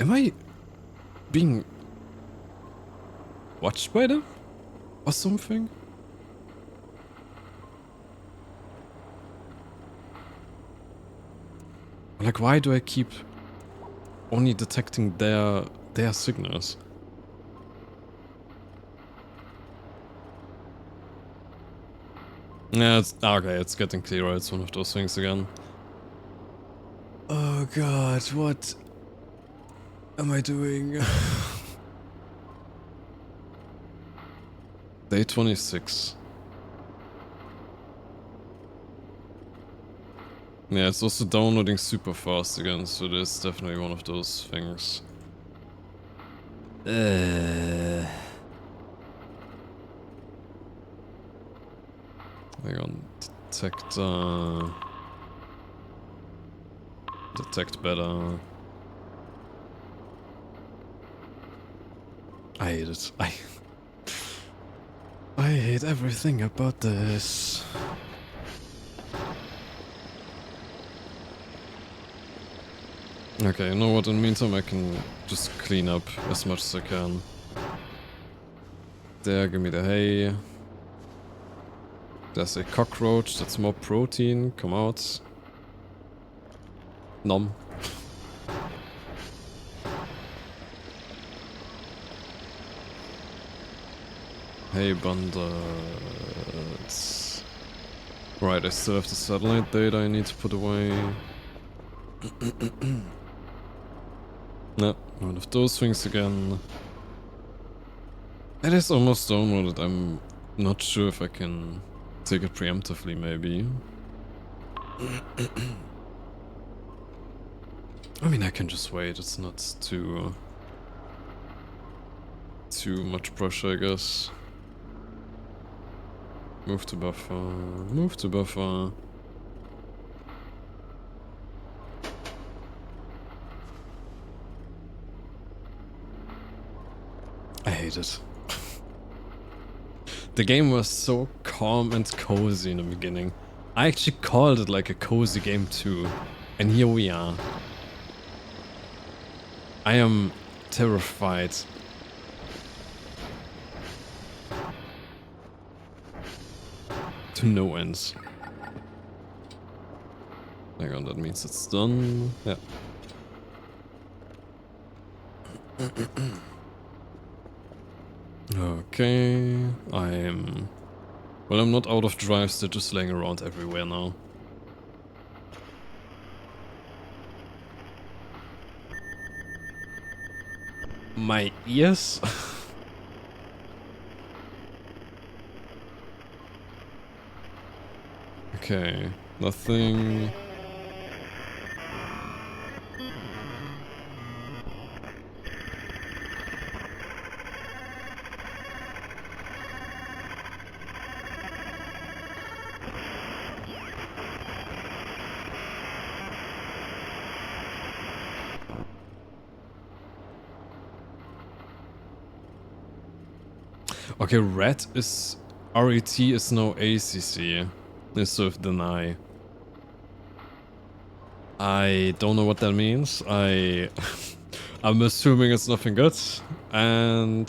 Am I being watched by them? Or something? Like, why do I keep only detecting their signals? Yeah, okay, it's getting clearer. It's one of those things again. Oh god, what am I doing? Day 26. Yeah, it's also downloading super fast again, so it is definitely one of those things. Hang on, detect better. I hate it. I hate everything about this. Okay, you know what, in the meantime I can just clean up as much as I can. There, give me the hay. There's a cockroach, that's more protein, come out. Nom. Hey bundles. Right, I still have the satellite data I need to put away. No, one of those things again. It is almost downloaded, I'm not sure if I can take it preemptively, maybe. I mean, I can just wait, it's not too much pressure, I guess. Move to buffer, move to buffer. I hate it. The game was so calm and cozy in the beginning. I actually called it like a cozy game too. And here we are. I am terrified. To no ends. Hang on, that means it's done. Yeah. Okay, well, I'm not out of drives, they're just laying around everywhere now. My ears? Okay, nothing. Okay, ret is... RET is now ACC. Instead of deny. I don't know what that means. I'm assuming it's nothing good. And...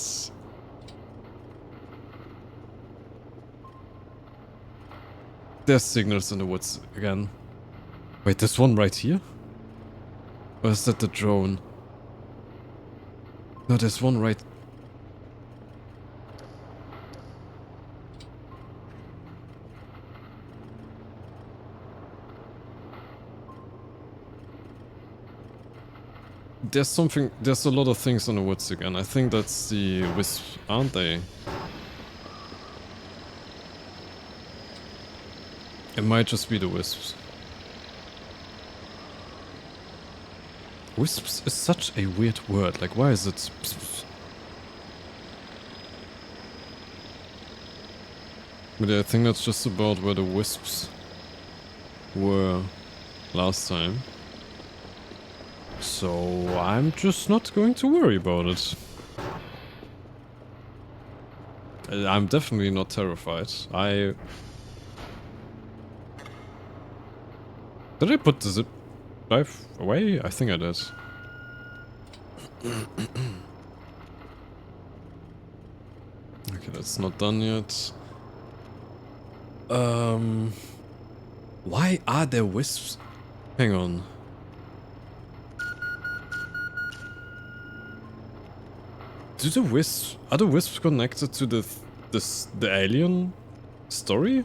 there's signals in the woods again. Wait, there's one right here? Or is that the drone? No, there's one right... There's a lot of things in the woods again. I think that's the wisps, aren't they? It might just be the wisps. Wisps is such a weird word. Like, why is it... But I think that's just about where the wisps were last time. So I'm just not going to worry about it. I'm definitely not terrified. Did I put the zip drive away? I think I did. Okay, that's not done yet. Why are there wisps? Hang on. Are the wisps connected to the alien story?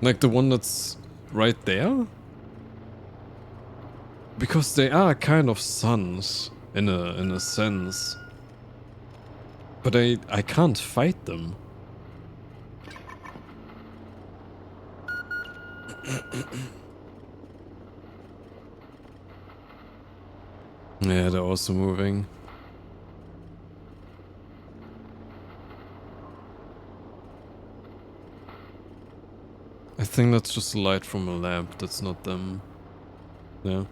Like the one that's right there? Because they are kind of suns in a sense. But I can't fight them. Yeah, they're also moving. I think that's just light from a lamp, that's not them. Yeah.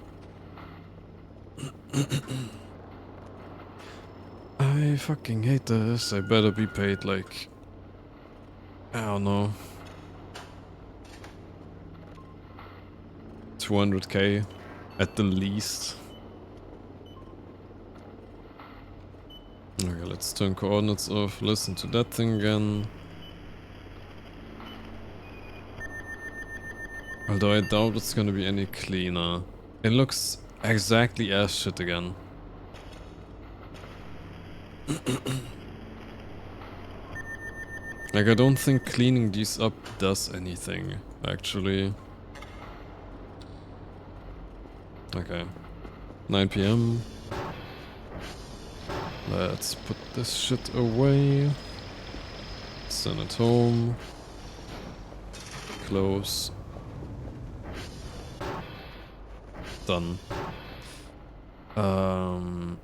I fucking hate this. I better be paid like... I don't know. 200k at the least. Okay, let's turn coordinates off, listen to that thing again. Although I doubt it's gonna be any cleaner. It looks exactly as shit again. Like, I don't think cleaning these up does anything, actually. Okay. 9 PM. Let's put this shit away. Send it home. Close. Done. Well,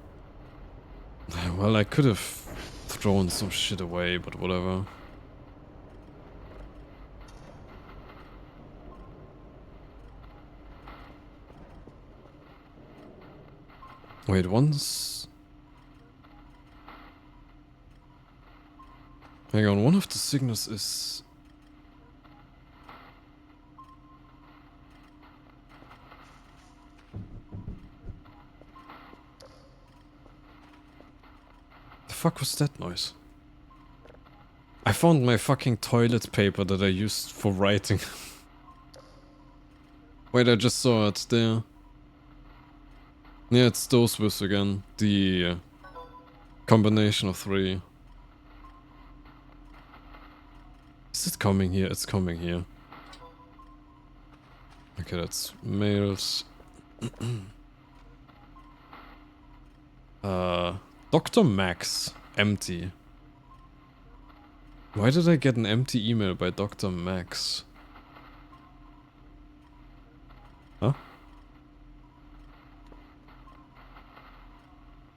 I could have thrown some shit away, but whatever. Wait, once... Hang on, one of the signals is... The fuck was that noise? I found my fucking toilet paper that I used for writing. Wait, I just saw it there. Yeah, it's those with again. The combination of 3. Is it coming here? It's coming here. Okay, that's mails. Dr. Max. Empty. Why did I get an empty email by Dr. Max? Huh?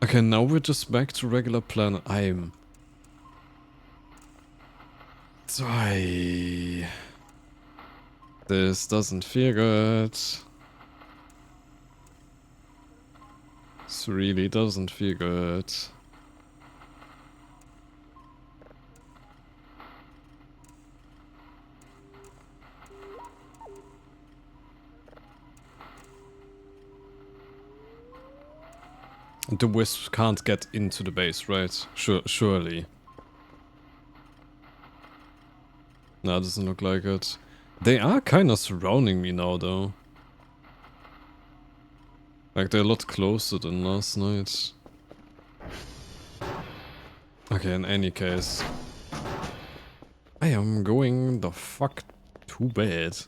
Okay, now we're just back to regular plan. This doesn't feel good. This really doesn't feel good. The wisps can't get into the base, right? Surely. No, doesn't look like it. They are kind of surrounding me now, though. Like, they're a lot closer than last night. Okay, in any case. I am going the fuck to bed.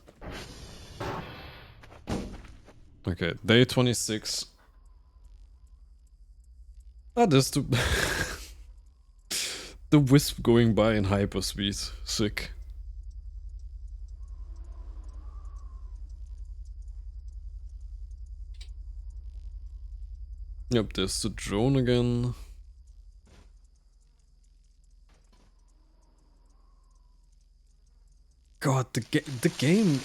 Okay, day 26. That is the... the wisp going by in hyperspeed. Sick. Yep, there's the drone again. God, the game...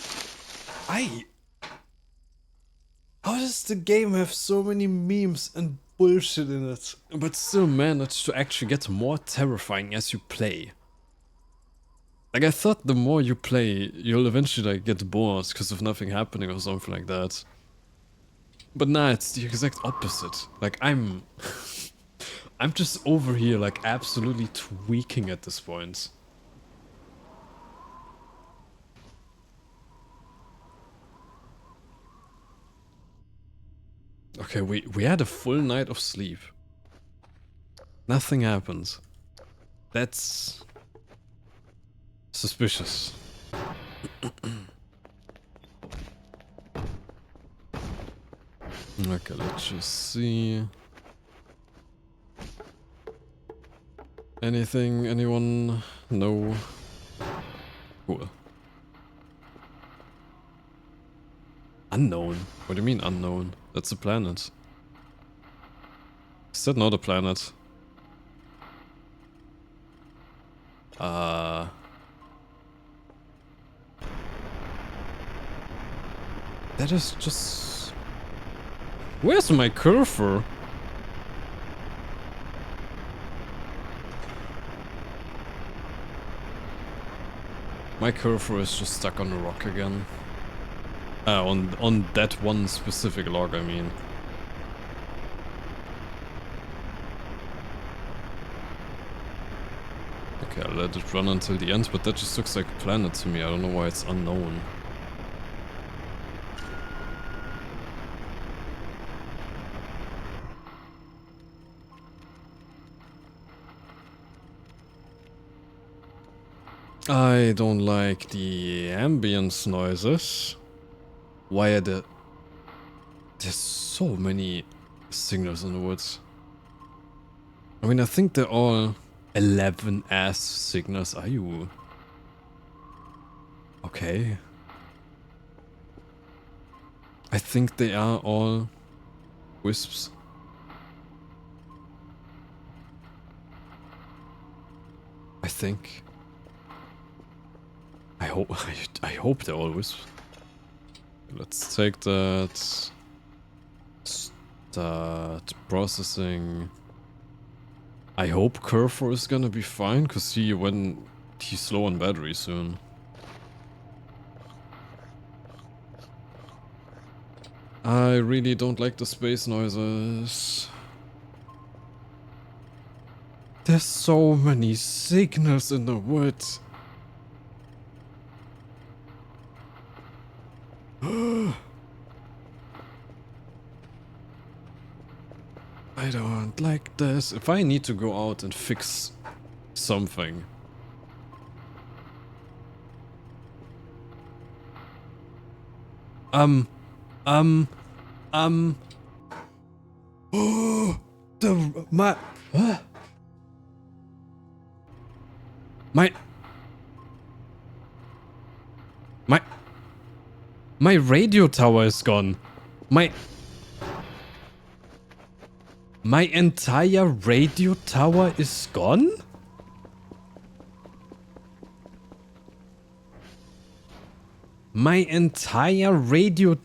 How does the game have so many memes and bullshit in it, but still manage to actually get more terrifying as you play? Like, I thought the more you play, you'll eventually like get bored because of nothing happening or something like that. But nah, it's the exact opposite. Like, I'm just over here like absolutely tweaking at this point. Okay, we had a full night of sleep. Nothing happened. That's suspicious. Okay, let's just see. Anything? Anyone? No. Cool. Unknown? What do you mean unknown? That's a planet. Is that not a planet? That is just... Where's my Kerfur? My Kerfur is just stuck on the rock again. On that one specific log, I mean. Okay, I'll let it run until the end, but that just looks like a planet to me. I don't know why it's unknown. I don't like the ambience noises. Why are there's so many signals in the woods? I mean, I think they're all 11 ass signals. Are you okay? I think they are all wisps. I think. I hope they're all wisps. Let's take that. Start processing. I hope Kerfur is gonna be fine, cause he's slow on battery soon. I really don't like the space noises. There's so many signals in the woods. I don't like this. If I need to go out and fix something. Oh, my radio tower is gone. My entire radio tower is gone? My entire radio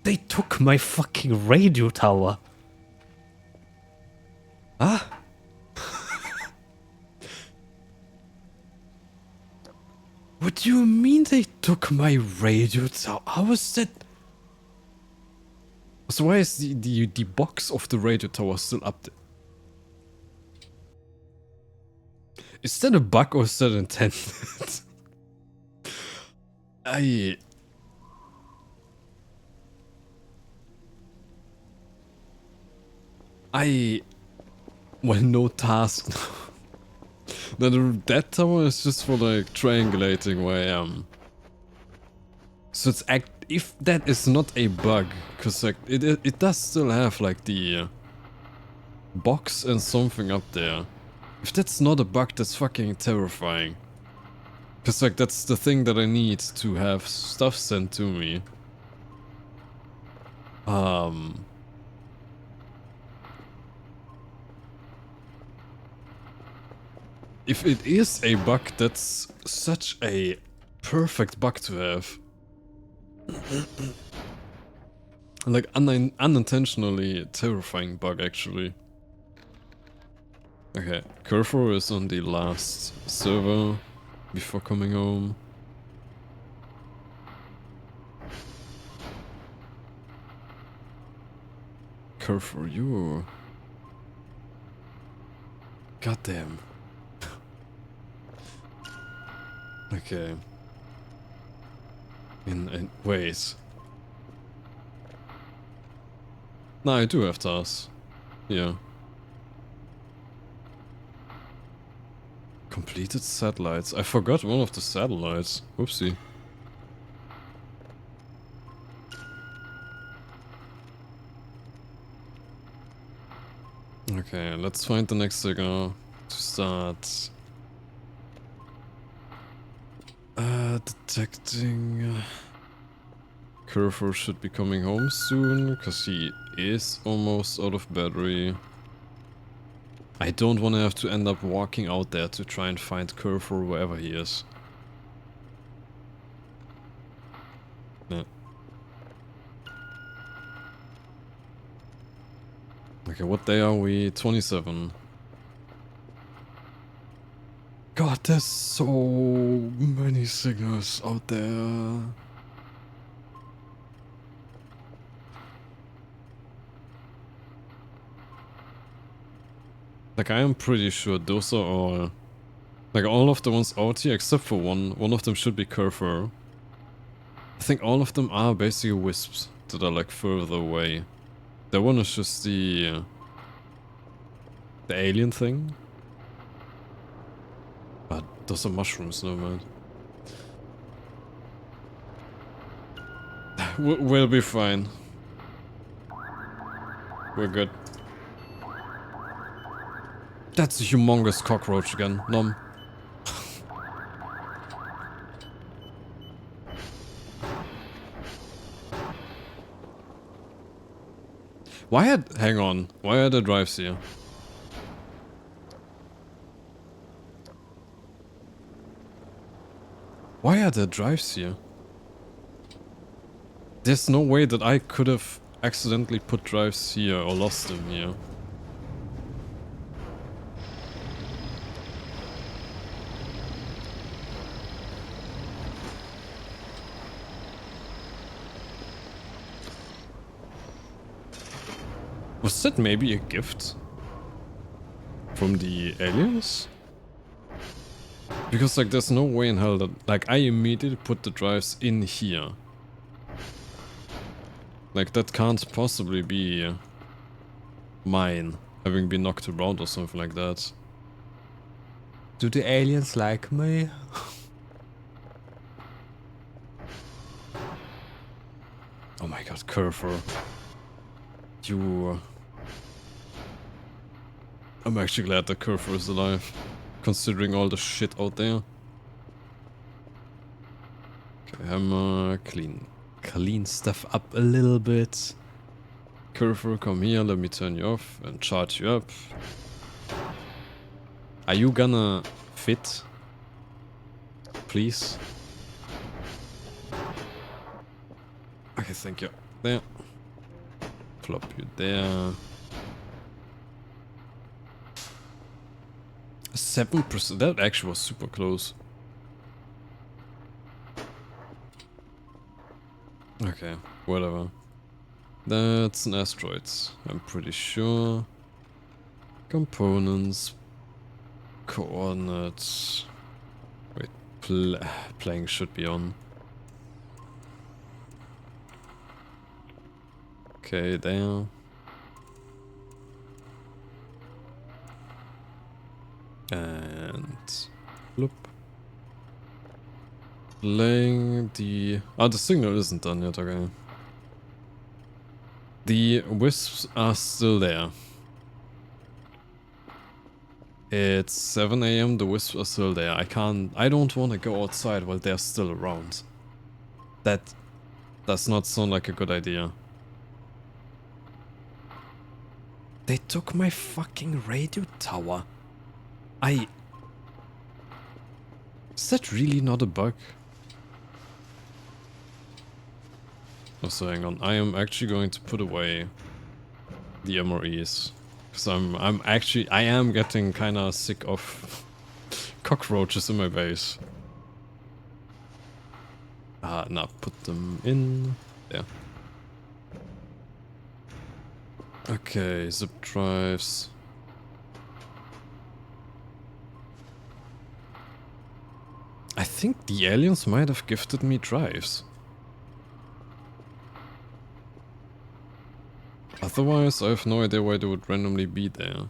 They took my fucking radio tower. Huh? What do you mean they took took my radio tower. How is that? So why is the box of the radio tower still up there? Is that a bug or is that intended? Well, no task. That tower is just for like triangulating where I am. So it's if that is not a bug, cause like it does still have like the box and something up there. If that's not a bug, that's fucking terrifying. Cause like that's the thing that I need to have stuff sent to me. If it is a bug, that's such a perfect bug to have. Like unintentionally terrifying bug actually. Okay, Kerfur is on the last server before coming home. Kerfur, you. Goddamn. Okay. Wait. No, I do have tasks. Yeah. Completed satellites. I forgot one of the satellites. Whoopsie. Okay, let's find the next signal to start. Detecting... Kerfur should be coming home soon, because he is almost out of battery. I don't want to have to end up walking out there to try and find Kerfur wherever he is. Yeah. Okay, what day are we? 27. God, there's so many signals out there. Like, I am pretty sure those are all... Like, all of the ones out here, except for one. One of them should be Kerfur. I think all of them are basically wisps that are, like, further away. That one is just the alien thing. But those are mushrooms, no man. We'll be fine. We're good. That's a humongous cockroach again, nom. Hang on, why are the drives here? Why are there drives here? There's no way that I could have accidentally put drives here or lost them here. Was that maybe a gift? From the aliens? Because like there's no way in hell that like I immediately put the drives in here. Like that can't possibly be mine, having been knocked around or something like that. Do the aliens like me? Oh my god, Kerfur. I'm actually glad that Kerfur is alive, considering all the shit out there. Okay, hammer, clean stuff up a little bit. Kerfur, come here, let me turn you off and charge you up. Are you gonna fit? Please? Okay, thank you. There. Plop you there. 7%, that actually was super close. Okay, whatever. That's an asteroid, I'm pretty sure. Components. Coordinates. Wait, playing should be on. Okay, there. And loop. Playing the... Oh, the signal isn't done yet, okay. The wisps are still there. It's 7 AM, the wisps are still there. I don't want to go outside while they're still around. That does not sound like a good idea. They took my fucking radio tower. Is that really not a bug? Oh, so hang on, I am actually going to put away the MREs. Because I am getting kinda sick of cockroaches in my base. Now put them in there. Okay, zip drives. I think the aliens might have gifted me drives. Otherwise, I have no idea why they would randomly be there.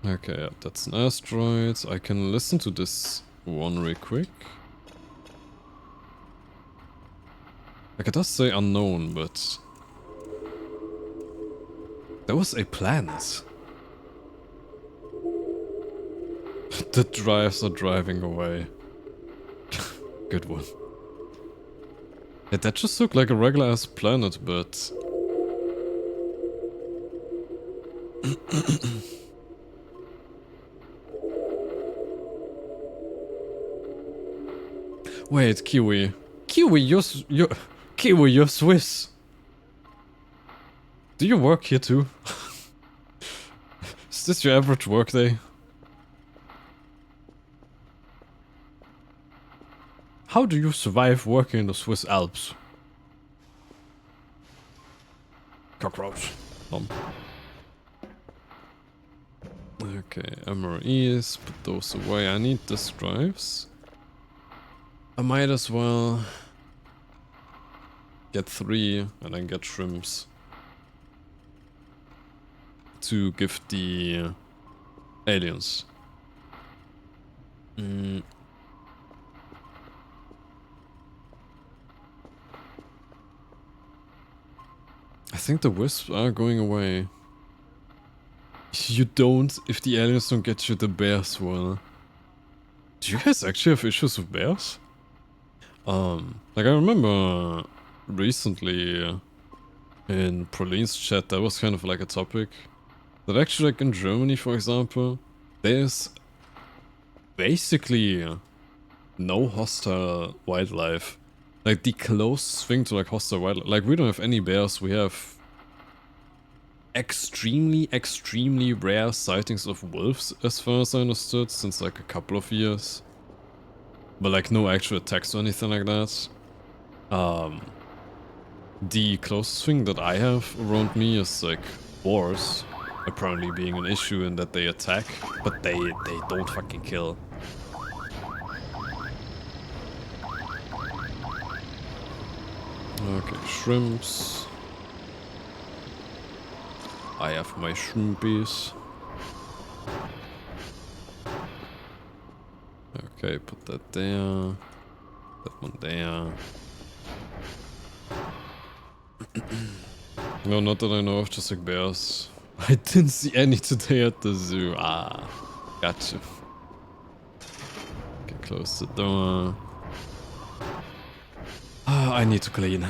Okay, that's an asteroid. I can listen to this one real quick. Like, it does say unknown, but... There was a planet. The drives are driving away. Good one. Yeah, that just looked like a regular ass planet, but... Wait, Kiwi. Kiwi, Kiwi, you're Swiss. Do you work here too? Is this your average workday? How do you survive working in the Swiss Alps? Cockroach. Okay, MREs, put those away. I need disk drives. I might as well get 3 and then get shrimps to give the aliens. I think the wisps are going away. You don't, if the aliens don't get you, the bears will. Do you guys actually have issues with bears? Like I remember recently in Proline's chat, that was kind of like a topic. That actually, like in Germany, for example, there's basically no hostile wildlife. Like the closest thing to like hostile wildlife, like we don't have any bears, we have extremely rare sightings of wolves as far as I understood, since like a couple of years. But like no actual attacks or anything like that. The closest thing that I have around me is like boars, apparently being an issue in that they attack, but they don't fucking kill. Okay, shrimps. I have my shrimpies. Okay, put that there. That one there. No, not that I know of, just like bears. I didn't see any today at the zoo. Ah, gotcha. Okay, close the door. Ah, I need to clean.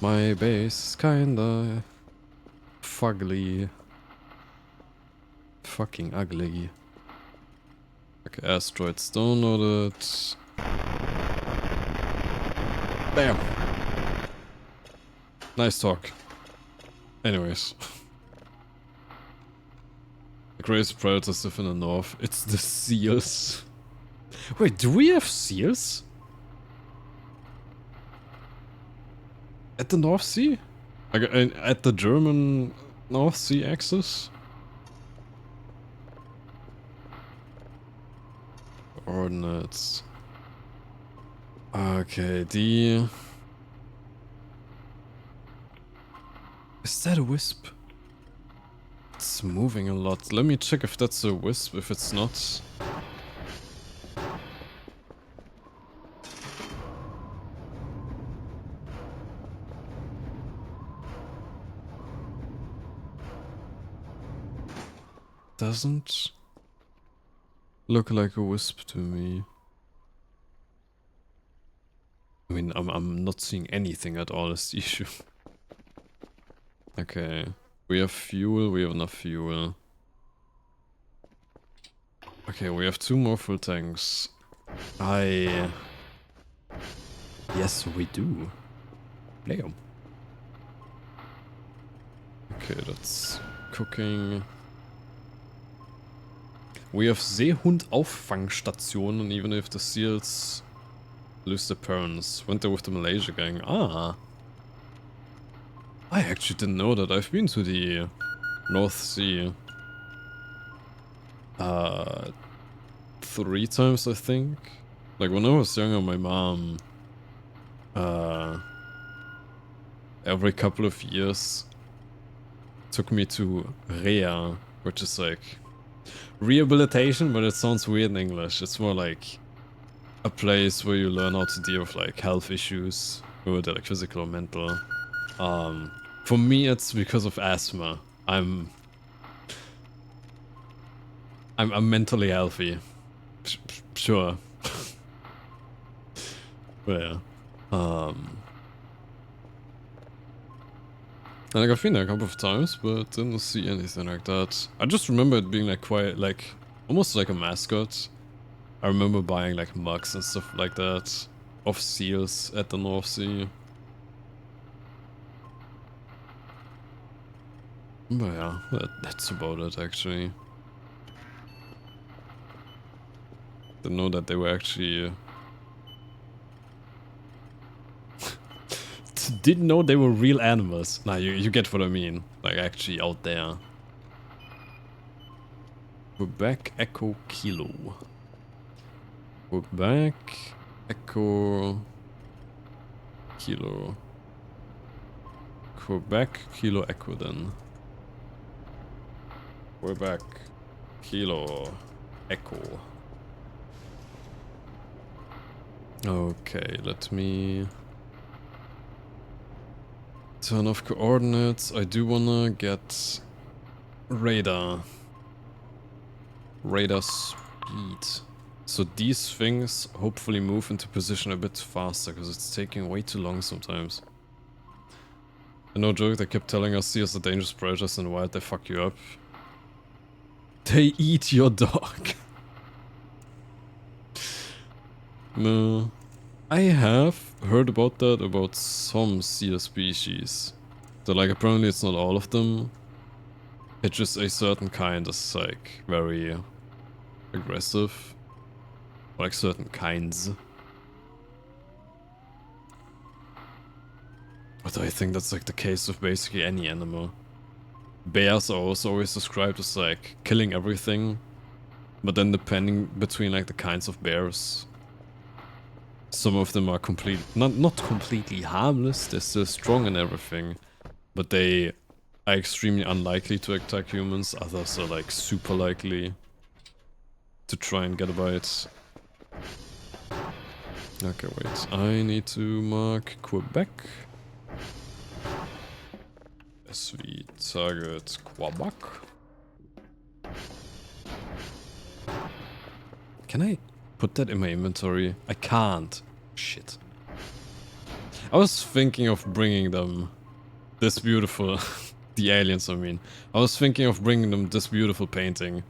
My base is kinda fugly. Fucking ugly. Okay, asteroids downloaded. Bam! Nice talk. Anyways. The greatest predators live in the north. It's the seals. Wait, do we have seals? At the North Sea? Like, at the German North Sea axis? Coordinates. Okay, the... Is that a wisp? It's moving a lot. Let me check if that's a wisp, if it's not. Doesn't look like a wisp to me. I mean, I'm not seeing anything at all as the issue. Okay. We have fuel, we have enough fuel. Okay, we have 2 more full tanks. Yes, we do. Damn. Okay, that's cooking. We have Seehund-Auffangstationen, even if the seals lose their parents. Went there with the Malaysia gang. Ah. I actually didn't know that. I've been to the North Sea 3 times, I think. Like, when I was younger, my mom every couple of years took me to Rea, which is like rehabilitation, but it sounds weird in English. It's more like a place where you learn how to deal with like health issues, whether like physical or mental. For me, it's because of asthma. I'm mentally healthy. Sure. But yeah. And like, I've been there a couple of times, but didn't see anything like that. I just remember it being like quite, like, almost like a mascot. I remember buying like mugs and stuff like that of seals at the North Sea. But yeah, that's about it actually. Didn't know that they were actually... Didn't know they were real animals. Nah, you get what I mean. Like, actually out there. Quebec Echo Kilo. Quebec Echo Kilo. Quebec Kilo Echo then. Quebec Kilo Echo. Okay, let me turn off coordinates. I do wanna get radar speed. So these things hopefully move into position a bit faster, because it's taking way too long sometimes. And no joke, they kept telling us seals are dangerous predators in the wild, they fuck you up. They eat your dog. No. I have heard about that about some seal species. So like apparently it's not all of them. It's just a certain kind is like very aggressive. Like certain kinds. But I think that's like the case with basically any animal. Bears are also always described as like killing everything. But then depending between like the kinds of bears, some of them are not completely harmless, they're still strong and everything, but they are extremely unlikely to attack humans. Others are like super likely to try and get a bite. Okay, wait, I need to mark Quebec as we target Quebec. Can I put that in my inventory? I can't. Shit. I was thinking of bringing them this beautiful... the aliens, I mean. I was thinking of bringing them this beautiful painting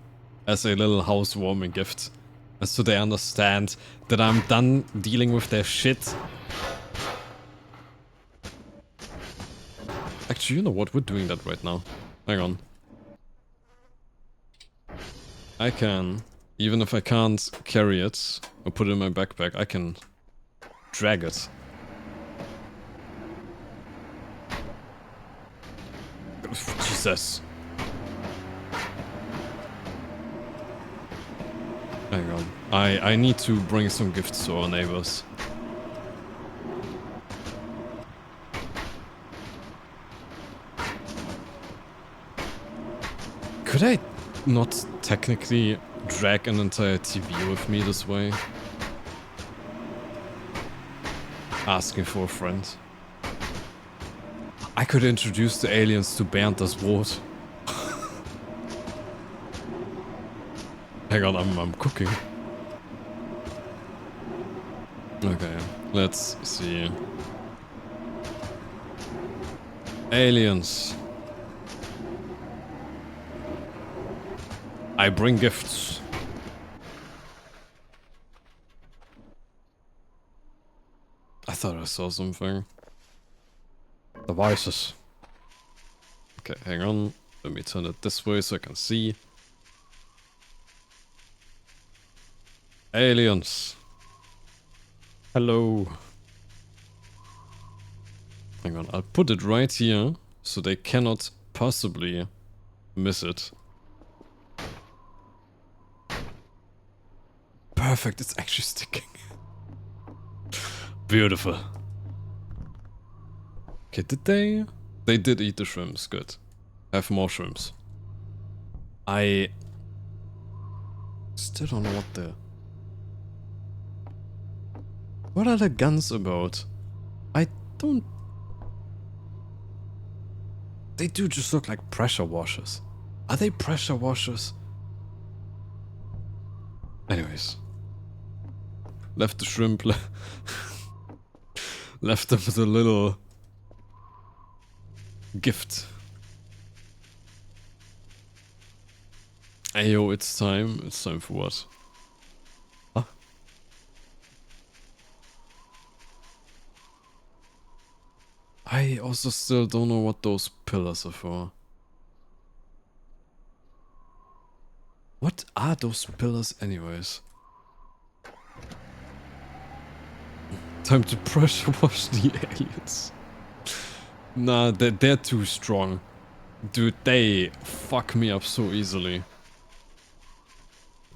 as a little housewarming gift. And so they understand that I'm done dealing with their shit. Actually, you know what? We're doing that right now. Hang on. I can Even if I can't carry it or put it in my backpack, I can drag it. Jesus. Hang on. I need to bring some gifts to our neighbors. Could I not technically drag an entire TV with me this way? Asking for a friend. I could introduce the aliens to Bernd das Brot. Hang on, I'm cooking. Okay, let's see. Aliens. I bring gifts. I thought I saw something. Devices. Okay, hang on. Let me turn it this way so I can see. Aliens. Hello. Hang on, I'll put it right here so they cannot possibly miss it. Perfect, it's actually sticking. Beautiful. Okay, did they? They did eat the shrimps, good. Have more shrimps. I still don't know what the... What are the guns about? I don't... They do just look like pressure washers. Are they pressure washers? Anyways. Left the shrimp, left them with a little gift. Ayo, it's time. It's time for what? Huh? I also still don't know what those pillars are for. What are those pillars anyways? Time to pressure wash the aliens. Nah, they're too strong. Dude, they fuck me up so easily.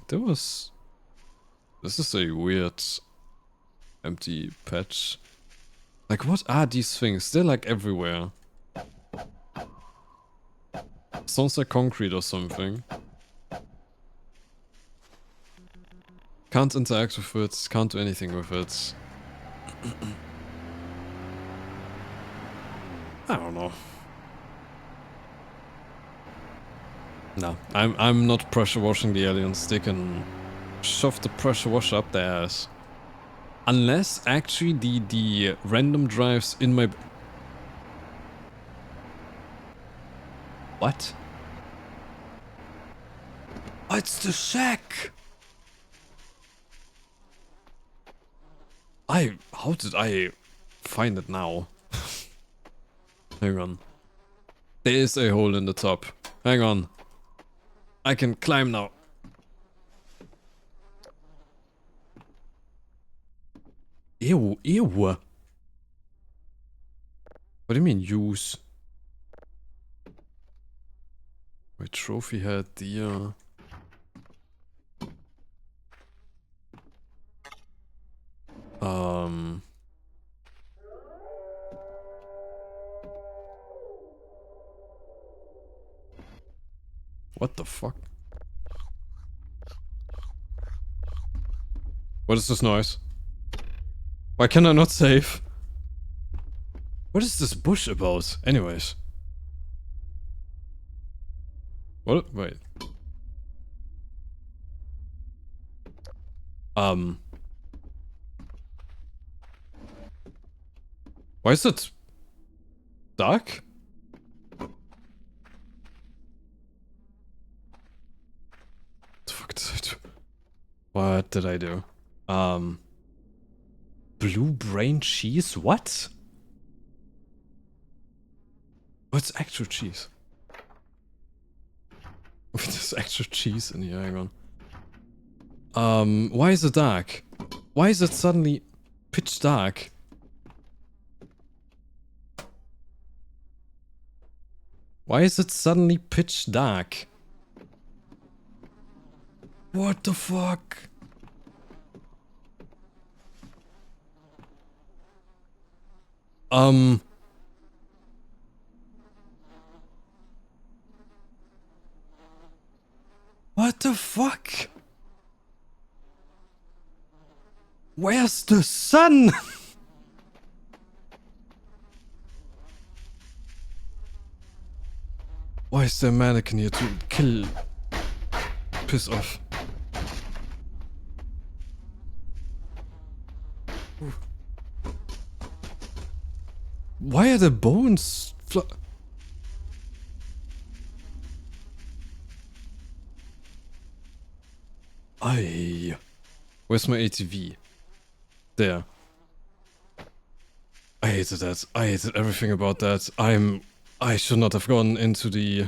There was... This is a weird empty patch. Like, what are these things? They're like everywhere. Sounds like concrete or something. Can't interact with it, can't do anything with it. I don't know. No, I'm not pressure washing the aliens. They can shove the pressure washer up their ass. Unless actually the random drives in my... What? Oh, it's the shack! How did I find it now? Hang on. There is a hole in the top. Hang on. I can climb now. Ew, ew. What do you mean use? My trophy had the What the fuck? What is this noise? Why can I not save? What is this bush about? Anyways. What? Wait. Why is it dark? What the fuck did I do? What did I do? Blue brain cheese? What? What's actual cheese? There's actual cheese in here, hang on. Why is it dark? Why is it suddenly pitch dark? Why is it suddenly pitch dark? What the fuck? What the fuck? Where's the sun? Why is there a mannequin here to kill? Piss off. Why are the bones Aye. Where's my ATV? There. I hated that. I hated everything about that. I should not have gone into the...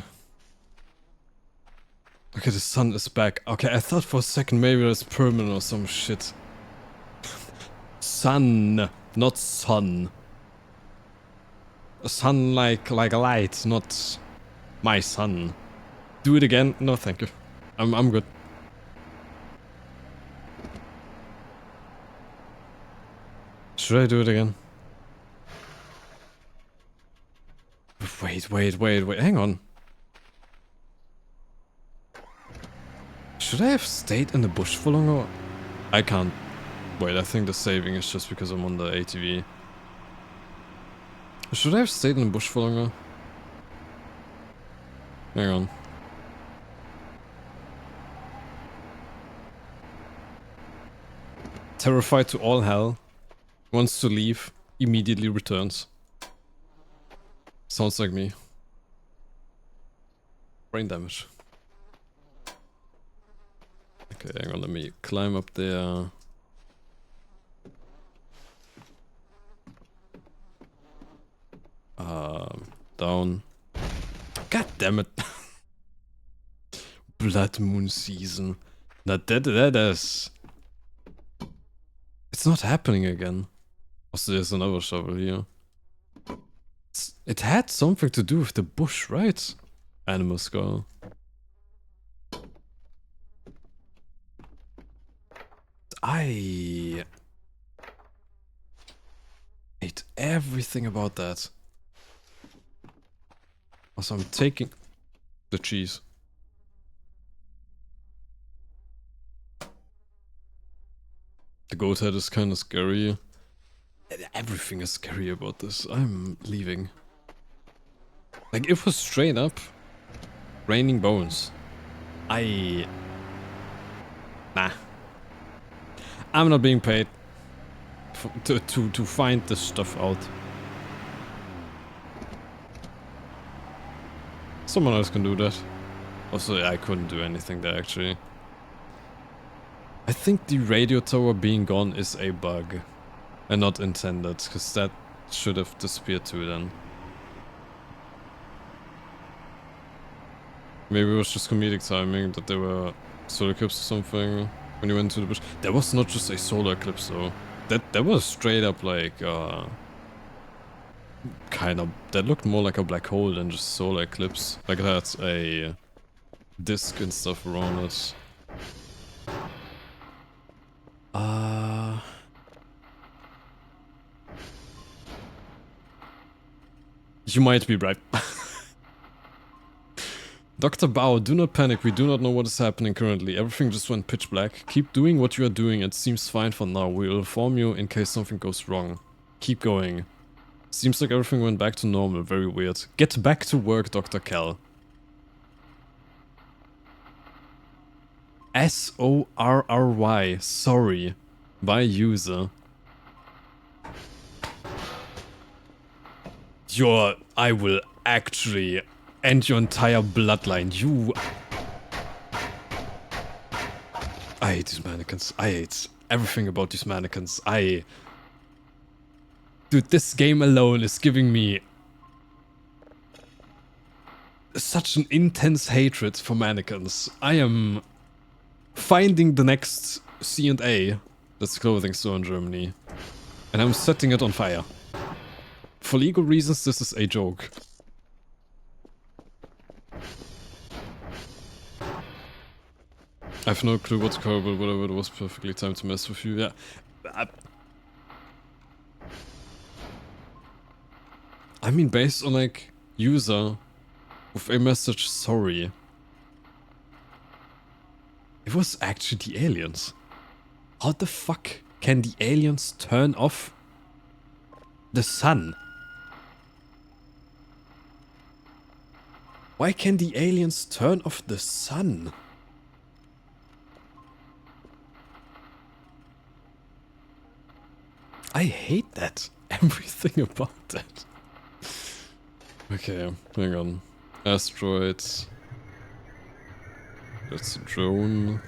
Okay, the sun is back. Okay, I thought for a second maybe there's permanent or some shit. Sun, not sun. Sun like a light, not my sun. Do it again? No, thank you. I'm good. Should I do it again? Wait, hang on. Should I have stayed in the bush for longer? I can't. Wait, I think the saving is just because I'm on the ATV. Should I have stayed in the bush for longer? Hang on. Terrified to all hell. Wants to leave. Immediately returns. Sounds like me. Brain damage. Okay, hang on, let me climb up there. Down. God damn it. Blood Moon season. Now that is... It's not happening again. Also, there's another shovel here. It had something to do with the bush, right? Animal skull. I hate everything about that. Also, I'm taking the cheese. The goat head is kind of scary. Everything is scary about this. I'm leaving. Like, it was straight up raining bones. Nah. I'm not being paid to find this stuff out. Someone else can do that. Also, I couldn't do anything there, actually. I think the radio tower being gone is a bug. And not intended, because that should have disappeared too then. Maybe it was just comedic timing that there were solar eclipse or something when you went to the bush. That was not just a solar eclipse though. That was straight up like kind of, that looked more like a black hole than just solar eclipse. Like it had a disk and stuff around it. You might be right. Dr. Bao, do not panic, we do not know what is happening currently. Everything just went pitch black. Keep doing what you are doing, it seems fine for now. We will inform you in case something goes wrong. Keep going. Seems like everything went back to normal, very weird. Get back to work, Dr. Cal. SORRY, sorry. By user. I will actually end your entire bloodline. I hate these mannequins. I hate everything about these mannequins. Dude, this game alone is giving me such an intense hatred for mannequins. I am finding the next C&A, that's a clothing store in Germany, and I'm setting it on fire. For legal reasons, this is a joke. I have no clue what's horrible, whatever, it was perfectly timed to mess with you, yeah. I mean, based on, like, user with a message, sorry. It was actually the aliens. How the fuck can the aliens turn off the sun? Why can the aliens turn off the sun? I hate that. Everything about that. Okay, hang on. Asteroids. That's a drone.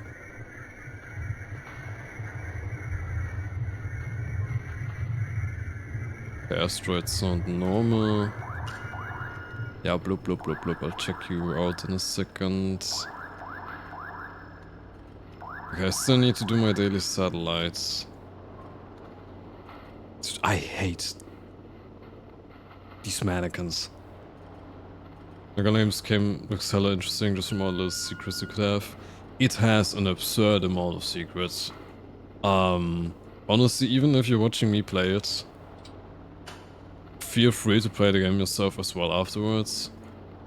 Okay, asteroids sound normal. Yeah, blub blub blub blub. I'll check you out in a second. Okay, I still need to do my daily satellites. I hate these mannequins. My name's game looks hella interesting just from all the secrets you could have. It has an absurd amount of secrets. Honestly, even if you're watching me play it, feel free to play the game yourself as well afterwards.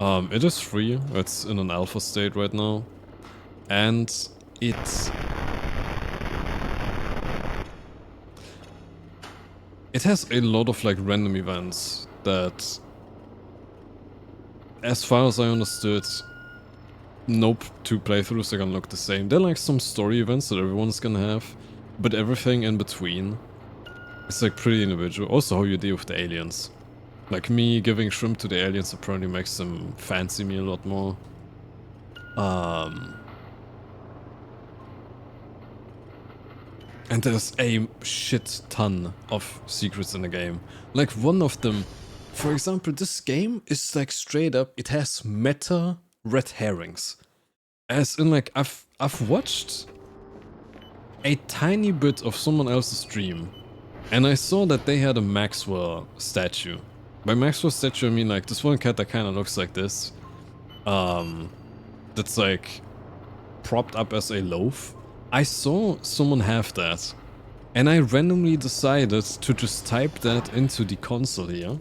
It is free, it's in an alpha state right now. And it has a lot of like random events that, as far as I understood, no two playthroughs are gonna look the same. They're like some story events that everyone's gonna have, but everything in between is like pretty individual. Also how you deal with the aliens. Like me giving shrimp to the aliens apparently makes them fancy me a lot more. And there's a shit ton of secrets in the game. Like one of them, for example, this game is like straight up, it has meta red herrings. As in like, I've watched a tiny bit of someone else's stream, and I saw that they had a Maxwell statue. By Maxwell statue I mean like this one cat that kinda looks like this. That's like propped up as a loaf. I saw someone have that, and I randomly decided to just type that into the console here.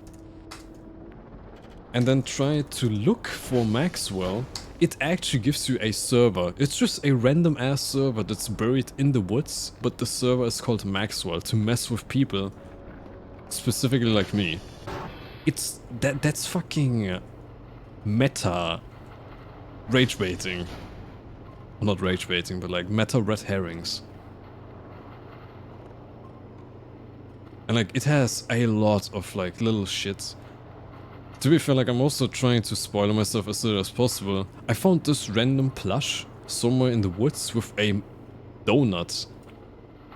And then try to look for Maxwell. It actually gives you a server. It's just a random ass server that's buried in the woods, but the server is called Maxwell to mess with people, specifically like me. It's that's fucking meta rage baiting. Not rage baiting, but like meta red herrings. And like it has a lot of like little shit. To be fair, like I'm also trying to spoil myself as little as possible. I found this random plush somewhere in the woods with a donut,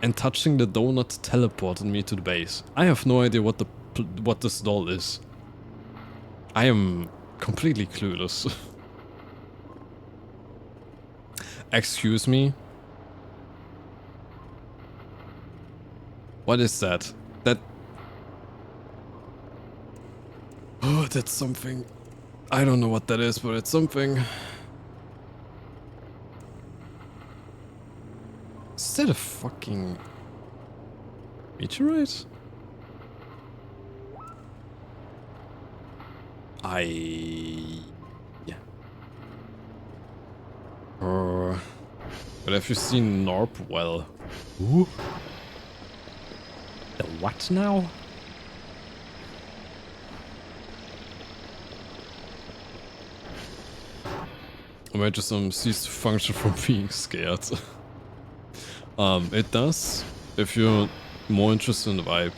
and touching the donut teleported me to the base. I have no idea what this doll is. I am completely clueless. Excuse me? What is that? Oh, that's something. I don't know what that is, but it's something. Is that a fucking meteorite? Yeah. But have you seen Norpwell? Ooh. The what now? I might just cease to function from being scared. It does, if you're more interested in the vibe,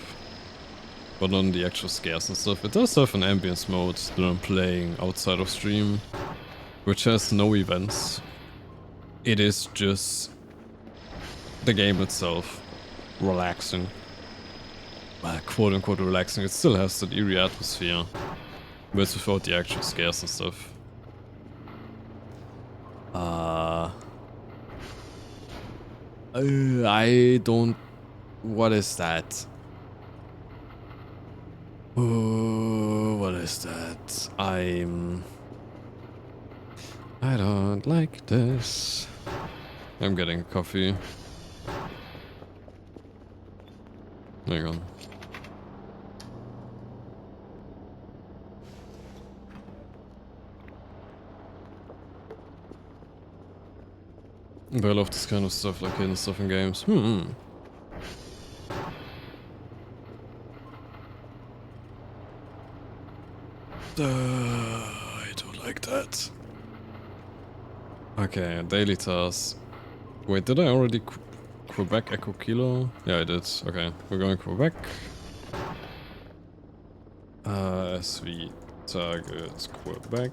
but on the actual scares and stuff. It does have an ambience mode that I'm playing outside of stream, which has no events. It is just the game itself relaxing. Well, quote unquote relaxing. It still has that eerie atmosphere, but it's without the actual scares and stuff. I don't... What is that? What is that? I don't like this. I'm getting coffee. Hang on. But I love this kind of stuff, like hidden stuff in games. I don't like that. Okay, daily task. Wait, did I already Quebec Echo Kilo? Yeah, I did. Okay, we're going Quebec. SV target Quebec.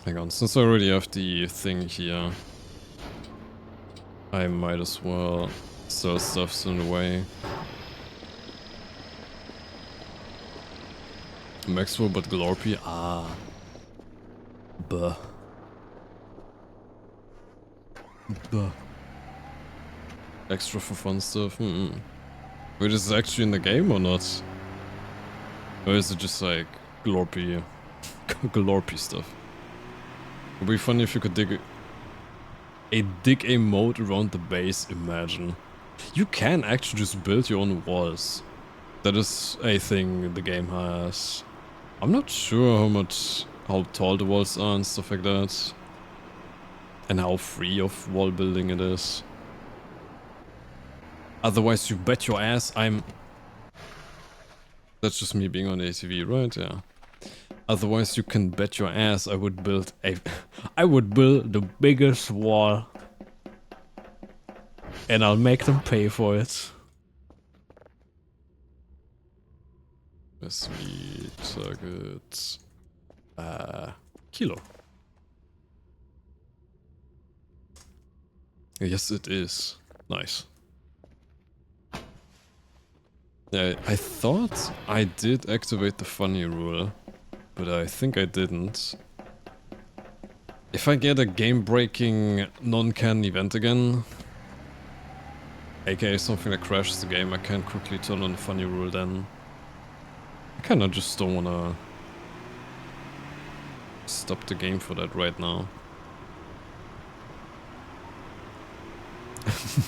Hang on, since I already have the thing here, I might as well sell stuffs in the way. Maxwell but Glorpy? Ah. Buh. Buh. Extra for fun stuff? Wait, is it actually in the game or not? Or is it just like Glorpy, Glorpy stuff? It would be funny if you could dig a moat around the base, imagine. You can actually just build your own walls. That is a thing the game has. I'm not sure how tall the walls are and stuff like that. And how free of wall building it is. Otherwise you bet your ass That's just me being on ATV, right? Yeah. Otherwise you can bet your ass I would build the biggest wall. And I'll make them pay for it. SV target Kilo. Yes, it is. Nice. Yeah, I thought I did activate the funny rule, but I think I didn't. If I get a game-breaking non-canon event again, aka something that crashes the game, I can quickly turn on the funny rule then. I kinda just don't wanna stop the game for that right now.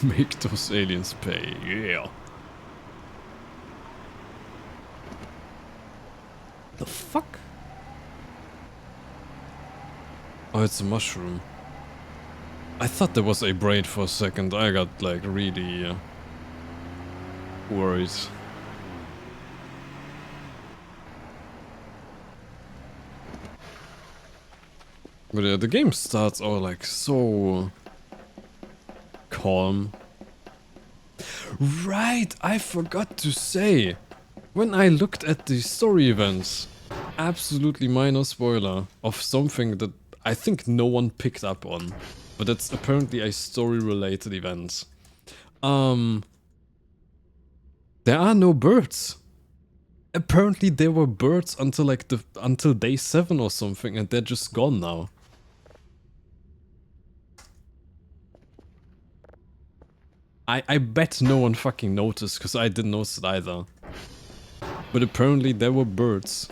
Make those aliens pay, yeah. The fuck? Oh, it's a mushroom. I thought there was a braid for a second. I got like really worried. But yeah, the game starts all like so calm. Right, I forgot to say. When I looked at the story events, absolutely minor spoiler of something that I think no one picked up on. But it's apparently a story-related event. There are no birds. Apparently there were birds until like until day 7 or something, and they're just gone now. I bet no one fucking noticed, because I didn't notice it either. But apparently there were birds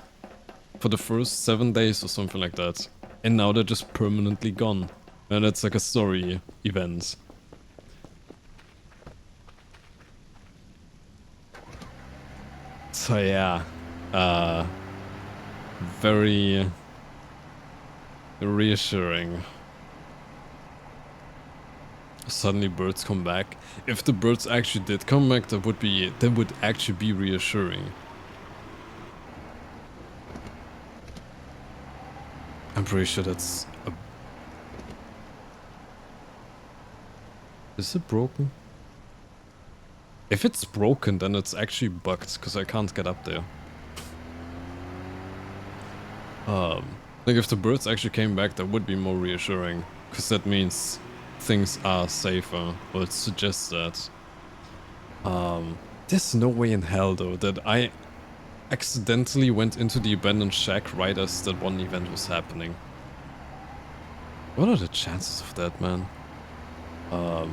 for the first 7 days or something like that. And now they're just permanently gone. And it's like a story event. So yeah, very reassuring. Suddenly birds come back. If the birds actually did come back, that would actually be reassuring. I'm pretty sure that's a... Is it broken? If it's broken, then it's actually bugged, because I can't get up there. Like if the birds actually came back, that would be more reassuring, because that means things are safer, or it suggests that. There's no way in hell though that I accidentally went into the abandoned shack right as that one event was happening. What are the chances of that, man? I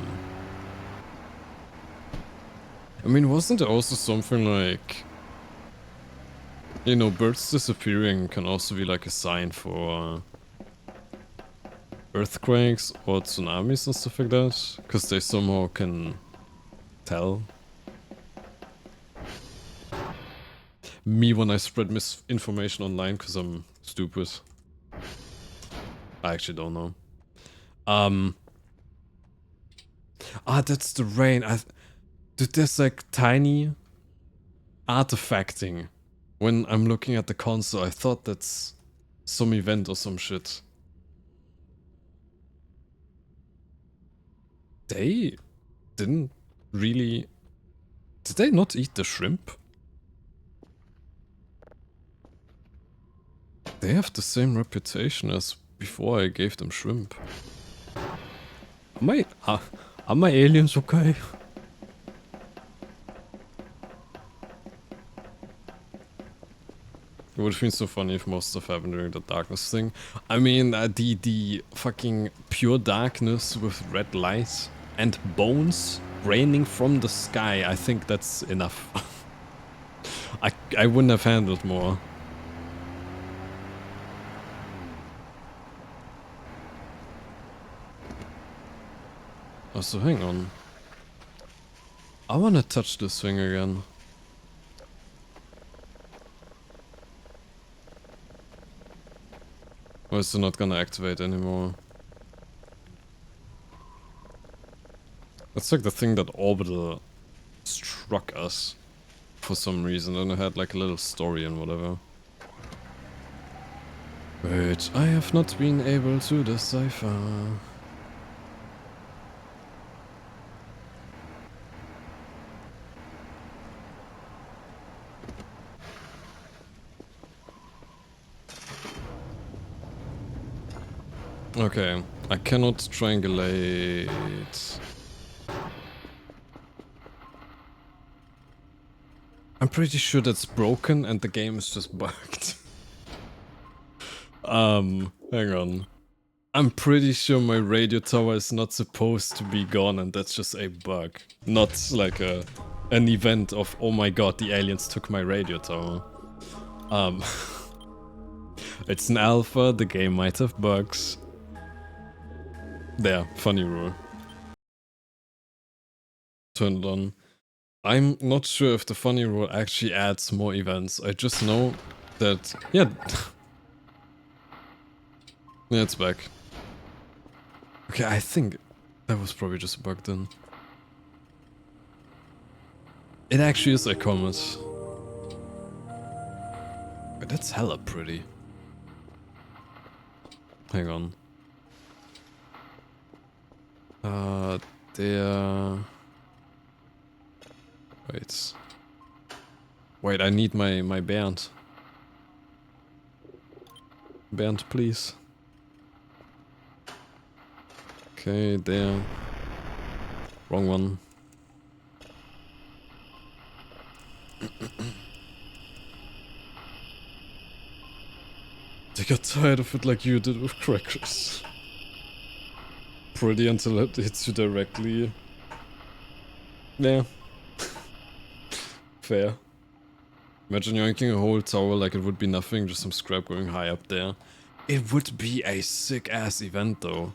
mean, wasn't there also something like... You know, birds disappearing can also be like a sign for earthquakes or tsunamis and stuff like that? Because they somehow can tell. Me when I spread misinformation online because I'm stupid. I actually don't know. That's the rain. Dude, there's like tiny artifacting. When I'm looking at the console, I thought that's some event or some shit. They didn't really... Did they not eat the shrimp? They have the same reputation as before I gave them shrimp. Are my aliens okay? It would have been so funny if most stuff happened during the darkness thing. I mean, the fucking pure darkness with red light and bones raining from the sky, I think that's enough. I wouldn't have handled more. Oh, so hang on. I wanna touch this thing again. Or is it not gonna activate anymore? That's like the thing that Orbital struck us for some reason, and it had like a little story and whatever. Wait, I have not been able to decipher. Okay, I cannot triangulate. I'm pretty sure that's broken and the game is just bugged. Hang on. I'm pretty sure my radio tower is not supposed to be gone and that's just a bug. Not like an event of, oh my god, the aliens took my radio tower. It's an alpha, the game might have bugs. There, funny rule. Turn it on. I'm not sure if the funny rule actually adds more events. I just know that... Yeah. Yeah, it's back. Okay, I think that was probably just a bug then. It actually is a comet. But that's hella pretty. Hang on. There... Wait, I need my Bernd. Bernd, please. Okay, there. Wrong one. They got tired of it like you did with crackers. Pretty until it hits you directly. Yeah. Fair. Imagine yoinking a whole tower like it would be nothing, just some scrap going high up there. It would be a sick ass event though.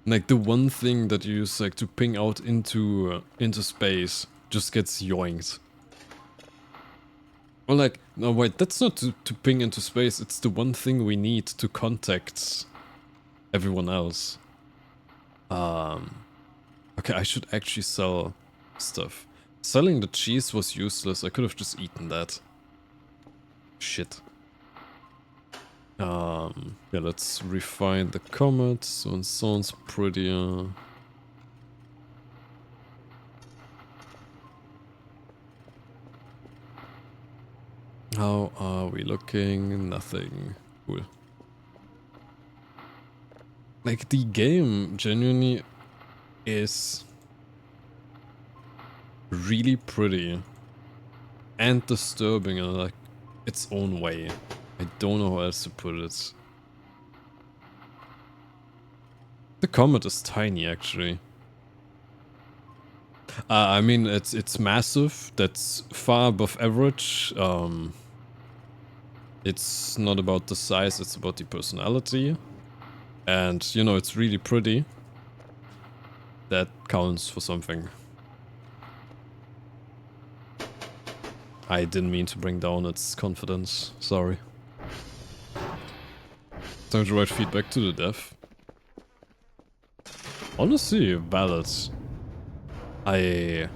Like the one thing that you use like to ping out into space just gets yoinked. Or like, no wait, that's not to ping into space, it's the one thing we need to contact everyone else. Okay, I should actually sell stuff. Selling the cheese was useless, I could have just eaten that. Shit. Yeah, let's refine the comet, so it sounds prettier. How are we looking? Nothing. Cool. Like, the game genuinely is really pretty and disturbing in like its own way. I don't know how else to put it. The comet is tiny, actually. I mean, it's massive. That's far above average. It's not about the size, it's about the personality. And, you know, it's really pretty. That counts for something. I didn't mean to bring down its confidence. Sorry. Time to write feedback to the dev. Honestly, valid. I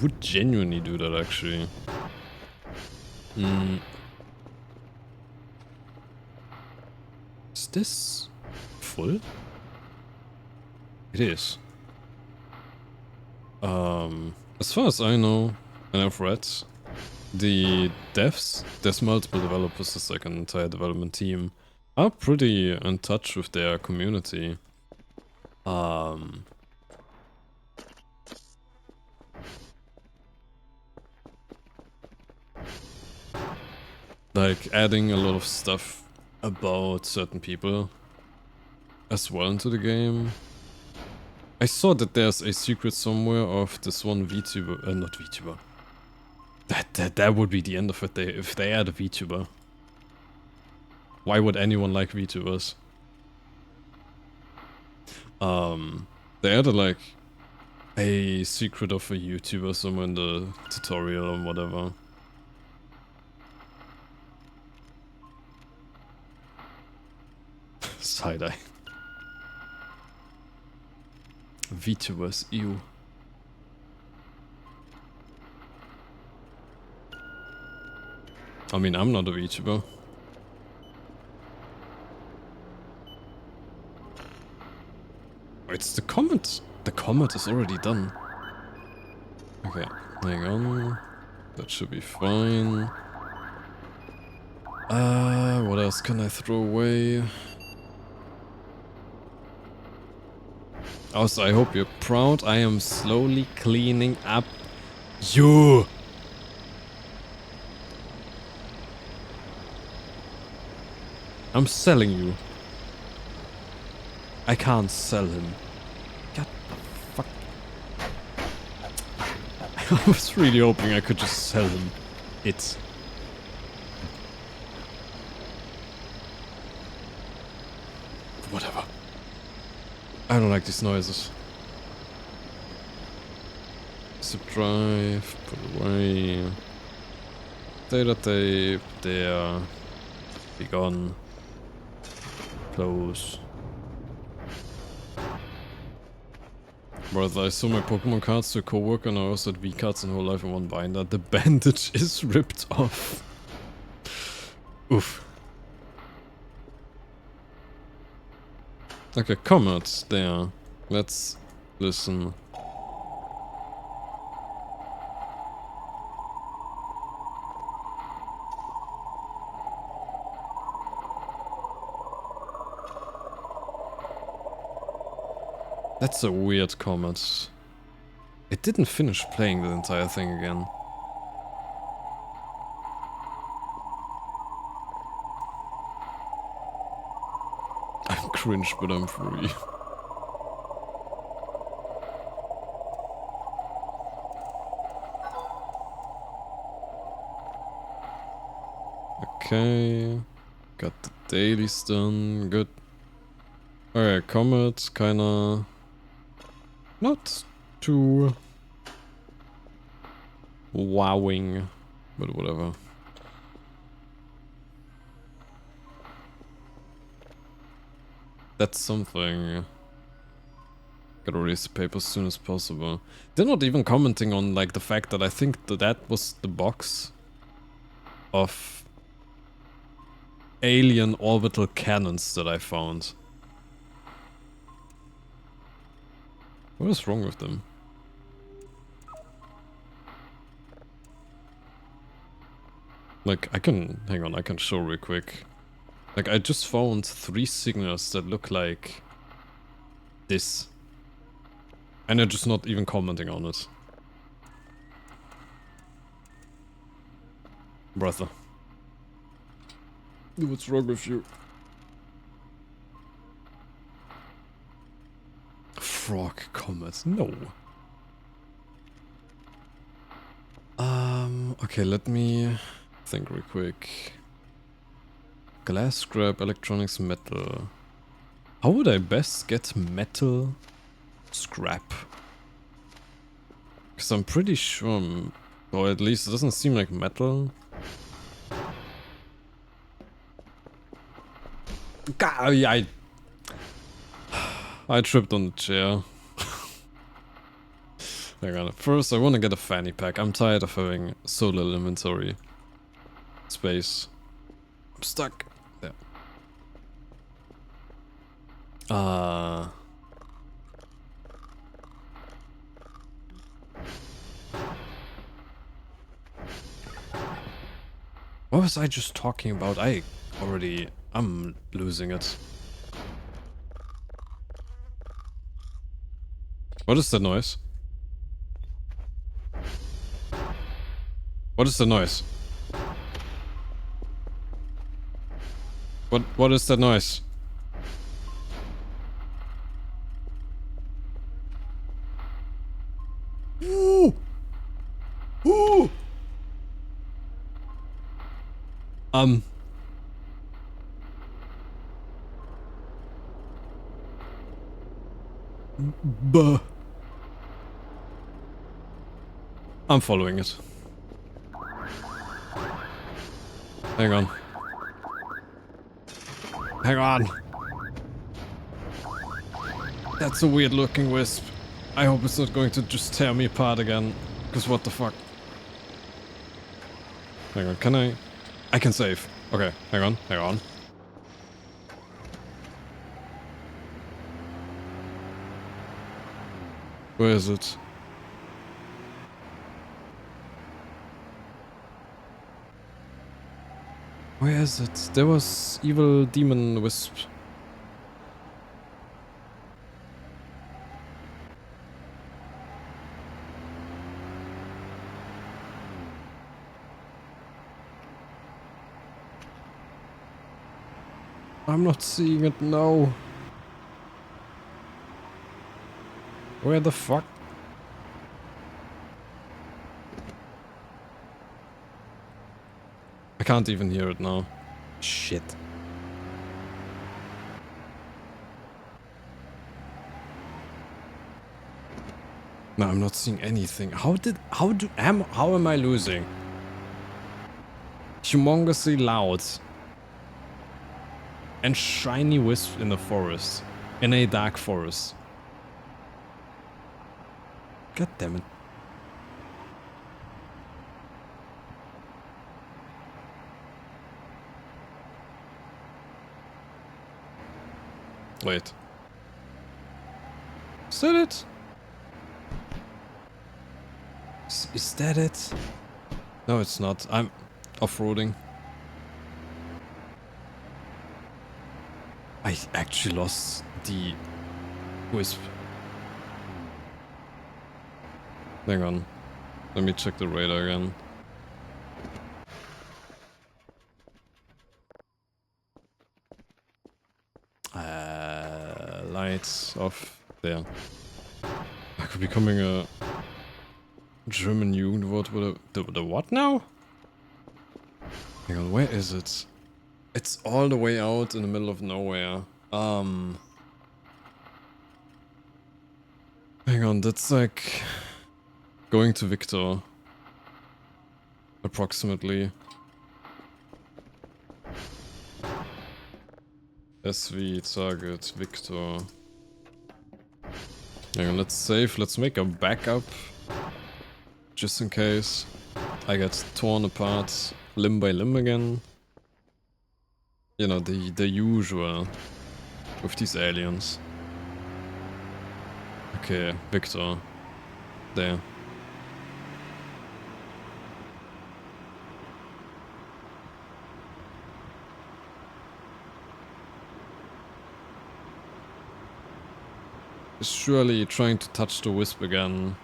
would genuinely do that, actually. Is this full? It is. As far as I know, and I've read, the devs, there's multiple developers, it's like an entire development team, are pretty in touch with their community. Like adding a lot of stuff about certain people as well into the game. I saw that there's a secret somewhere of this one VTuber, not VTuber. That would be the end of it if they add a VTuber. Why would anyone like VTubers? They added like a secret of a YouTuber somewhere in the tutorial or whatever. Side-eye. VTubers, ew. I mean, I'm not a VTuber. It's the comment. The comment is already done. Okay, hang on. That should be fine. What else can I throw away? Also, I hope you're proud. I am slowly cleaning up you. I'm selling you. I can't sell him. God the fuck. I was really hoping I could just sell him. It. Whatever. I don't like these noises. Zip drive, put away. Data tape, there. Be gone. Close. Brother, I sold my Pokemon cards to a coworker and I also had V-cards and whole life in one binder. The bandage is ripped off. Oof. Okay, comments there. Let's listen. That's a weird comment. It didn't finish playing the entire thing again. I'm cringe, but I'm free. Okay. Got the dailies done. Good. Alright, Comet, kinda... not too... wowing, but whatever. That's something. Gotta release the paper as soon as possible. They're not even commenting on like the fact that I think that was the box of alien orbital cannons that I found. What is wrong with them? Like, I can... hang on, I can show real quick. Like, I just found 3 signals that look like... this. And they're just not even commenting on it. Brother. What's wrong with you? frog comet. No. Okay, let me think real quick. Glass, scrap, electronics, metal. How would I best get metal scrap? Because I'm pretty sure, or at least it doesn't seem like metal. God, I tripped on the chair. Hang on. First, I want to get a fanny pack. I'm tired of having so little inventory space. I'm stuck. There. What was I just talking about? I'm losing it. What is the noise? What is the noise? What is that noise? Ooh! Ooh! Buh. I'm following it. Hang on. Hang on. That's a weird looking wisp. I hope it's not going to just tear me apart again. Because what the fuck? Hang on, can I? I can save. Okay, hang on, hang on. Where is it? Where is it? There was evil demon wisp. I'm not seeing it now. Where the fuck? I can't even hear it now. Shit. No, I'm not seeing anything. How am I losing? Humongously loud. And shiny wisp in the forest. In a dark forest. God damn it. Wait. Is that it? Is that it? No, it's not. I'm off-roading. I actually lost the wisp. Hang on. Let me check the radar again. Lights off. There. I could be becoming a German Jugendwort with the what now? Hang on, where is it? It's all the way out in the middle of nowhere. Hang on, that's like going to Victor. Approximately. SV, target, Victor. Hang on, let's save, let's make a backup. Just in case I get torn apart limb by limb again. You know, the usual with these aliens. Okay, Victor. There. Surely trying to touch the wisp again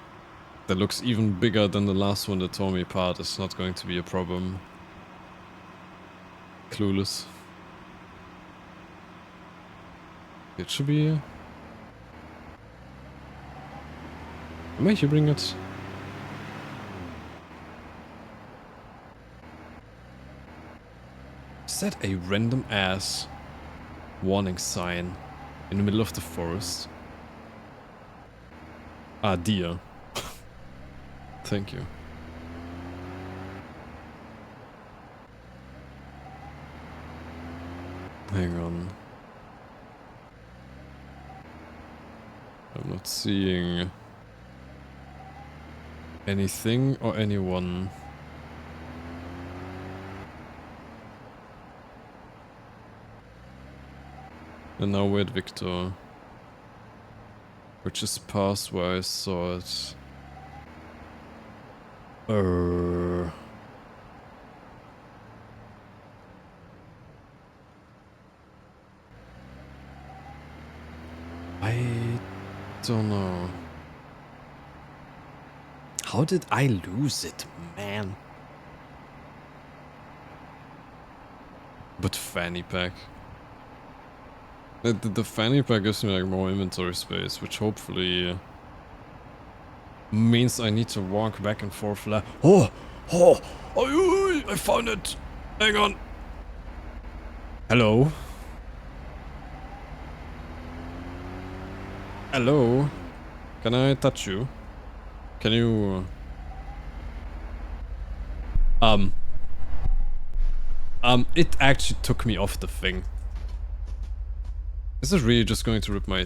that looks even bigger than the last one that tore me apart is not going to be a problem. Clueless. It should be... Am I hearing it? Is that a random ass warning sign in the middle of the forest? Ah, deer. Thank you. Hang on. I'm not seeing anything or anyone. And now we're at Victor. Which is past where I saw it. I don't know. How did I lose it, man? But fanny pack. The fanny pack gives me like more inventory space, which hopefully means I need to walk back and forth. Oh, I found it. Hang on. Hello. Hello. Can I touch you? Can you? It actually took me off the thing. Is it really just going to rip my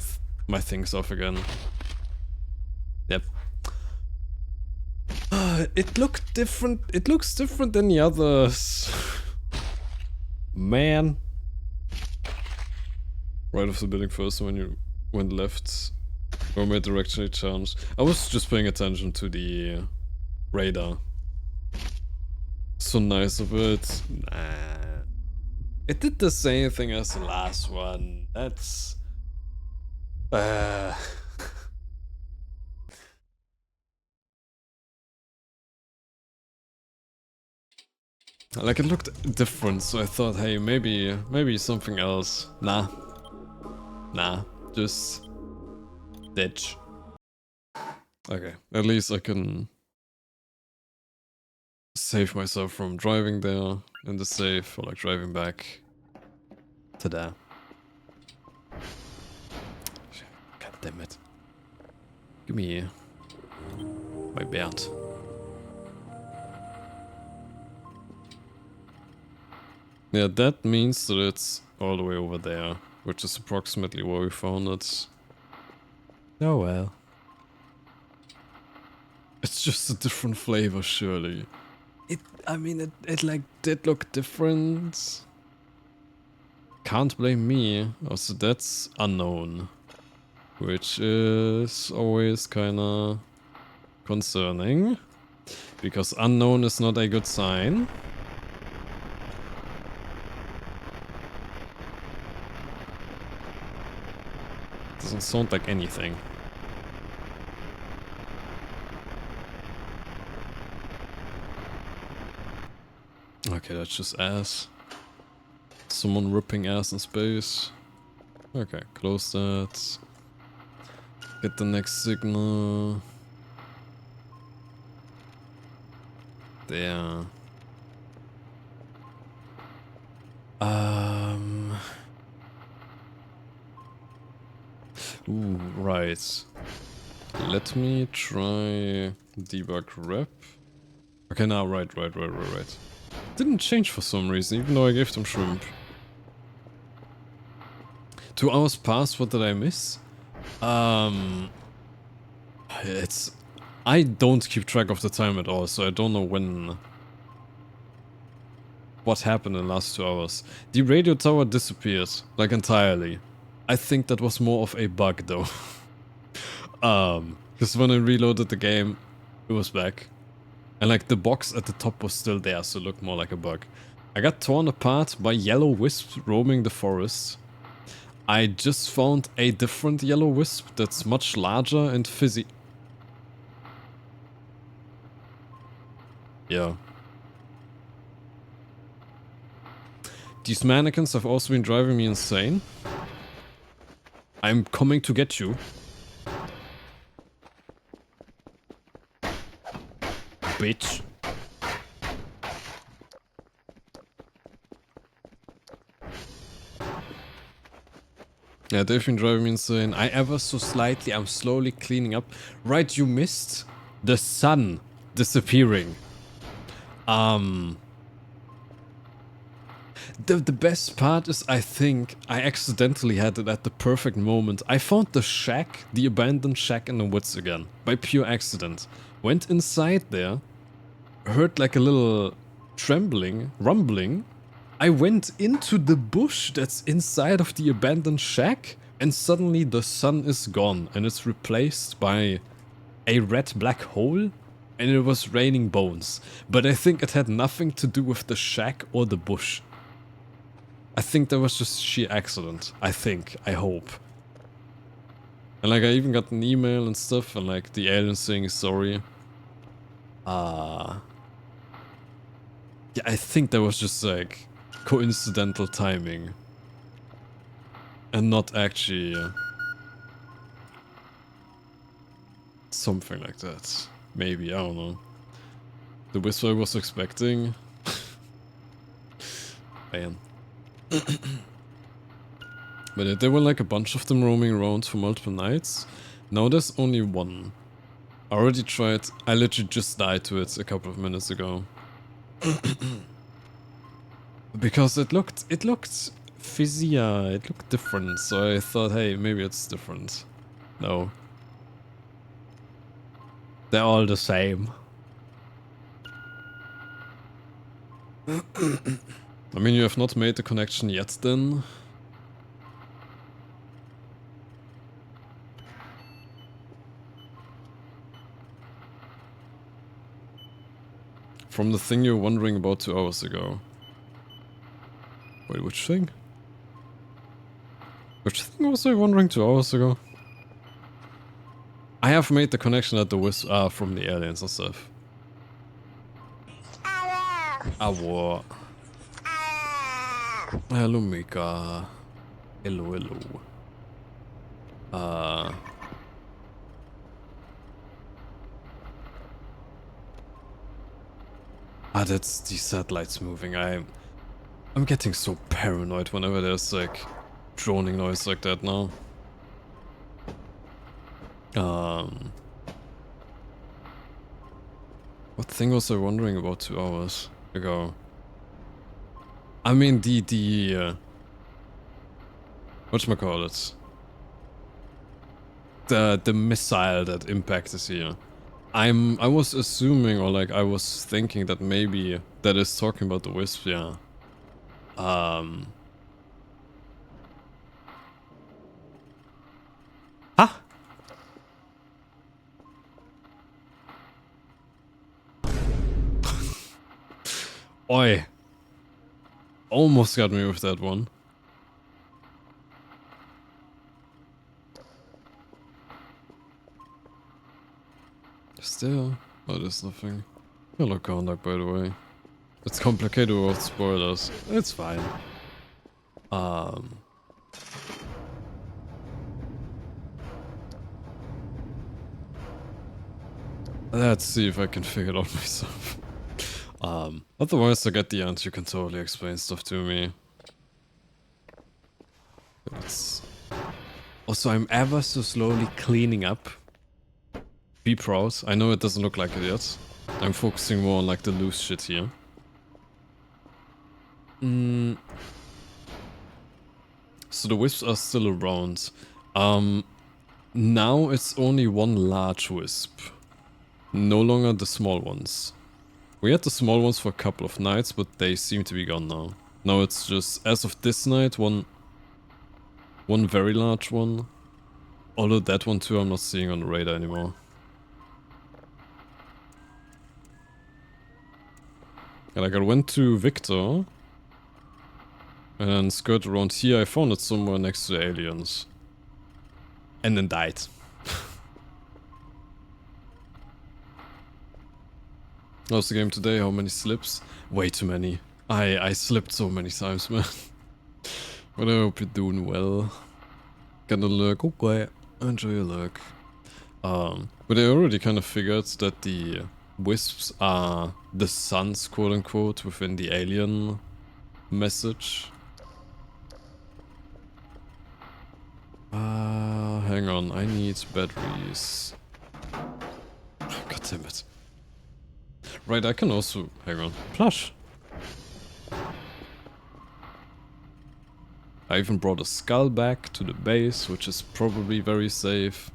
things off again? Yep. It looked different. It looks different than the others. Man. Right off the building first when you went left. Or my directionally changed. I was just paying attention to the radar. So nice of it. Nah. It did the same thing as the last one. That's... Like, it looked different, so I thought, hey, maybe something else. Nah. Nah. Just... ditch. Okay, at least I can... save myself from driving there in the safe, or like driving back to there. God damn it. Give me my Bernd. Yeah, that means that it's all the way over there, which is approximately where we found it. Oh well. It's just a different flavor, surely. It like did look different. Can't blame me. Also, that's unknown. Which is always kinda concerning. Because unknown is not a good sign. Doesn't sound like anything. Okay, that's just ass. Someone ripping ass in space. Okay, close that. Get the next signal. There. Ooh, right. Let me try debug rep. Okay, now, right. Didn't change for some reason, even though I gave them shrimp. 2 hours passed, what did I miss? It's... I don't keep track of the time at all, so I don't know when... what happened in the last 2 hours. The radio tower disappeared, like entirely. I think that was more of a bug though. Because when I reloaded the game, it was back. And like the box at the top was still there, so it looked more like a bug. I got torn apart by yellow wisps roaming the forest. I just found a different yellow wisp that's much larger and fizzy. Yeah. These mannequins have also been driving me insane. I'm coming to get you. bitch. Yeah, they've been driving me insane. I ever so slightly, I'm slowly cleaning up. Right, you missed the sun disappearing. The best part is, I think I accidentally had it at the perfect moment. I found the shack, the abandoned shack in the woods again, by pure accident. Went inside there, heard like a little rumbling. I went into the bush that's inside of the abandoned shack, and suddenly the sun is gone, and it's replaced by a red black hole, and it was raining bones. But I think it had nothing to do with the shack or the bush. I think that was just sheer accident. I think. I hope. And like I even got an email and stuff, and like the alien saying sorry. Yeah, I think that was just like coincidental timing. And not actually something like that. Maybe, I don't know. The whisper I was expecting. Man. But there were like a bunch of them roaming around for multiple nights. Now there's only one. I already tried. I literally just died to it a couple of minutes ago. Because it looked fizzier, it looked different, so I thought, hey, maybe it's different. No. They're all the same. I mean, you have not made the connection yet then? From the thing you were wondering about 2 hours ago. Wait, which thing? Which thing was I wondering 2 hours ago? I have made the connection at the from the aliens and stuff. Hello. Hello, Mika. Hello. That's the satellites moving. I'm getting so paranoid whenever there's like droning noise like that now. What thing was I wondering about 2 hours ago? I mean whatchamacallit? The missile that impacted here. I was assuming, or like I was thinking that maybe that is talking about the wisp, yeah. Huh? Oi. Almost got me with that one. Still, oh, there's nothing. Hello, conduct, by the way. It's complicated with spoilers. It's fine. Let's see if I can figure it out myself. Otherwise, I get the end. You can totally explain stuff to me. Also, I'm ever so slowly cleaning up. Be proud. I know it doesn't look like it yet. I'm focusing more on like the loose shit here. So the wisps are still around. Now it's only one large wisp. No longer the small ones. We had the small ones for a couple of nights, but they seem to be gone now. Now it's just, as of this night, one very large one. Although that one too I'm not seeing on the radar anymore. And like I went to Victor. And then skirted around here, I found it somewhere next to the aliens. And then died. How's the game today? How many slips? Way too many. I slipped so many times, man. But I hope you're doing well. Gonna look, okay. Enjoy your look. But I already kind of figured that the wisps are the suns, quote unquote, within the alien message. Hang on, I need batteries. God damn it. Right, I can also... hang on. Plush! I even brought a skull back to the base, which is probably very safe.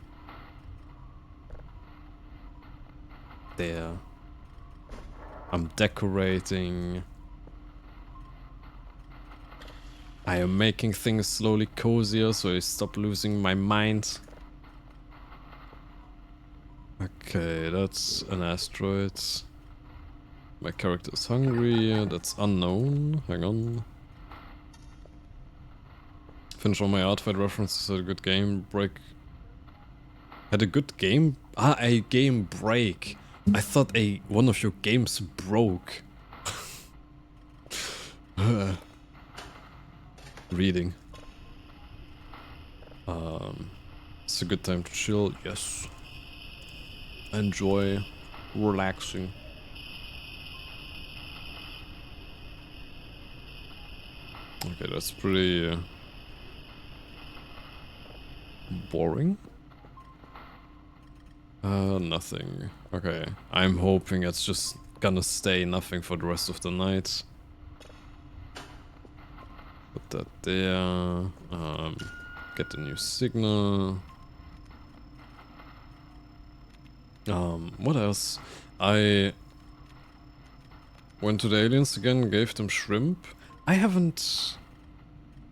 There. I'm decorating. I am making things slowly cozier so I stop losing my mind. Okay, that's an asteroid. My character is hungry, that's unknown. Hang on. Finish all my artfight references, had a good game break. Had a good game? Ah, a game break. I thought one of your games broke. Reading. It's a good time to chill, yes. Enjoy, relaxing. Okay, that's pretty boring. Nothing. Okay, I'm hoping it's just gonna stay nothing for the rest of the night. Put that there. Get the new signal. What else? I went to the aliens again, gave them shrimp. I haven't...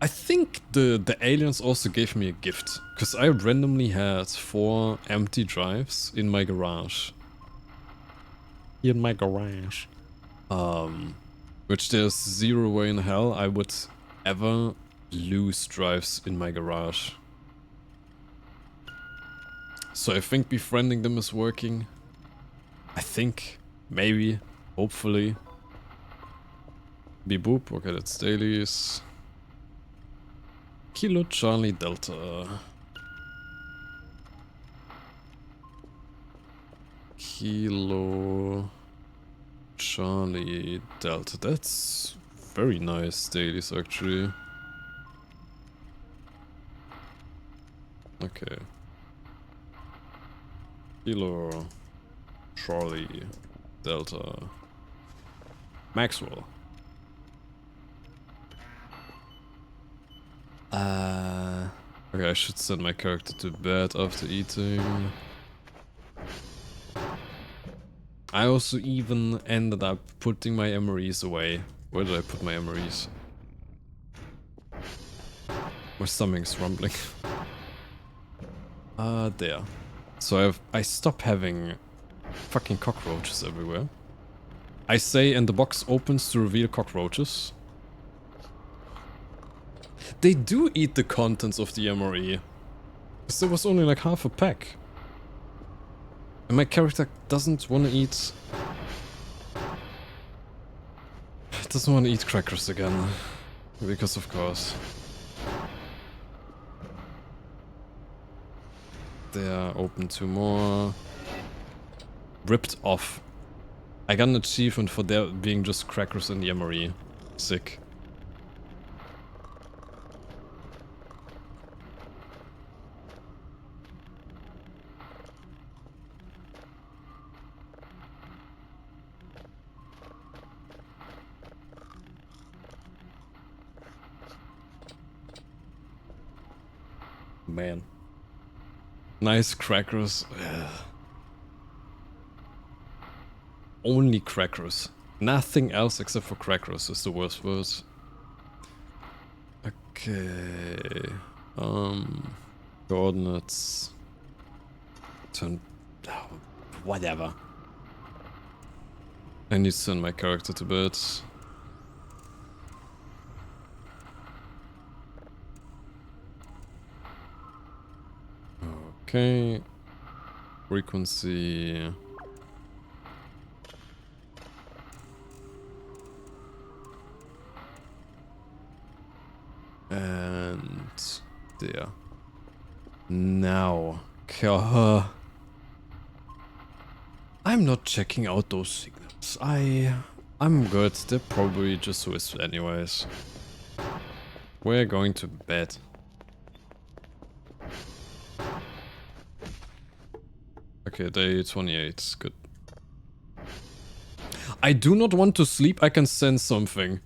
I think the aliens also gave me a gift, because I randomly had 4 empty drives in my garage. In my garage. Which there's zero way in hell I would ever lose drives in my garage. So I think befriending them is working. I think. Maybe. Hopefully. Beep boop. Okay, that's dailies. Kilo Charlie Delta. Kilo Charlie Delta. That's very nice dailies actually. Okay. Kilo Charlie Delta Maxwell. Okay, I should send my character to bed after eating. I also even ended up putting my MREs away. Where did I put my MREs? My stomach's rumbling. There. So I stopped having fucking cockroaches everywhere. I say and the box opens to reveal cockroaches. They do eat the contents of the MRE. Because there was only like half a pack. And my character doesn't want to eat... doesn't want to eat crackers again. Because of course. There, open 2 more. Ripped off. I got an achievement for there being just crackers in the MRE. Sick. Man. Nice crackers. Ugh. Only crackers. Nothing else except for crackers is the worst word. Okay. Coordinates. Turn... oh, whatever. I need to send my character to bed. Okay. Frequency. And there. Now. I'm not checking out those signals. I'm good. They're probably just wisps anyways. We're going to bed. Okay, day 28. Good. I do not want to sleep. I can sense something.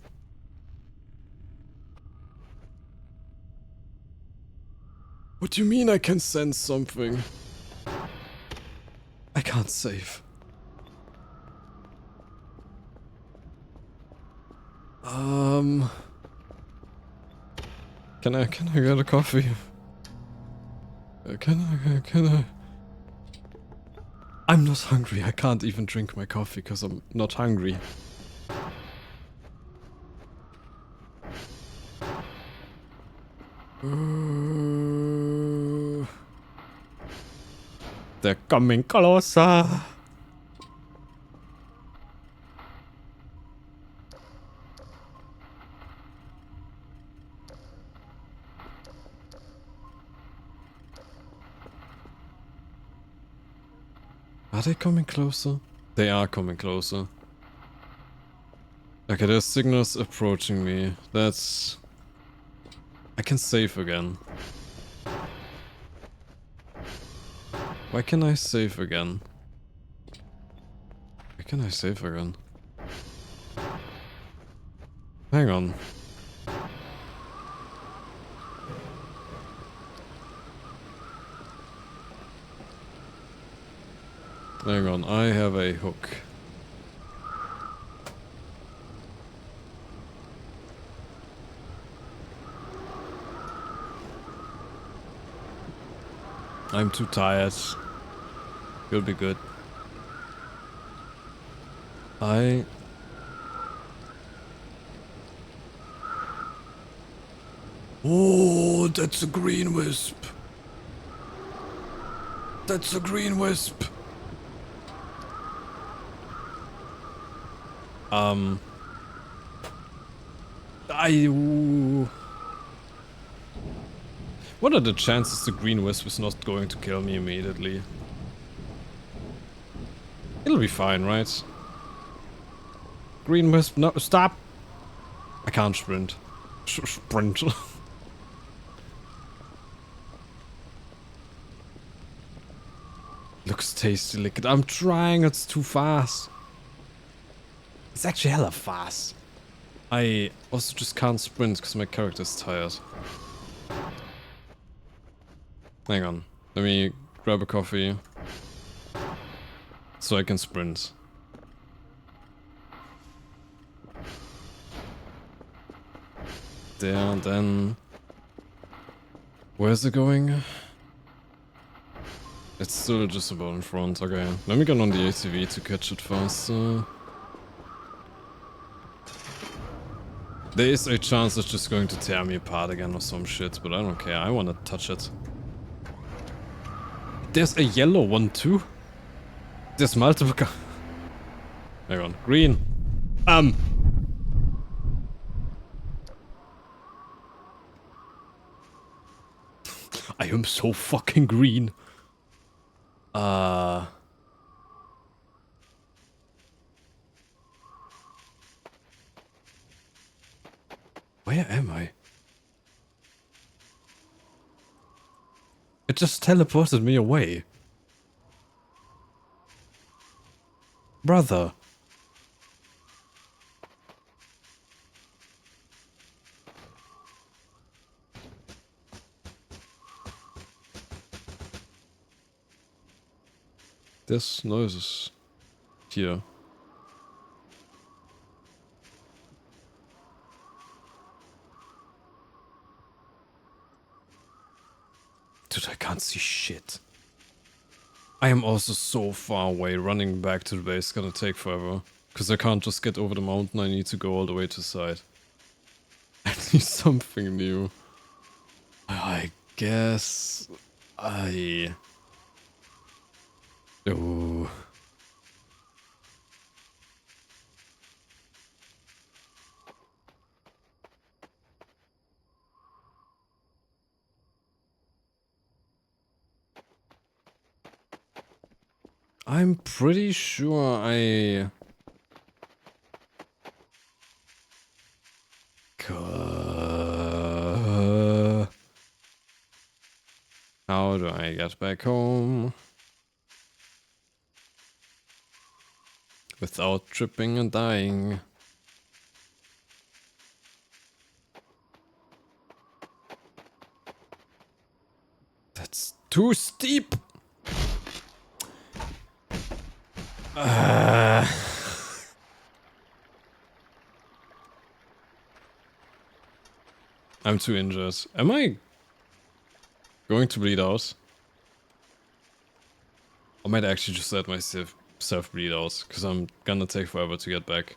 What do you mean I can sense something? I can't save. Can I get a coffee? Can I? I'm not hungry. I can't even drink my coffee because I'm not hungry. They're coming closer. Are they coming closer? They are coming closer. Okay, there's signals approaching me. That's... I can save again. Why can I save again? Why can I save again? Hang on. Hang on, I have a hook. I'm too tired. You'll be good. Oh, that's a green wisp. That's a green wisp. What are the chances the green wisp is not going to kill me immediately? It'll be fine, right? Green wisp, no, stop! I can't sprint. Sprint. Looks tasty liquid. I'm trying, it's too fast. It's actually hella fast. I also just can't sprint because my character's tired. Hang on. Let me grab a coffee. So I can sprint. There, then... Where's it going? It's still just about in front. Okay, let me get on the ATV to catch it faster. There is a chance it's just going to tear me apart again or some shit, but I don't care. I want to touch it. There's a yellow one too. There's multiple. Hang on, green. I am so fucking green. Where am I? It just teleported me away. Brother. There's noises here. Dude, I can't see shit. I am also so far away. Running back to the base is gonna take forever. Because I can't just get over the mountain, I need to go all the way to the side. I need something new. I guess... Oh... I'm pretty sure I... How do I get back home? Without tripping and dying. That's too steep! I'm too injured. Am I going to bleed out? I might actually just let myself bleed out, because I'm gonna take forever to get back.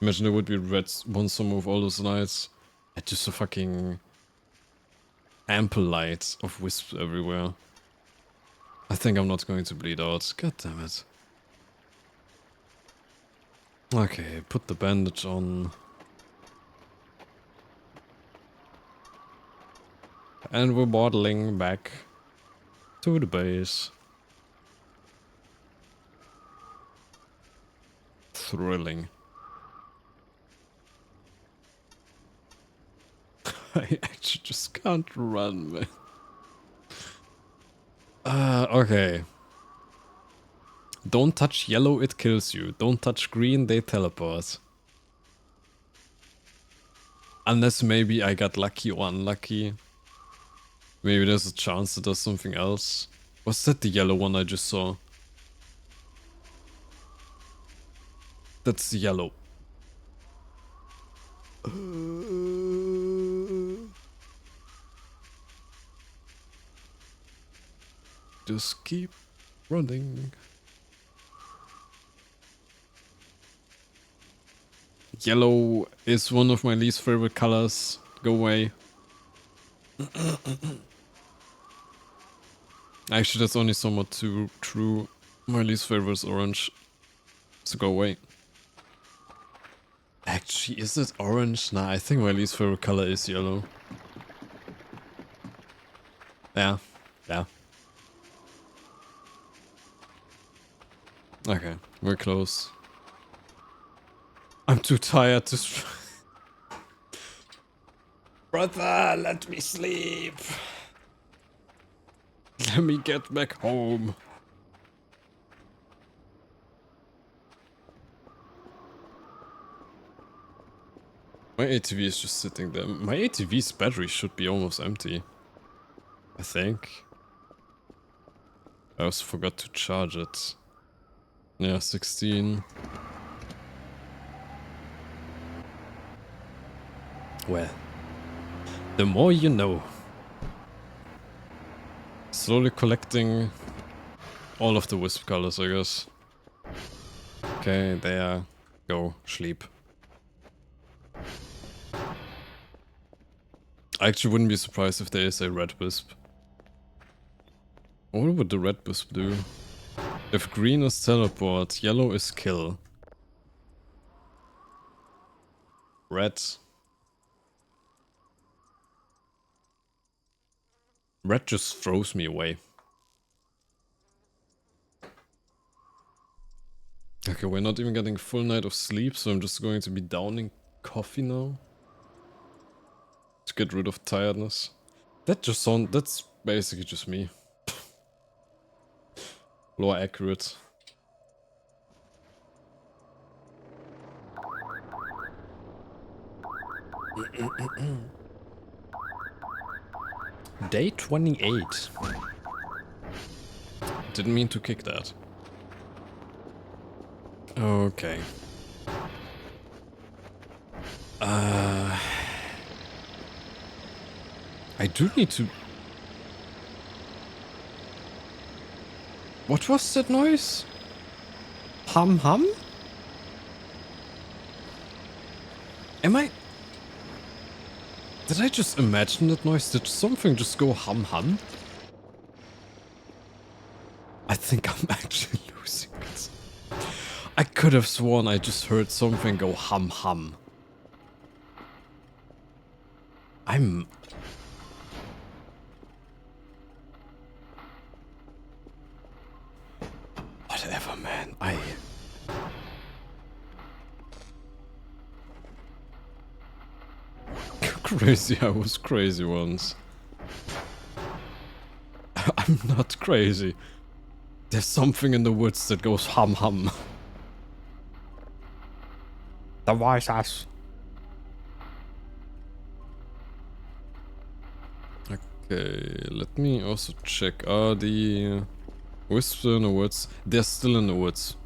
Imagine there would be red monster move all those nights. And just a fucking ample light of wisps everywhere. I think I'm not going to bleed out. God damn it. Okay, put the bandage on. And we're waddling back to the base. Thrilling. I actually just can't run, man. Okay. Don't touch yellow, it kills you. Don't touch green, they teleport. Unless maybe I got lucky or unlucky. Maybe there's a chance it does something else. Was that the yellow one I just saw? That's the yellow. Just keep running. Yellow is one of my least favorite colors. Go away. Actually, that's only somewhat too true. My least favorite is orange. So go away. Actually, is it orange? Nah, I think my least favorite color is yellow. Yeah. Yeah. Okay, we're close. I'm too tired to... Brother, let me sleep. Let me get back home. My ATV is just sitting there. My ATV's battery should be almost empty. I think. I also forgot to charge it. Yeah, 16. Well, the more you know. Slowly collecting all of the wisp colors, I guess. Okay, there. Go, sleep. I actually wouldn't be surprised if there is a red wisp. What would the red wisp do? If green is teleport, yellow is kill. Red. Red just throws me away. Okay, we're not even getting a full night of sleep, so I'm just going to be downing coffee now. To get rid of tiredness. That's basically just me. Lore accurate. Day 28. Didn't mean to kick that. Okay. I do need to... What was that noise? Hum hum? Am I... Did I just imagine that noise? Did something just go hum hum? I think I'm actually losing it. I could have sworn I just heard something go hum hum. Whatever, man. Crazy, I was crazy once. I'm not crazy. There's something in the woods that goes hum hum. The voices. Okay, let me also check. Are the wisps still in the woods? They're still in the woods.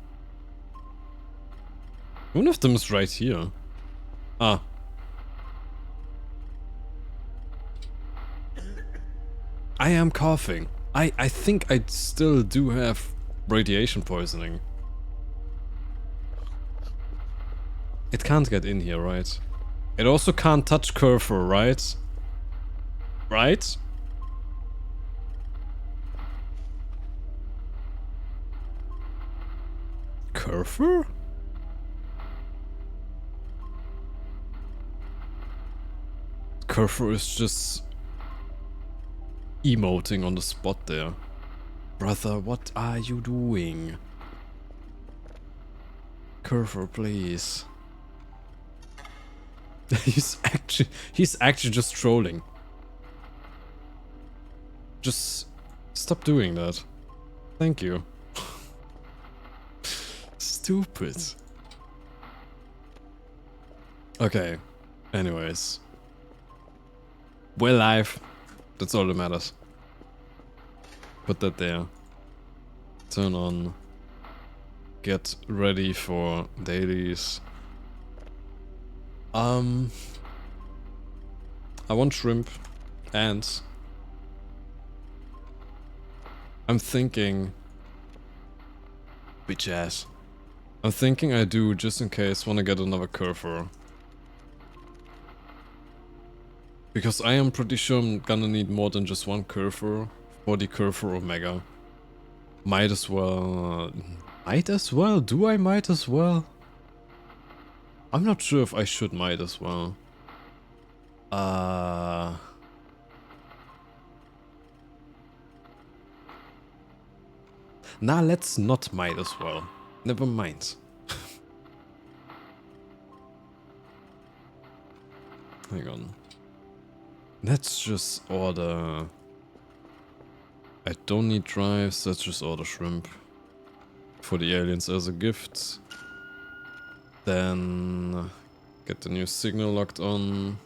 One of them is right here. Ah. I am coughing. I think I still do have radiation poisoning. It can't get in here, right? It also can't touch Kerfur, right? Right? Kerfur? Kerfur is just emoting on the spot there. Brother, what are you doing? Kerfur, please. he's actually just trolling. Just stop doing that. Thank you. Stupid. Okay. Anyways. We're live. That's all that matters. Put that there. Turn on. Get ready for dailies. I want shrimp and I'm thinking bitch ass. I'm thinking I do just in case wanna get another Kerfur. Because I am pretty sure I'm gonna need more than just one Kerfur for the Kerfur Omega. Might as well. Might as well? Do I might as well? I'm not sure if I should might as well. Nah, let's not might as well. Never mind. Hang on. Let's just order... I don't need drives, let's just order shrimp. For the aliens as a gift. Then... get the new signal locked on.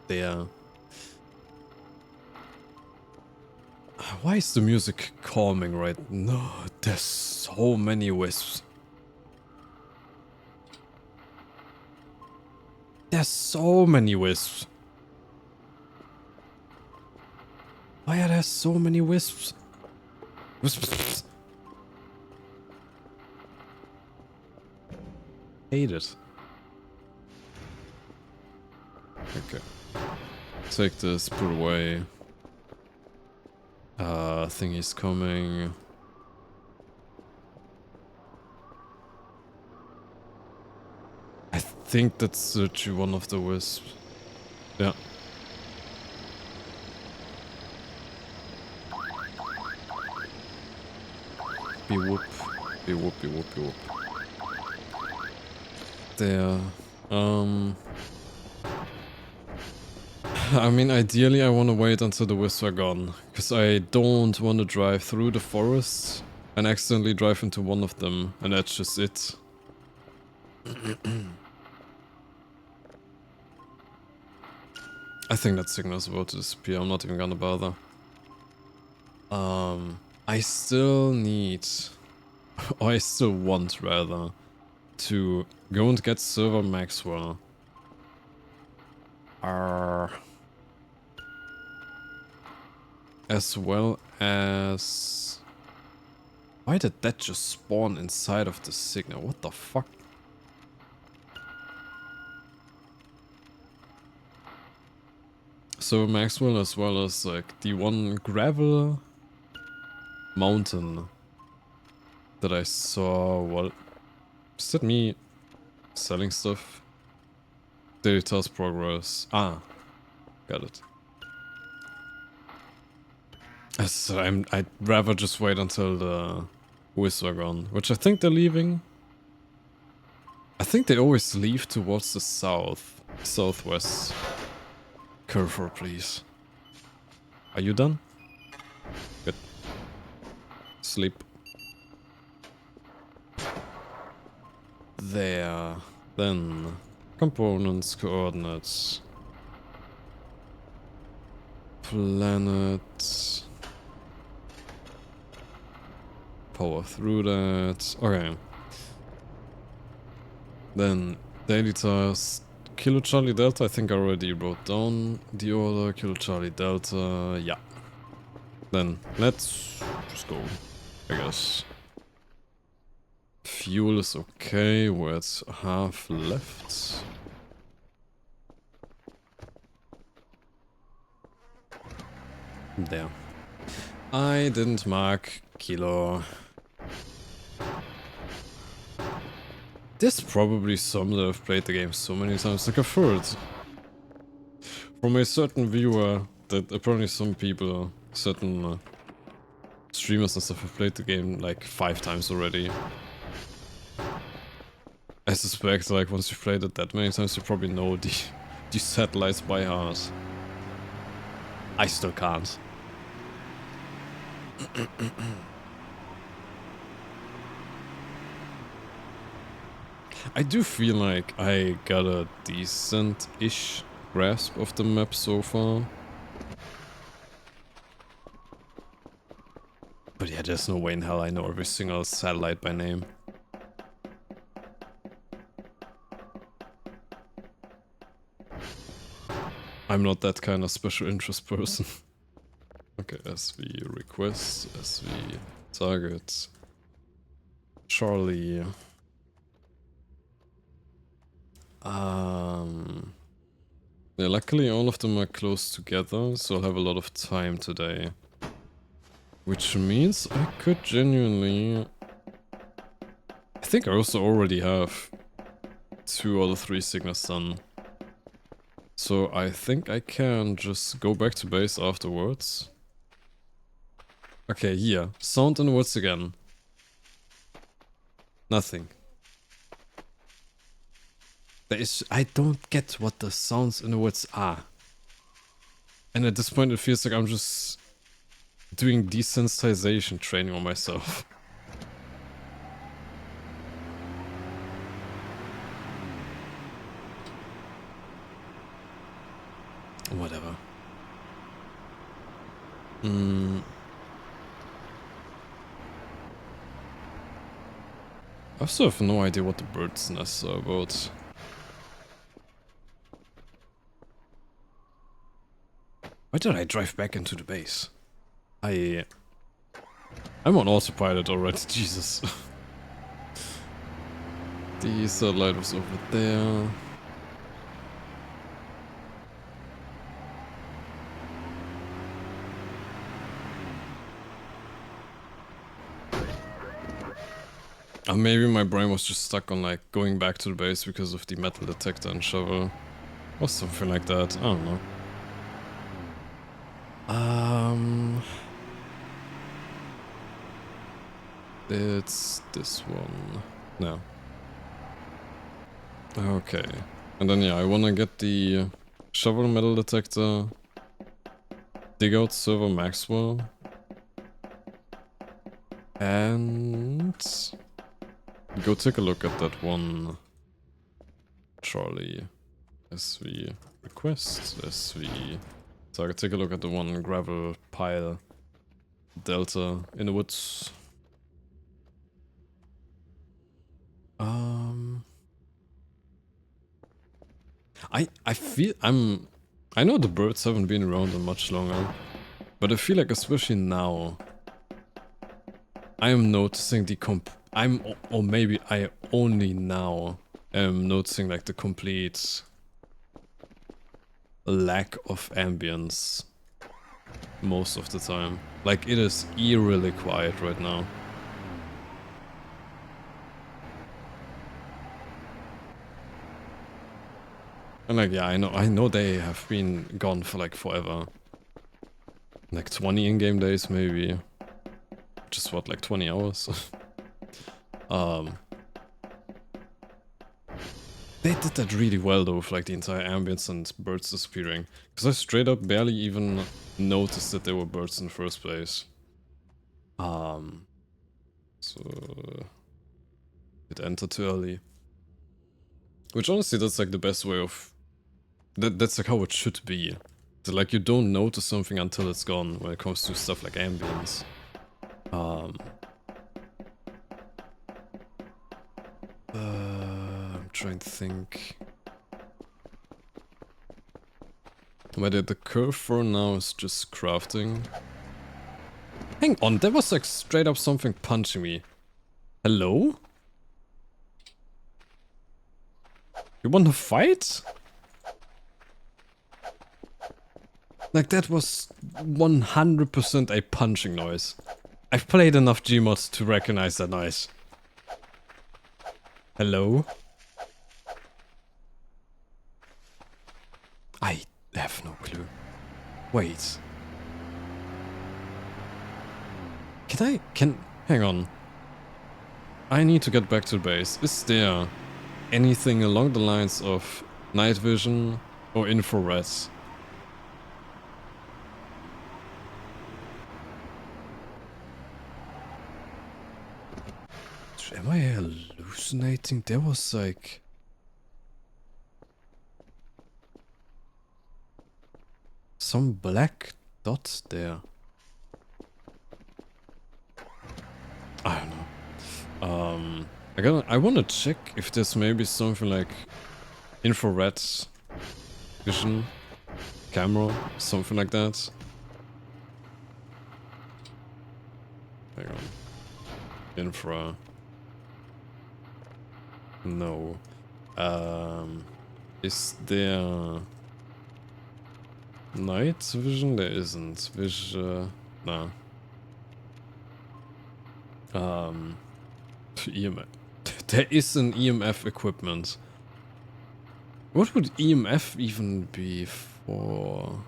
There. Why is the music calming right now? No, there's so many wisps. There's so many wisps. Why are there so many wisps? Wisps. Hate it. Okay. Take this, put away. Thingy's coming. I think that's literally one of the wisps. Yeah. Be whoop. Be whoop, be whoop, be whoop. There. I mean, ideally I want to wait until the wisps are gone. Because I don't want to drive through the forest and accidentally drive into one of them. And that's just it. I think that signal's about to disappear. I'm not even gonna bother. I still need... or I still want, rather, to go and get Silver Maxwell. As well as... why did that just spawn inside of the signal? What the fuck? So Maxwell, as well as like the one gravel mountain that I saw. What? Is that me selling stuff? Daily task progress. Ah, got it. So I'd rather just wait until the Wiz are gone, which I think they're leaving. I think they always leave towards the southwest. Kerfur, please. Are you done? Good. Sleep. There. Then components, coordinates, planet. Power through that. Okay. Then daily task. Kilo Charlie Delta. I think I already wrote down the order. Kilo Charlie Delta. Yeah. Then let's just go, I guess. Fuel is okay. We're at half left. There. I didn't mark Kilo. There's probably some that have played the game so many times. Like I've heard from a certain viewer that apparently some people, certain streamers and stuff have played the game like 5 times already. I suspect like once you've played it that many times you probably know the satellites by heart. I still can't. I do feel like I got a decent-ish grasp of the map so far. But yeah, there's no way in hell I know every single satellite by name. I'm not that kind of special interest person. Okay, SV request, SV target, Charlie. Yeah, luckily all of them are close together, so I'll have a lot of time today. Which means I could genuinely... I think I also already have 2 out of 3 signals done. So I think I can just go back to base afterwards. Okay, here. Sound in the woods again. Nothing. I don't get what the sounds in the woods are. And at this point it feels like I'm just doing desensitization training on myself. Whatever. I also have no idea what the bird's nests are about. Why did I drive back into the base? I'm on autopilot already, Jesus. The satellite was over there. Maybe my brain was just stuck on like going back to the base because of the metal detector and shovel. Or something like that, I don't know. It's this one. No. Okay. And then yeah, I wanna get the shovel metal detector, dig out server Maxwell, and go take a look at that one Charlie. SV request, SV target. Take a look at the one gravel pile delta in the woods. I feel I know the birds haven't been around much longer, but I feel like especially now I am noticing the or maybe I only now am noticing like the complete lack of ambience most of the time. Like it is eerily quiet right now. And like yeah, I know they have been gone for like forever. Like 20 in-game days maybe. Just what, like 20 hours? They did that really well though, with like the entire ambience and birds disappearing. Because I straight up barely even noticed that there were birds in the first place. So it entered too early. Which honestly, that's like the best way of... That's like how it should be. So like you don't notice something until it's gone when it comes to stuff like ambience. I'm trying to think. Whether the Kerfur now is just crafting. Hang on, there was like straight up something punching me. Hello? You want to fight? Like that was 100% a punching noise. I've played enough Gmods to recognize that noise. Hello? I have no clue. Wait. Hang on. I need to get back to the base. Is there anything along the lines of night vision or infrared? Am I hallucinating? There was like... some black dots there. I don't know. I wanna check if there's maybe something like infrared vision camera, something like that. Hang on. Infra. No. Is there night vision? There isn't. Nah. EMF. There is an EMF equipment. What would EMF even be for?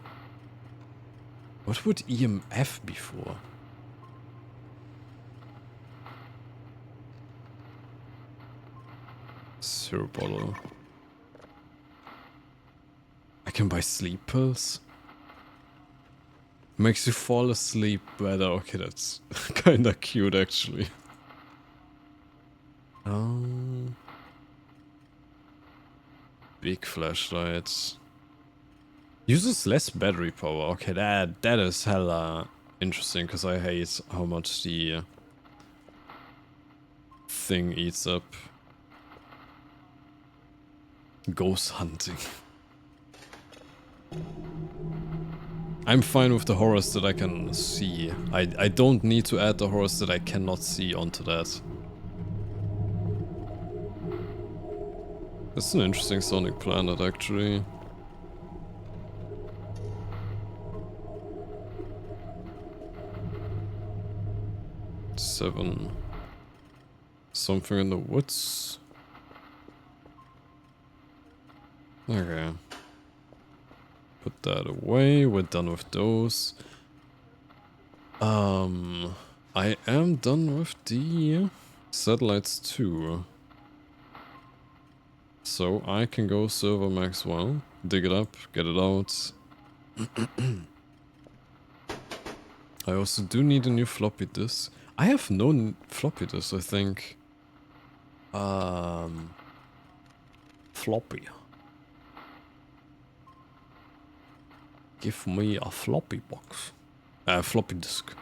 What would EMF be for? Syrup bottle. I can buy sleep pills. Makes you fall asleep better. Okay, that's kinda cute actually. Big flashlights. Uses less battery power. Okay, that is hella interesting because I hate how much the thing eats up. Ghost hunting. I'm fine with the horrors that I can see. I don't need to add the horrors that I cannot see onto that. That's an interesting sonic planet, actually. Seven. Something in the woods. Okay. Put that away. We're done with those. I am done with the satellites too. So I can go server max well, dig it up, get it out. I also do need a new floppy disk. I have no floppy disk, I think. Floppy. Give me a floppy box. Floppy disk.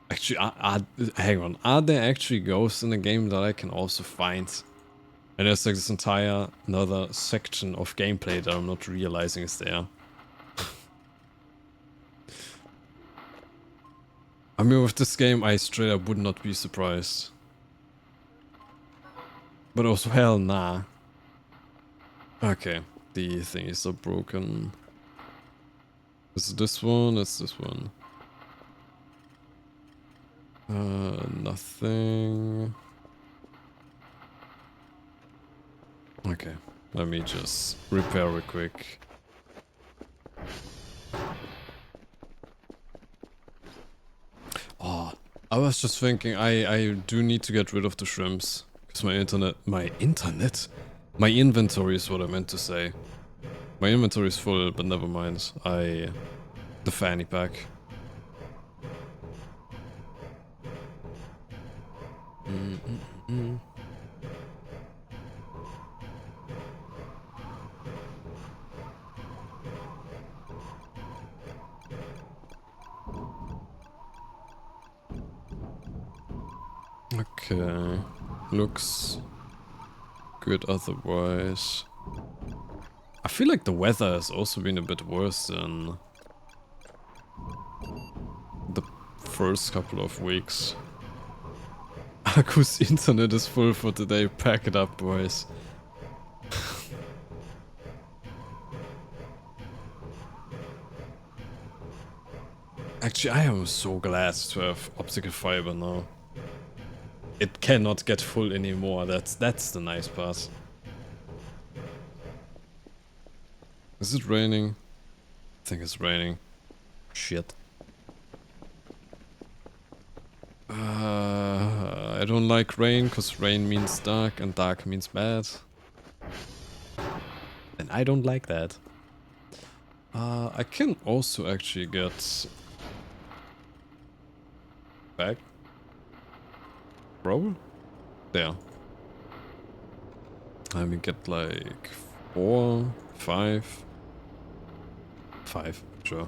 Actually, hang on. Are there actually ghosts in the game that I can also find? And there's like this entire another section of gameplay that I'm not realizing is there. I mean, with this game, I straight up would not be surprised. But also, hell nah. Okay, the thing is so broken. Is it this one? It's this one. Nothing. Okay, let me just repair real quick. I was just thinking I do need to get rid of the shrimps. Because my inventory is what I meant to say. My inventory is full, but never mind. The fanny pack. Okay, looks good otherwise. I feel like the weather has also been a bit worse than the first couple of weeks. Aku's internet is full for today, pack it up, boys. Actually, I am so glad to have optical fiber now. It cannot get full anymore, that's the nice part. Is it raining? I think it's raining. Shit. I don't like rain, cause rain means dark and dark means bad. And I don't like that. I can also actually get back. Bro? There. Let me get like 4, 5. 5, sure.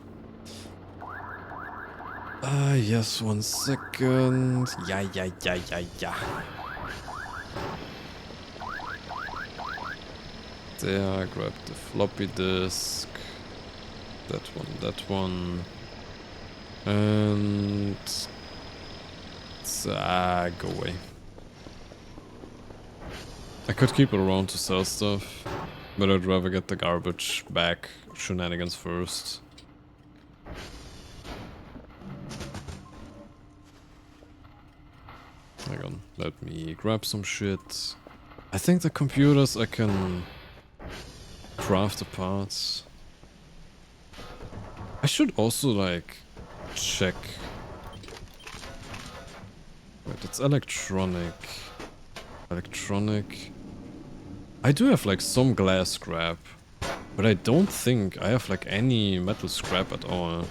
Yes, 1 second. Yeah. There, grab the floppy disk. That one. And... go away. I could keep it around to sell stuff, but I'd rather get the garbage bag shenanigans first. Hang on, let me grab some shit. I think the computers I can craft the parts. I should also like check. Wait, it's electronic. I do have like some glass scrap, but I don't think I have like any metal scrap at all.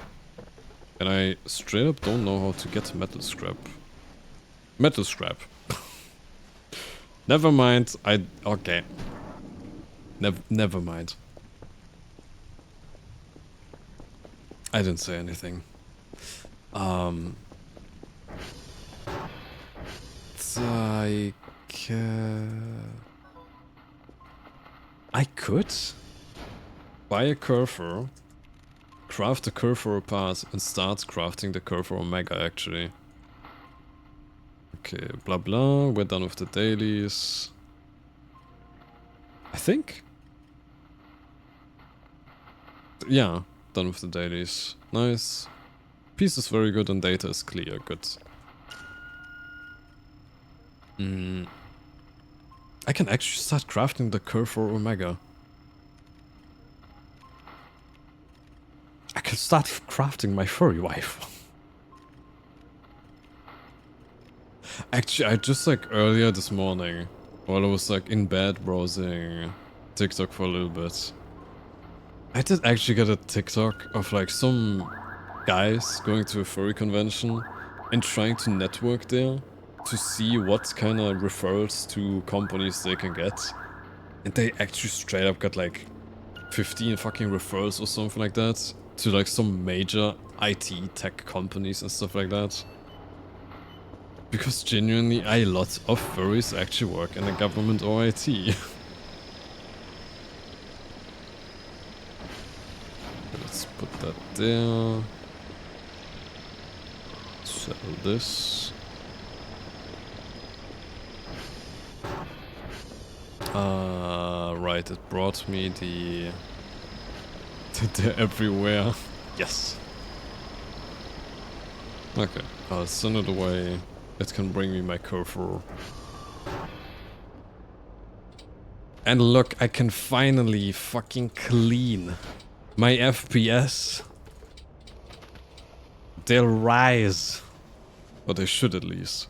And I straight up don't know how to get metal scrap. Metal scrap. Never mind. Okay. Never mind. I didn't say anything. I could buy a Kerfur, craft the Kerfur part, and start crafting the Kerfur Omega actually. Okay, blah blah, we're done with the dailies. I think? Yeah, done with the dailies. Nice. Peace is very good and data is clear, good. I can actually start crafting the Kerfur Omega. I can start crafting my furry wife. Actually, I just like earlier this morning, while I was like in bed browsing TikTok for a little bit, I did actually get a TikTok of like some guys going to a furry convention and trying to network there to see what kind of referrals to companies they can get. And they actually straight up got like 15 fucking referrals or something like that to like some major IT tech companies and stuff like that. Because genuinely a lot of furries actually work in the government or IT. Let's put that there. Sell this. Right, it brought me they're everywhere. Yes. Okay, I'll send it away. It can bring me my Kerfur. And look, I can finally fucking clean my FPS. They'll rise. Or they should at least.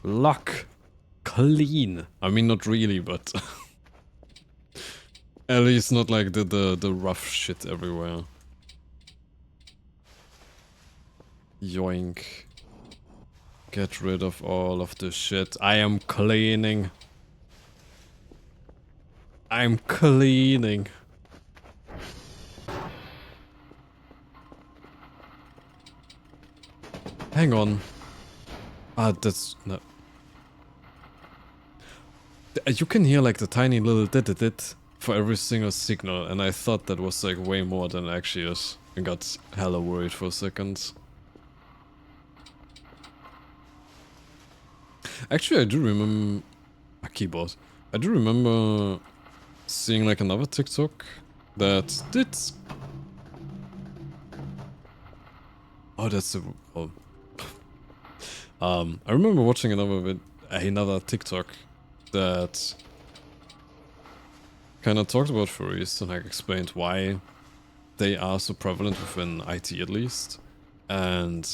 Lock. Clean. I mean, not really, but... at least not like the rough shit everywhere. Yoink. Get rid of all of the shit. I am cleaning. I'm cleaning. Hang on. Ah, that's... no. You can hear like the tiny little dit for every single signal, and I thought that was like way more than it actually is. I got hella worried for a second. Actually, I do remember... a keyboard. I do remember seeing like another TikTok that did... oh, that's a... oh. I remember watching another TikTok that kind of talked about furries and like explained why they are so prevalent within IT at least. And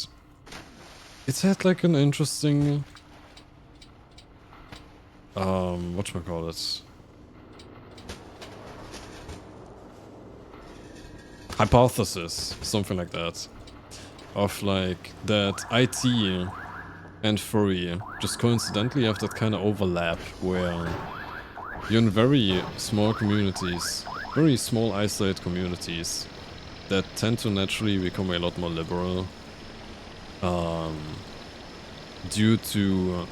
it had like an interesting... whatchamacallit? Hypothesis, something like that. Of like, that IT and furry just coincidentally have that kind of overlap where you're in very small communities, very small isolated communities that tend to naturally become a lot more liberal due to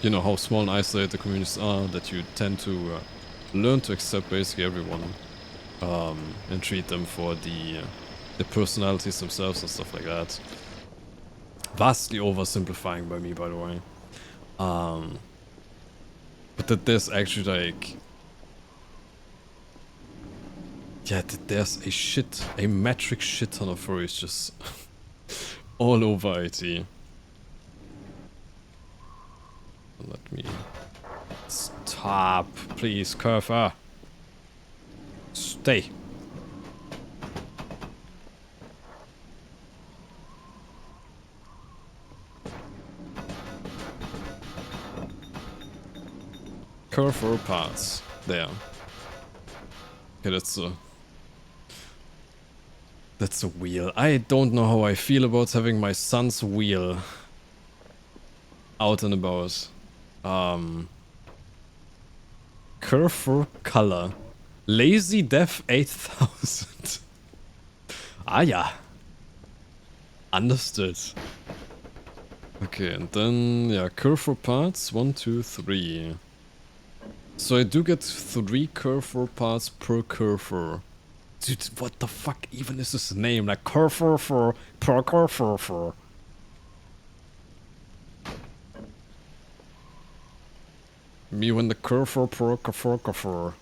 you know how small and isolated the communities are, that you tend to learn to accept basically everyone and treat them for the personalities themselves and stuff like that. Vastly oversimplifying by me, by the way. But that there's actually like... yeah, that there's a metric shit ton of furries just all over IT. Let me... stop, please, Kerfur. Stay. Kerfur parts. There. Okay, that's a wheel. I don't know how I feel about having my son's wheel out and about. Kerfur color. Lazy Death 8000. Ah yeah. Understood. Okay, and then, yeah, Kerfur parts. 1, 2, 3. So I do get 3 Kerfur parts per Kerfur. Dude, what the fuck even is this name? Like Kerfur per Kerfur. Me when the Kerfur per Kerfur.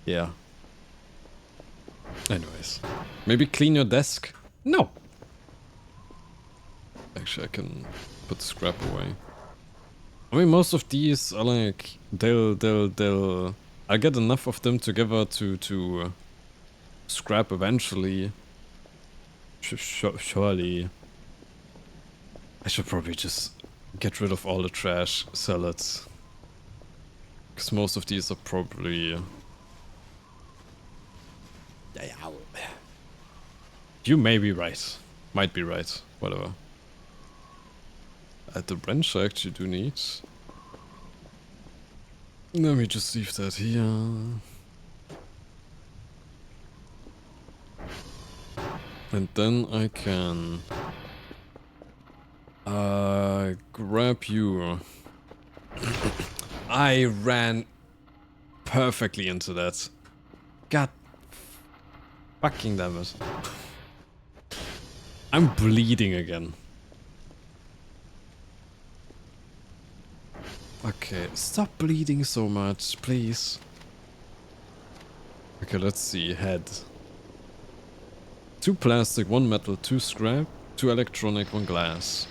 Yeah. Anyways. Maybe clean your desk? No! Actually, I can put scrap away. I mean, most of these are like... I'll get enough of them together to scrap eventually. Surely. I should probably just get rid of all the trash, sell it. Because most of these are probably... you may be right. Might be right. Whatever. The wrench I actually do need. Let me just leave that here. And then I can... grab you. I ran perfectly into that. God fucking damn it. I'm bleeding again. Okay, stop bleeding so much, please. Okay, let's see. Head. 2 plastic, 1 metal, 2 scrap, 2 electronic, 1 glass.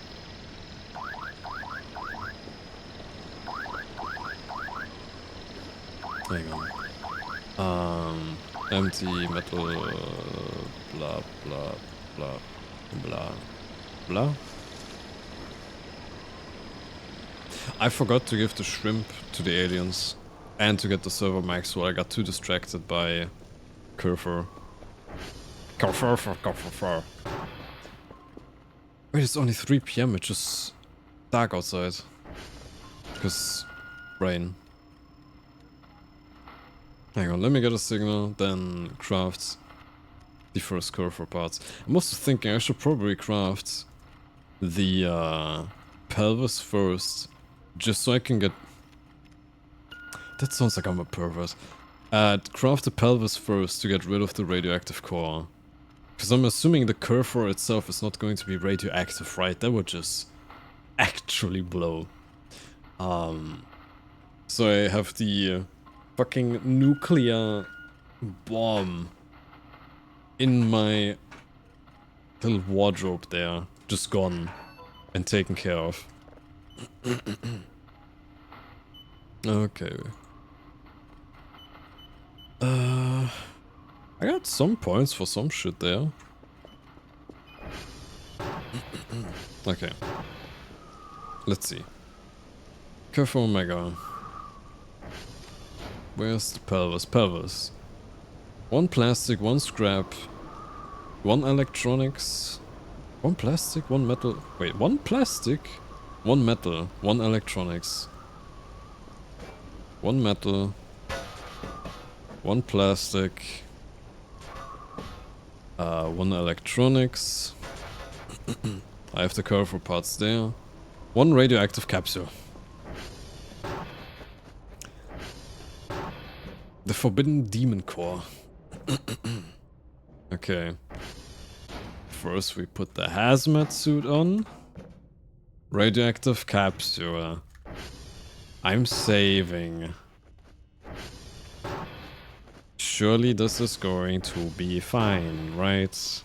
Hang on. Empty metal, blah, blah, blah, blah, blah. I forgot to give the shrimp to the aliens and to get the server max, so I got too distracted by Kerfur. Kerfur. Wait, it's only 3 PM, it's just dark outside. Because rain. Hang on, let me get a signal, then craft the first Kerfur parts. I'm also thinking I should probably craft the pelvis first, just so I can get... That sounds like I'm a pervert. Craft the pelvis first to get rid of the radioactive core. Because I'm assuming the Kerfur itself is not going to be radioactive, right? That would just actually blow. So I have the fucking nuclear bomb in my little wardrobe there, just gone and taken care of. Okay. I got some points for some shit there. Okay. Let's see. Kerfur Omega. Where's the pelvis? Pelvis. 1 plastic, 1 scrap, 1 electronics, 1 plastic, 1 metal. Wait, 1 plastic, 1 metal, 1 electronics, 1 metal, 1 plastic, 1 electronics. I have the Kerfur parts there. 1 radioactive capsule. The Forbidden Demon Core. Okay. First we put the hazmat suit on. Radioactive capsule. I'm saving. Surely this is going to be fine, right?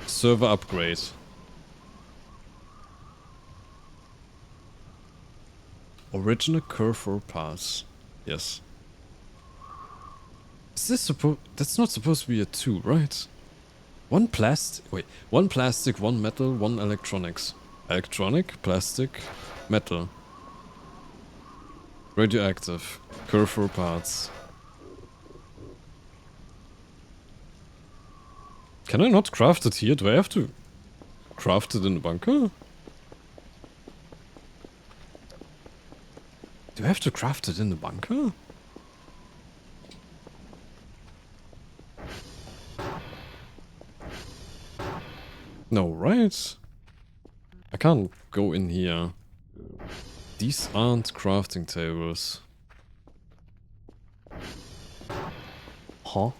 Server upgrade. Original Kerfur pass. Yes. Is this that's not supposed to be a 2, right? 1 plastic. Wait. 1 plastic, 1 metal, 1 electronics. Electronic, plastic, metal. Radioactive. Kerfur parts. Can I not craft it here? Do I have to craft it in the bunker? Do I have to craft it in the bunker? No, right? I can't go in here. These aren't crafting tables. Huh?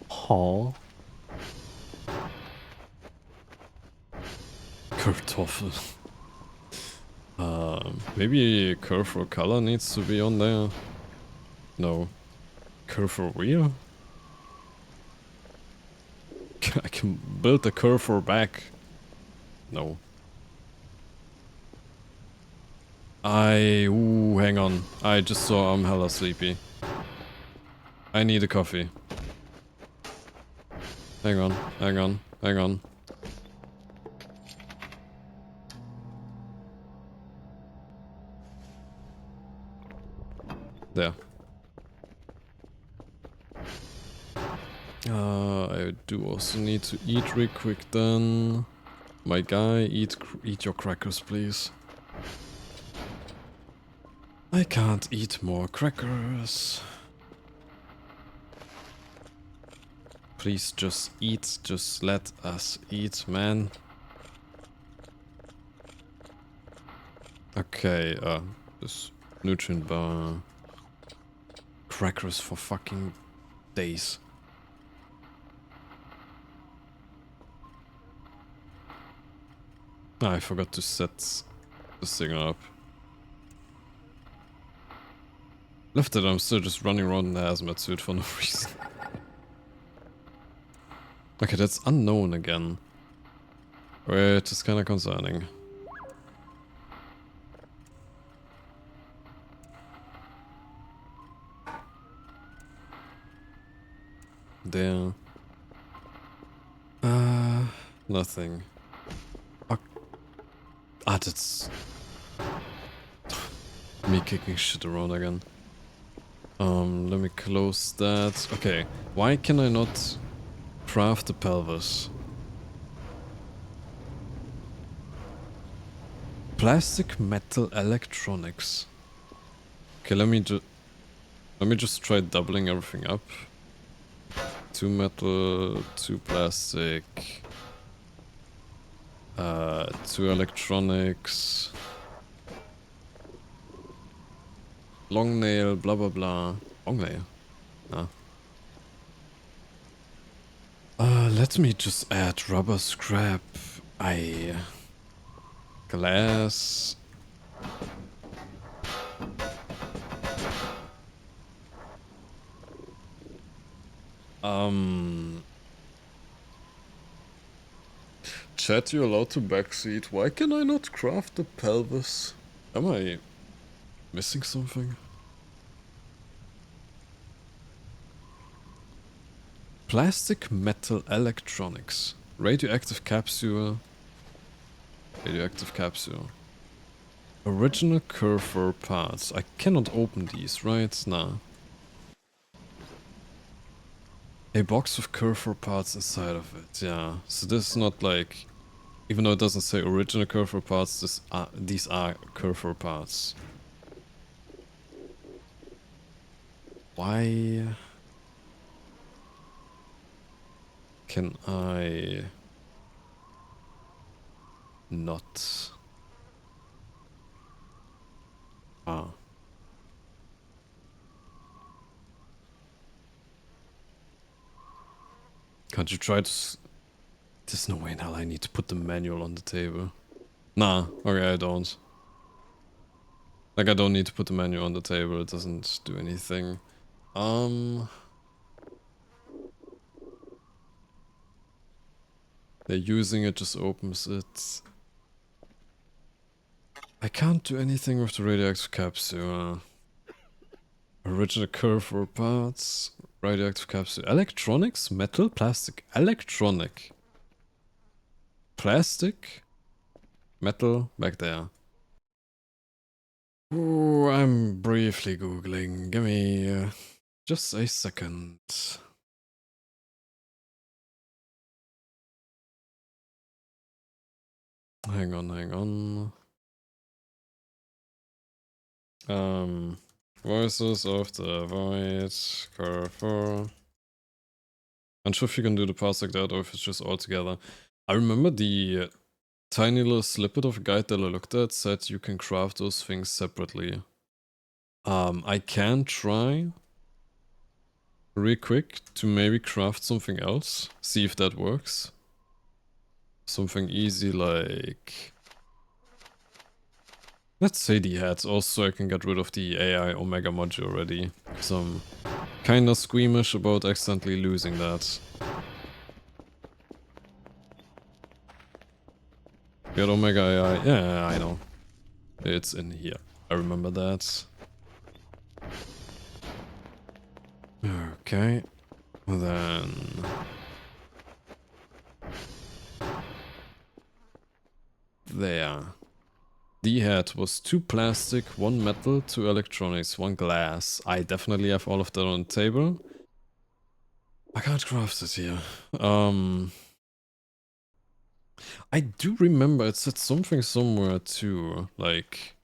Huh? Kartoffel. Maybe Kerfur color needs to be on there. No. Kerfur wheel? I can build the Kerfur back. No. Ooh, hang on. I just saw I'm hella sleepy. I need a coffee. Hang on, hang on, hang on. There. I do also need to eat real quick then. My guy, eat your crackers, please. I can't eat more crackers. Please just eat, just let us eat, man. Okay, this nutrient bar. Crackers for fucking days. I forgot to set this thing up. Left it, I'm still just running around in the hazmat suit for no reason. Okay, that's unknown again. Which is kinda concerning. there. Nothing. Fuck. Ah, that's me kicking shit around again. Let me close that. Okay, why can I not craft the pelvis? Plastic, metal, electronics. Okay, let me just try doubling everything up. 2 metal, 2 plastic, 2 electronics, long nail, blah blah blah. Long nail? Ah. Let me just add rubber scrap. Glass. Chat, you allowed to backseat. Why can I not craft the pelvis? Am I missing something? Plastic, metal, electronics. Radioactive capsule. Radioactive capsule. Original Kerfur parts. I cannot open these, right? Nah. A box with Kerfur parts inside of it, yeah. So this is not like... Even though it doesn't say original Kerfur parts, these are Kerfur parts. Why... can I... not... Ah. Can't you try to... There's no way in hell I need to put the manual on the table. Nah, okay, I don't. Like, I don't need to put the manual on the table, it doesn't do anything. They're using it, just opens it. I can't do anything with the radioactive capsule. Original Kerfur parts, radioactive capsule. Electronics, metal, plastic, electronic. Plastic, metal, back there. Ooh, I'm briefly googling. Give me just a second. Hang on. Voices of the Void, Kerfur. Unsure if you can do the parts like that or if it's just all together. I remember the tiny little snippet of a guide that I looked at said you can craft those things separately. I can try real quick to maybe craft something else, see if that works. Something easy like... let's say the heads, also I can get rid of the AI Omega module already, because I'm kinda squeamish about accidentally losing that. Get Omega AI, yeah, I know. It's in here, I remember that. Okay, then... there. The head was 2 plastic, 1 metal, 2 electronics, 1 glass. I definitely have all of that on the table. I can't craft it here. I do remember it said something somewhere too, like...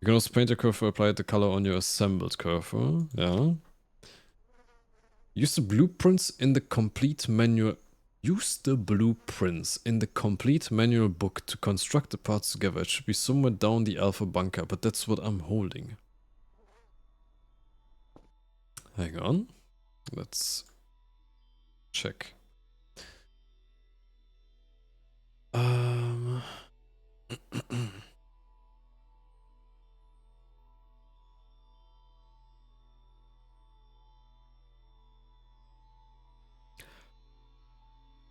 you can also paint a Kerfur, apply the color on your assembled Kerfur, yeah. Use the blueprints in the complete manual... Use the blueprints in the complete manual book to construct the parts together. It should be somewhere down the alpha bunker, but that's what I'm holding. Hang on. Let's check.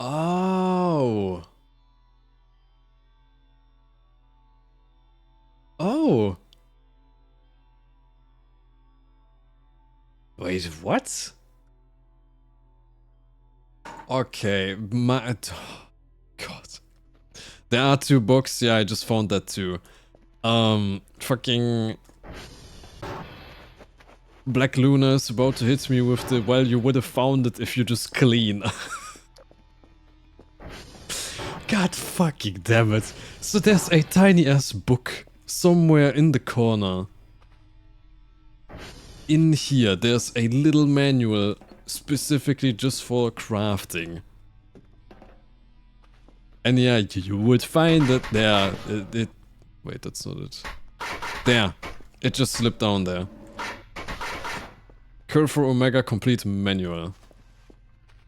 Oh. Oh. Wait, what? Okay, my... God. There are 2 books, yeah, I just found that too. Fucking... Black Luna is about to hit me with the, well, you would have found it if you just clean. God fucking damn it. So there's a tiny ass book somewhere in the corner. In here, there's a little manual specifically just for crafting. And yeah, you would find it there. Wait, that's not it. There. It just slipped down there. Kerfur Omega Complete Manual.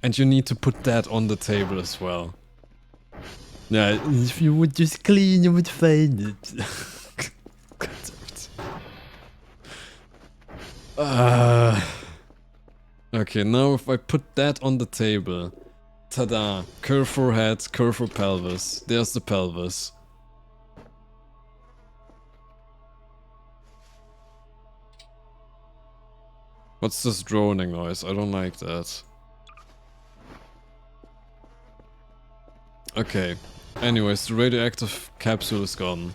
And you need to put that on the table as well. Yeah, if you would just clean, you would find it. God damn it. Okay, now if I put that on the table. Ta-da. Kerfur head, Kerfur pelvis. There's the pelvis. What's this droning noise? I don't like that. Okay. Anyways, the radioactive capsule is gone.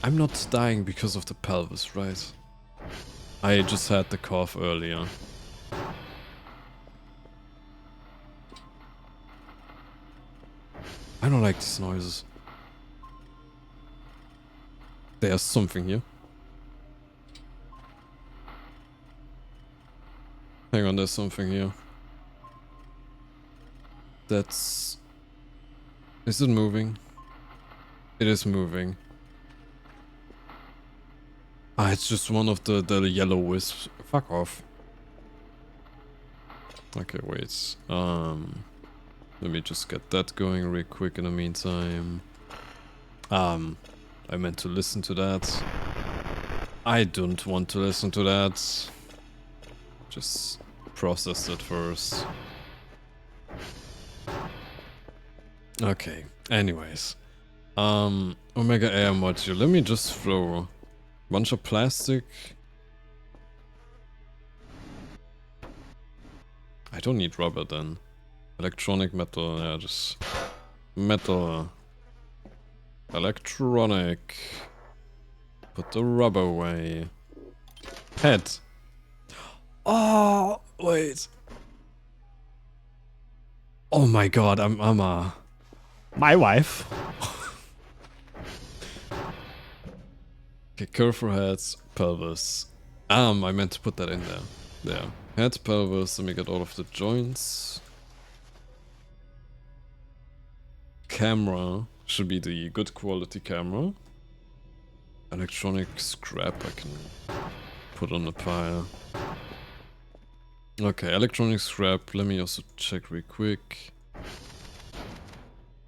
I'm not dying because of the pelvis, right? I just had the cough earlier. I don't like these noises. There's something here. Hang on, there's something here. That's... Is it moving? It is moving. Ah, it's just one of the yellow wisps. Fuck off. Okay, wait. Let me just get that going real quick in the meantime. I meant to listen to that. I don't want to listen to that. Just process it first. Okay, anyways. Omega Air module. Let me just throw a bunch of plastic. I don't need rubber then. Electronic metal, yeah, just metal. Electronic. Put the rubber away. Head. Oh, wait. Oh my god, I'm my wife. Okay, Kerfur heads, pelvis. I meant to put that in there. There. Head, pelvis, let me get all of the joints. Camera. Should be the good quality camera. Electronic scrap I can put on the pile. Okay, electronic scrap. Let me also check real quick.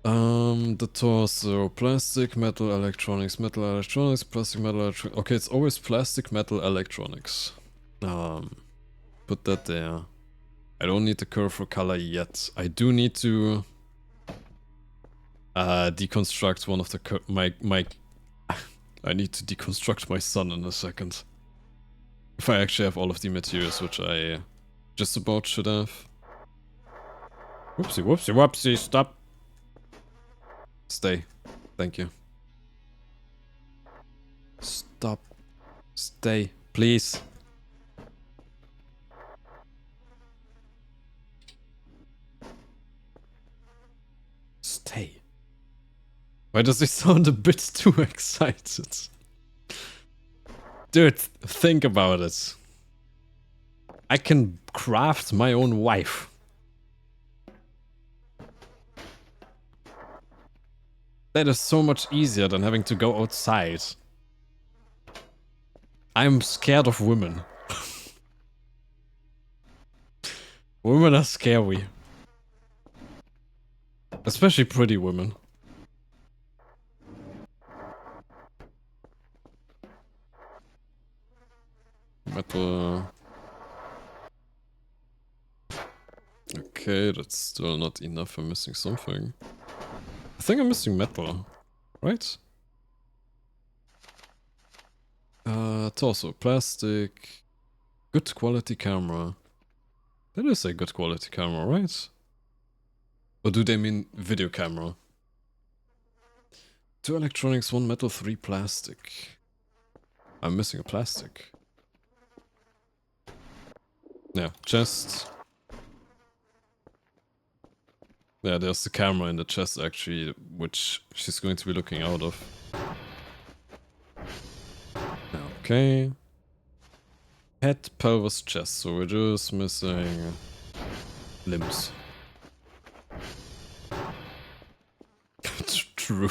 The torso. Plastic, metal, electronics, plastic, metal, electronics. Okay, it's always plastic, metal, electronics. Put that there. I don't need the Kerfur color yet. I do need to deconstruct one of the my I need to deconstruct my son in a second. If I actually have all of the materials, which I just about should have. Whoopsie, whoopsie, whoopsie, stop. Stay. Thank you. Stop. Stay, please. Stay. Why does he sound a bit too excited? Dude, think about it. I can craft my own wife. That is so much easier than having to go outside. I'm scared of women. Women are scary. Especially pretty women. Metal. Okay, that's still not enough. I'm missing something. I think I'm missing metal, right? Torso, plastic. Good quality camera. That is a good quality camera, right? Or do they mean video camera? 2 electronics, 1 metal, 3 plastic. I'm missing a plastic. Yeah, chest. Yeah, there's the camera in the chest actually, which she's going to be looking out of. Okay. Head, pelvis, chest, so we're just missing limbs. True.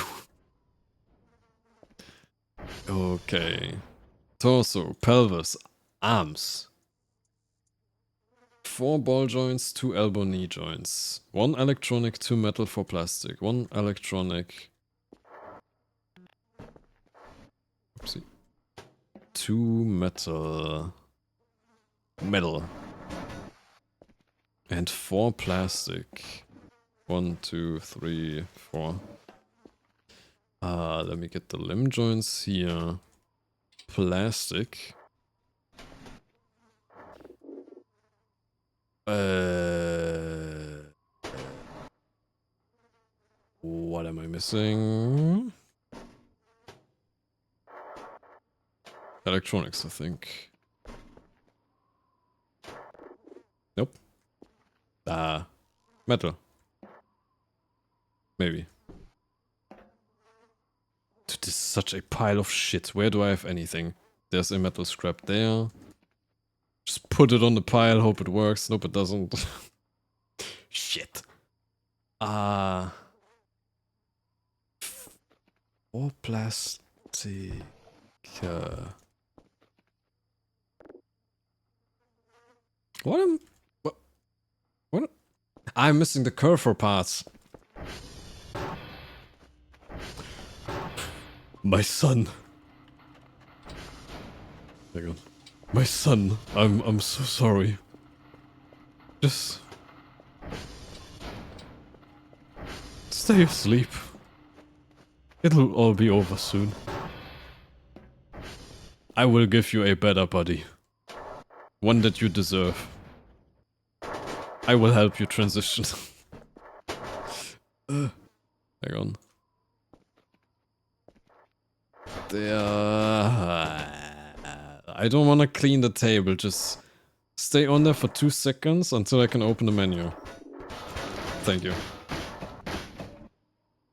Okay. Torso, pelvis, arms. 4 ball joints, 2 elbow knee joints. 1 electronic, 2 metal, 4 plastic. 1 electronic. Oopsie. 2 metal. Metal. And 4 plastic. 1, 2, 3, 4. Let me get the limb joints here. Plastic. What am I missing? Electronics, I think. Nope. Metal. Maybe. Dude, this is such a pile of shit. Where do I have anything? There's a metal scrap there. Just put it on the pile, hope it works. Nope, it doesn't. Shit. 4 plastic. What? I'm missing the Kerfur parts. My son. Hang on. My son. I'm so sorry. Just stay asleep. It'll all be over soon. I will give you a better body. One that you deserve. I will help you transition. Hang on. I don't want to clean the table, just stay on there for 2 seconds until I can open the menu. Thank you.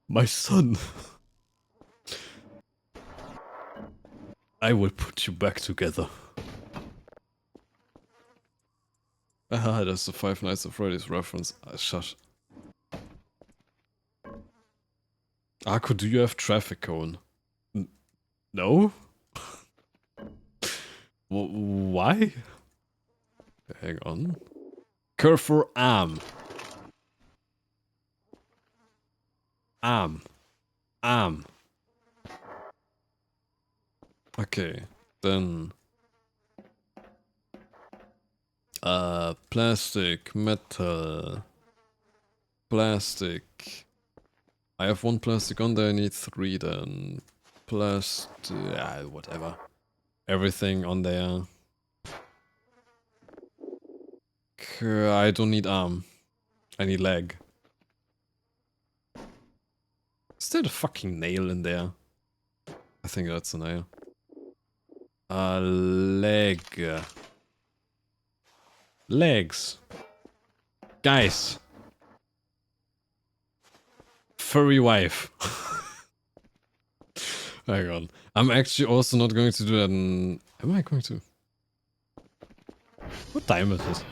My son. I will put you back together. Aha, that's the Five Nights at Freddy's reference. Shush. Arco, do you have traffic cone? No? Why? Hang on. Kerfur arm. Arm. Okay, then... plastic, metal... Plastic... I have 1 plastic on there, I need 3 then... Plastic... whatever. Everything on there. I don't need arm. I need leg. Is there a fucking nail in there? I think that's a nail. Leg. Legs. Guys. Furry wife. Hang on. I'm actually also not going to do that in... Am I going to? What time is it?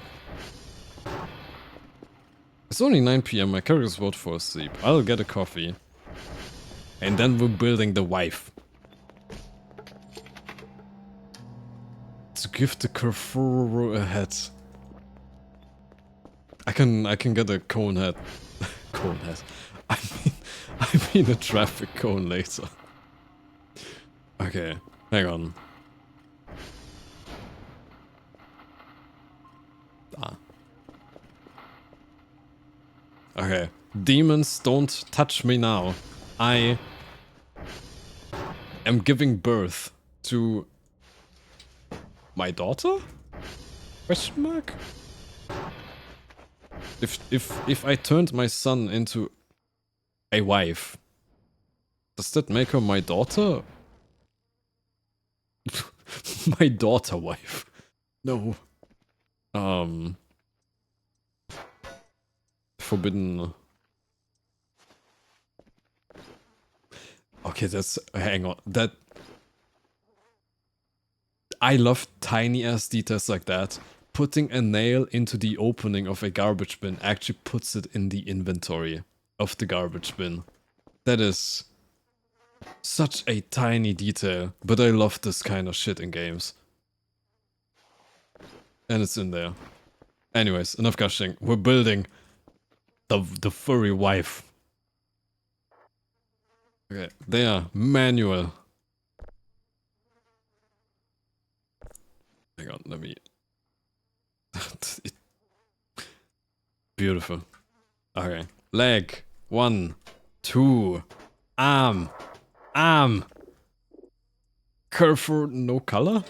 It's only 9 PM, my character's about for sleep. I'll get a coffee. And then we're building the wife. To give the Kerfur a head. I can get a cone head. Cone head. I mean a traffic cone later. Okay, hang on. Okay, demons, don't touch me now. I am giving birth to my daughter? Question mark? If I turned my son into a wife, does that make her my daughter? My daughter wife. No. Forbidden. Okay, that's... Hang on. That... I love tiny ass details like that. Putting a nail into the opening of a garbage bin actually puts it in the inventory of the garbage bin. That is such a tiny detail, but I love this kind of shit in games. And it's in there. Anyways, enough gushing. We're building the furry wife. Okay, there, manual. Hang on, let me... Beautiful. Okay, leg, 1, 2, arm, Kerfur, no color?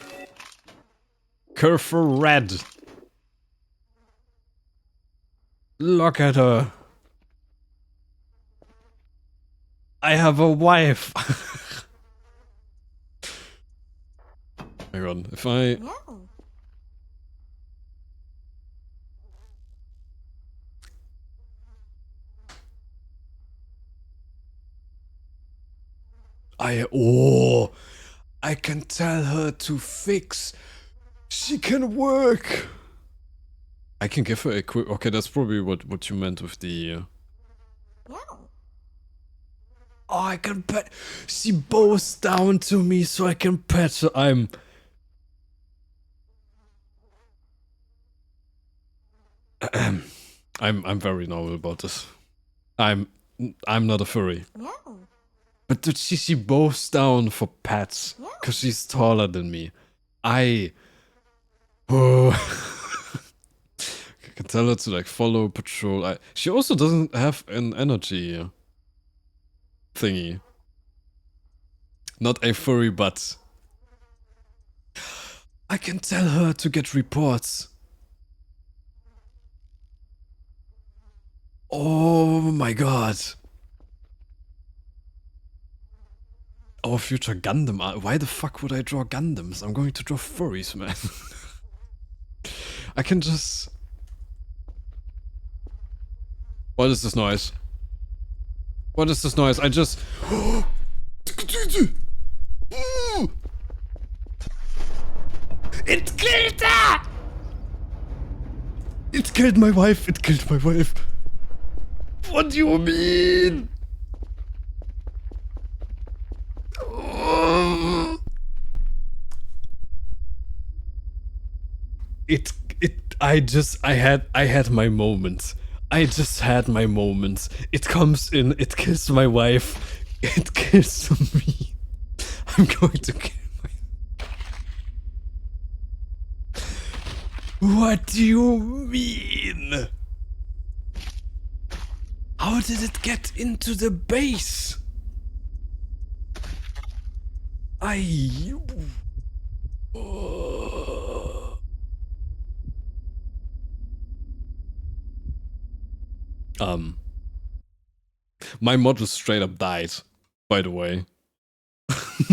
Kerfur red. Look at her. I have a wife. Hang on, if I... No. Oh, I can tell her to fix. She can work. I can give her a quick... Okay, that's probably what you meant with the... No. Oh, I can pet... She bows down to me so I can pet her. I'm very normal about this. I'm not a furry. No. But dude, she bows down for pets. No. Cause she's taller than me. Oh... I can tell her to like follow, patrol. She also doesn't have an energy thingy. Not a furry butt. I can tell her to get reports. Oh my god. Our future Gundam art. Why the fuck would I draw Gundams? I'm going to draw furries, man. I can just... What is this noise? What is this noise? I just... It killed her! It killed my wife! It killed my wife! What do you mean? I had my moment. I just had my moment. It comes in, it kills my wife, it kills me. I'm going to kill my... What do you mean? How did it get into the base? My model straight up died, by the way.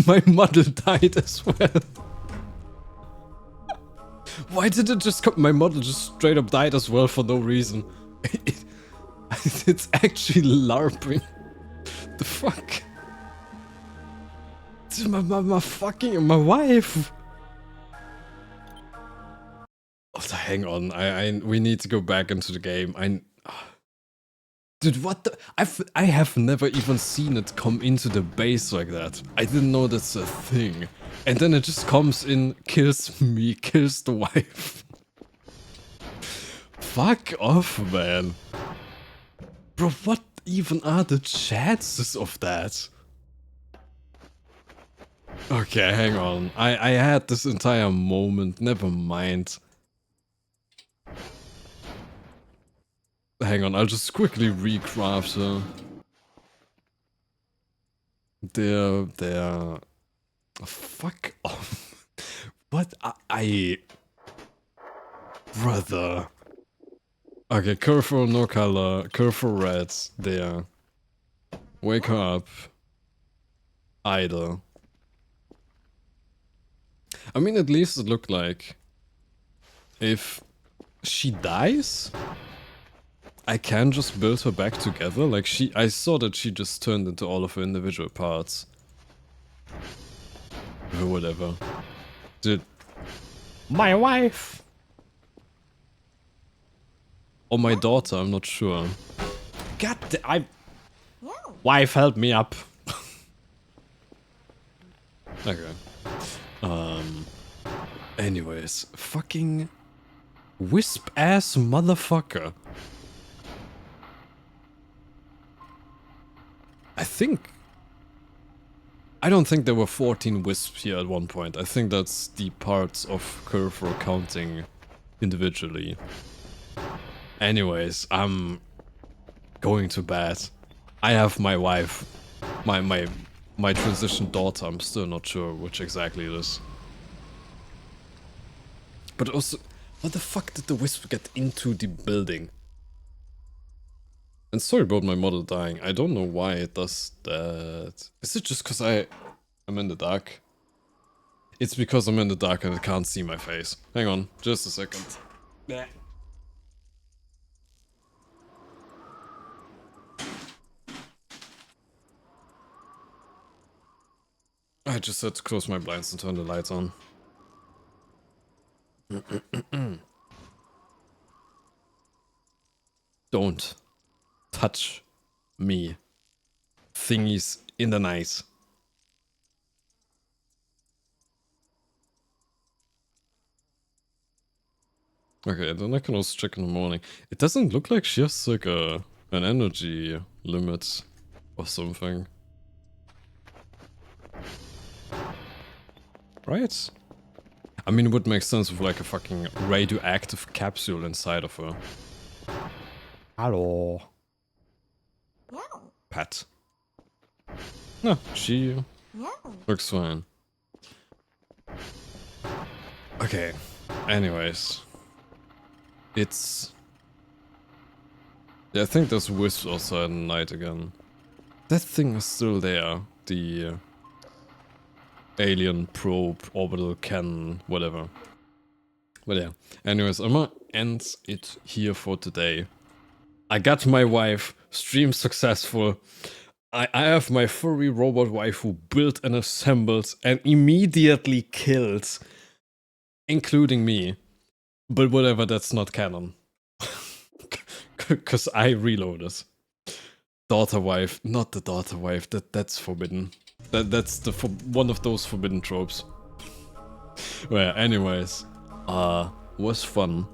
My model died as well. Why did it just come? My model just straight up died as well for no reason. It's actually LARPing. The fuck? It's my fucking my wife. Oh, hang on. We need to go back into the game. Dude, what the? I have never even seen it come into the base like that. I didn't know that's a thing. And then it just comes in, kills me, kills the wife. Fuck off, man. Bro, what even are the chances of that? Okay, hang on. I had this entire moment, never mind. Hang on, I'll just quickly recraft her. There. Fuck off. What? Brother. Okay, Kerfur, no color. Kerfur red. There. Wake her up. Idle. I mean, at least it looked like if she dies, I can just build her back together. Like I saw that she just turned into all of her individual parts. Or whatever. Dude. My wife! Or my daughter, I'm not sure. God damn, wife, help me up. Okay. Anyways, fucking wisp ass motherfucker. I don't think there were 14 wisps here at one point. I think that's the parts of Kerfur counting individually. Anyways, I'm going to bed. I have my wife, my transition daughter. I'm still not sure which exactly it is. But also, what the fuck did the wisp get into the building? And sorry about my model dying. I don't know why it does that. Is it just because I'm in the dark? It's because I'm in the dark and it can't see my face. Hang on, just a second. I just had to close my blinds and turn the lights on. Don't touch me. Thingies in the night. Okay, then I can also check in the morning. It doesn't look like she has like an energy limit or something. Right? I mean, it would make sense with like a fucking radioactive capsule inside of her. Hello. Pet. No, she looks fine. Okay, anyways. It's... Yeah, I think there's wisps outside in the night again. That thing is still there. The alien probe, orbital cannon, whatever. But yeah, anyways, I'm gonna end it here for today. I got my wife, stream successful. I have my furry robot wife who built and assembled and immediately killed, including me. But whatever, that's not canon. Cause I reloaded. Daughter wife, not the daughter wife, that's forbidden. That's the one of those forbidden tropes. Well, anyways, was fun.